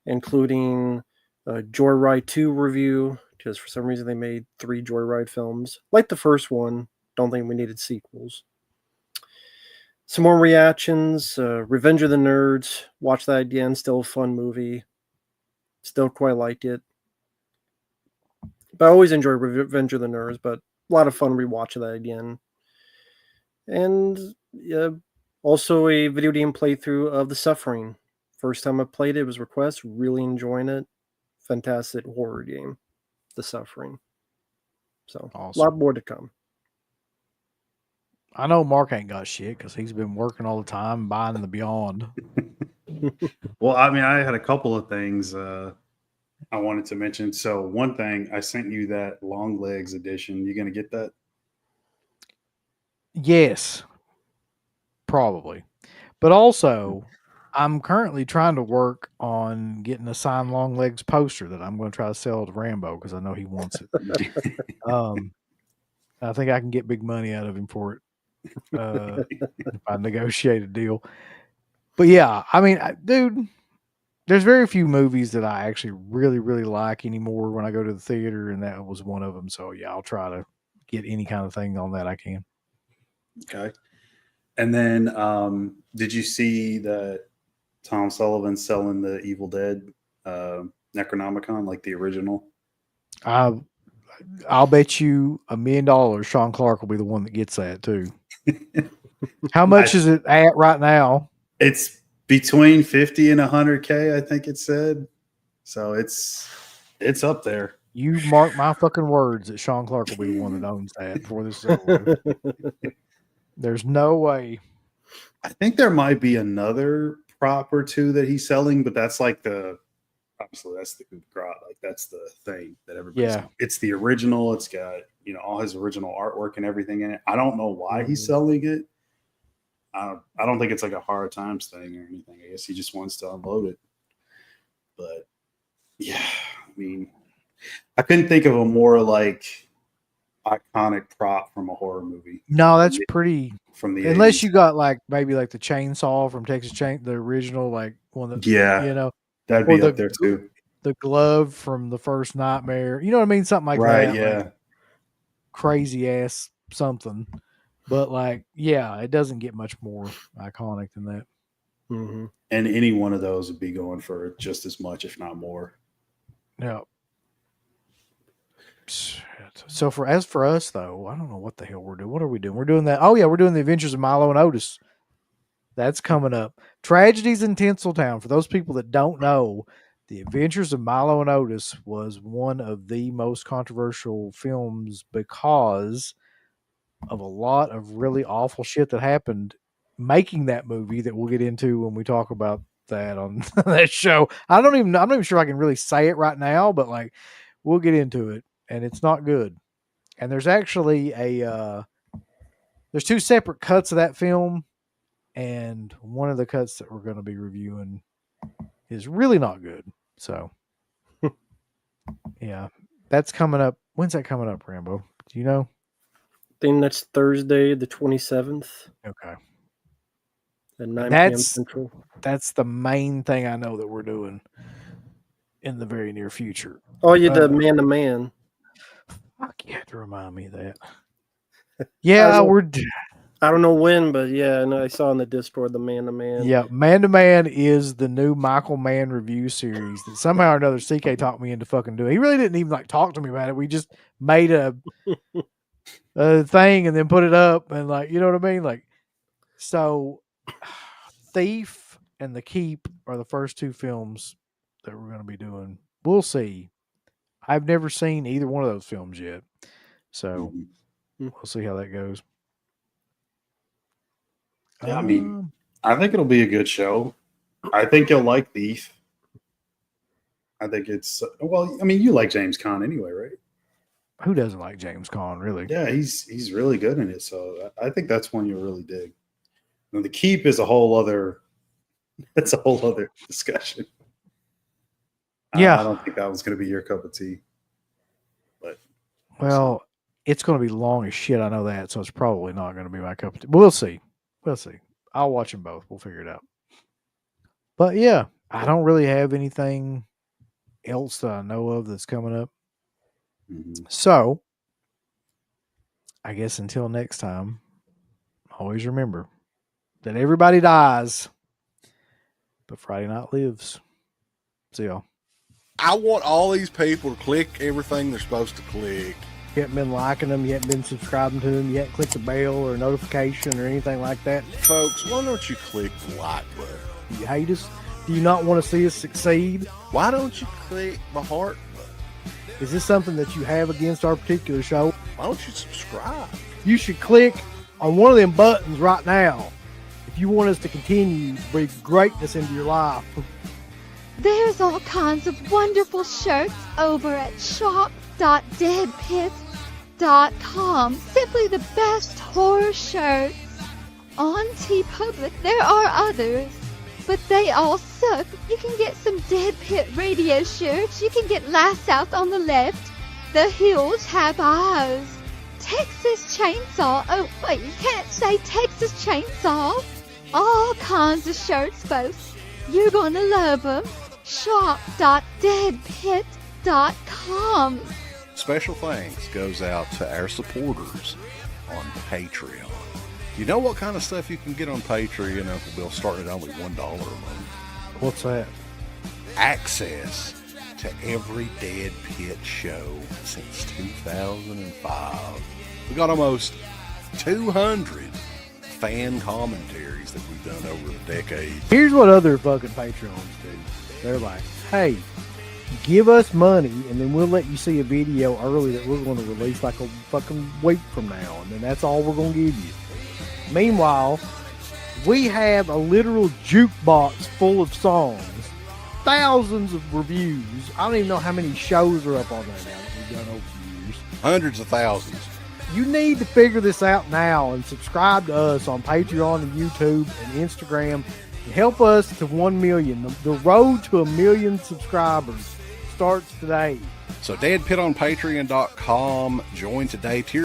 including a Joyride 2 review. Because for some reason they made 3 Joyride films. Like the first one, don't think we needed sequels. Some more reactions. Revenge of the Nerds. Watch that again. Still a fun movie. Still quite liked it. But I always enjoy Revenge of the Nerds, but a lot of fun rewatching that again. And also a video game playthrough of The Suffering. First time I played it was request. Really enjoying it. Fantastic horror game. The Suffering. So awesome. A lot more to come. I know Mark ain't got shit because he's been working all the time, buying the Beyond. Well, I mean, I had a couple of things I wanted to mention. So one thing, I sent you that Long Legs edition. You going to get that? Yes, probably. But also, I'm currently trying to work on getting a signed Long Legs poster that I'm going to try to sell to Rambo because I know he wants it. I think I can get big money out of him for it if I negotiate a deal. But yeah, I mean, dude, there's very few movies that I actually really, really like anymore when I go to the theater, and that was one of them. So yeah, I'll try to get any kind of thing on that I can. Okay. And then did you see that Tom Sullivan's selling the Evil Dead Necronomicon, like the original? I'll bet you $1 million Sean Clark will be the one that gets that too. How much is it at right now? It's between 50 and 100K, I think it said. So it's up there. You mark my fucking words that Sean Clark will be the one that owns that before this is over. There's no way. I think there might be another prop or two that he's selling, but that's like obviously that's the like that's the thing that everybody's. Yeah. It's the original. It's got all his original artwork and everything in it. I don't know why he's selling it. I don't think it's like a Hard Times thing or anything. I guess he just wants to unload it. But yeah, I mean, I couldn't think of a more like iconic prop from a horror movie No, that's pretty. from the Unless 80s. you got like maybe like the chainsaw from Texas Chain, the original, like one that Yeah, you know, that'd or be up there too. the glove from the first Nightmare. You know what I mean? Something like Right? that. Yeah. Like crazy ass something. But like, yeah, it doesn't get much more iconic than that. Mm-hmm. And any one of those would be going for just as much, if not more. Yeah. Shit. So as for us though, I don't know what the hell we're doing. What are we doing? We're doing that. Oh yeah, we're doing the Adventures of Milo and Otis. That's coming up. Tragedies in Tinseltown. For those people that don't know, The Adventures of Milo and Otis was one of the most controversial films because of a lot of really awful shit that happened making that movie that we'll get into when we talk about that on that show. I'm not even sure I can really say it right now, but like we'll get into it, and it's not good. And there's actually there's two separate cuts of that film, and one of the cuts that we're going to be reviewing is really not good. So yeah, that's coming up. When's that coming up, Rambo? Do you know? I think that's Thursday, the 27th Okay. at 9 p.m. That's Central. That's the main thing I know that we're doing in the very near future. Oh, yeah, the man-to-man. Fuck, you have to remind me of that. Yeah, I don't know when, but yeah, I know I saw in the Discord the man-to-man. Yeah, Man to Man is the new Michael Mann review series that somehow or another CK talked me into fucking doing. He really didn't even like talk to me about it. We just made a thing and then put it up and like, you know what I mean? Like, so Thief and The Keep are the first two films that we're going to be doing. We'll see. I've never seen either one of those films yet. So we'll see how that goes. Yeah, I mean, I think it'll be a good show. I think you'll like Thief. I think it's well. I mean, you like James Caan anyway, right? Who doesn't like James Caan, really? Yeah, he's really good in it. So I think that's one you'll really dig. And The Keep is a whole other. That's a whole other discussion. Yeah, I don't think that one's going to be your cup of tea. But well, it's going to be long as shit. I know that, so it's probably not going to be my cup of tea. But we'll see. We'll see. I'll watch them both. We'll figure it out. But yeah, I don't really have anything else that I know of that's coming up. So, I guess until next time, always remember that everybody dies, but Friday night lives. See y'all. I want all these people to click everything they're supposed to click. You haven't been liking them, you haven't been subscribing to them, you haven't clicked the bell or notification or anything like that. Folks, why don't you click the like button? You hate us? Do you not want to see us succeed? Why don't you click the heart button? Is this something that you have against our particular show? Why don't you subscribe? You should click on one of them buttons right now if you want us to continue to bring greatness into your life. There's all kinds of wonderful shirts over at shop.deadpit.com. Simply the best horror shirts. On TeePublic, there are others, but they all suck. You can get some Dead Pit Radio shirts. You can get Last South on the Left. The Hills Have Eyes. Texas Chainsaw. Oh, wait, you can't say Texas Chainsaw. All kinds of shirts, folks. You're gonna love them. Shop.deadpit.com. Special thanks goes out to our supporters on Patreon. You know what kind of stuff you can get on Patreon, Uncle Bill, starting at only $1 a month? What's that? Access to every Dead Pit show since 2005. We got almost 200 fan commentaries that we've done over the decade. Here's what other fucking Patreons do. They're like, hey, give us money and then we'll let you see a video early that we're going to release like a fucking week from now, and then that's all we're going to give you. Meanwhile, we have a literal jukebox full of songs, thousands of reviews. I don't even know how many shows are up on there now that we've done over the years. Hundreds of thousands. You need to figure this out now and subscribe to us on Patreon and YouTube and Instagram. Help us to 1 million. The road to 1 million subscribers starts today. So Dead Pit on Patreon.com. Join today. Tier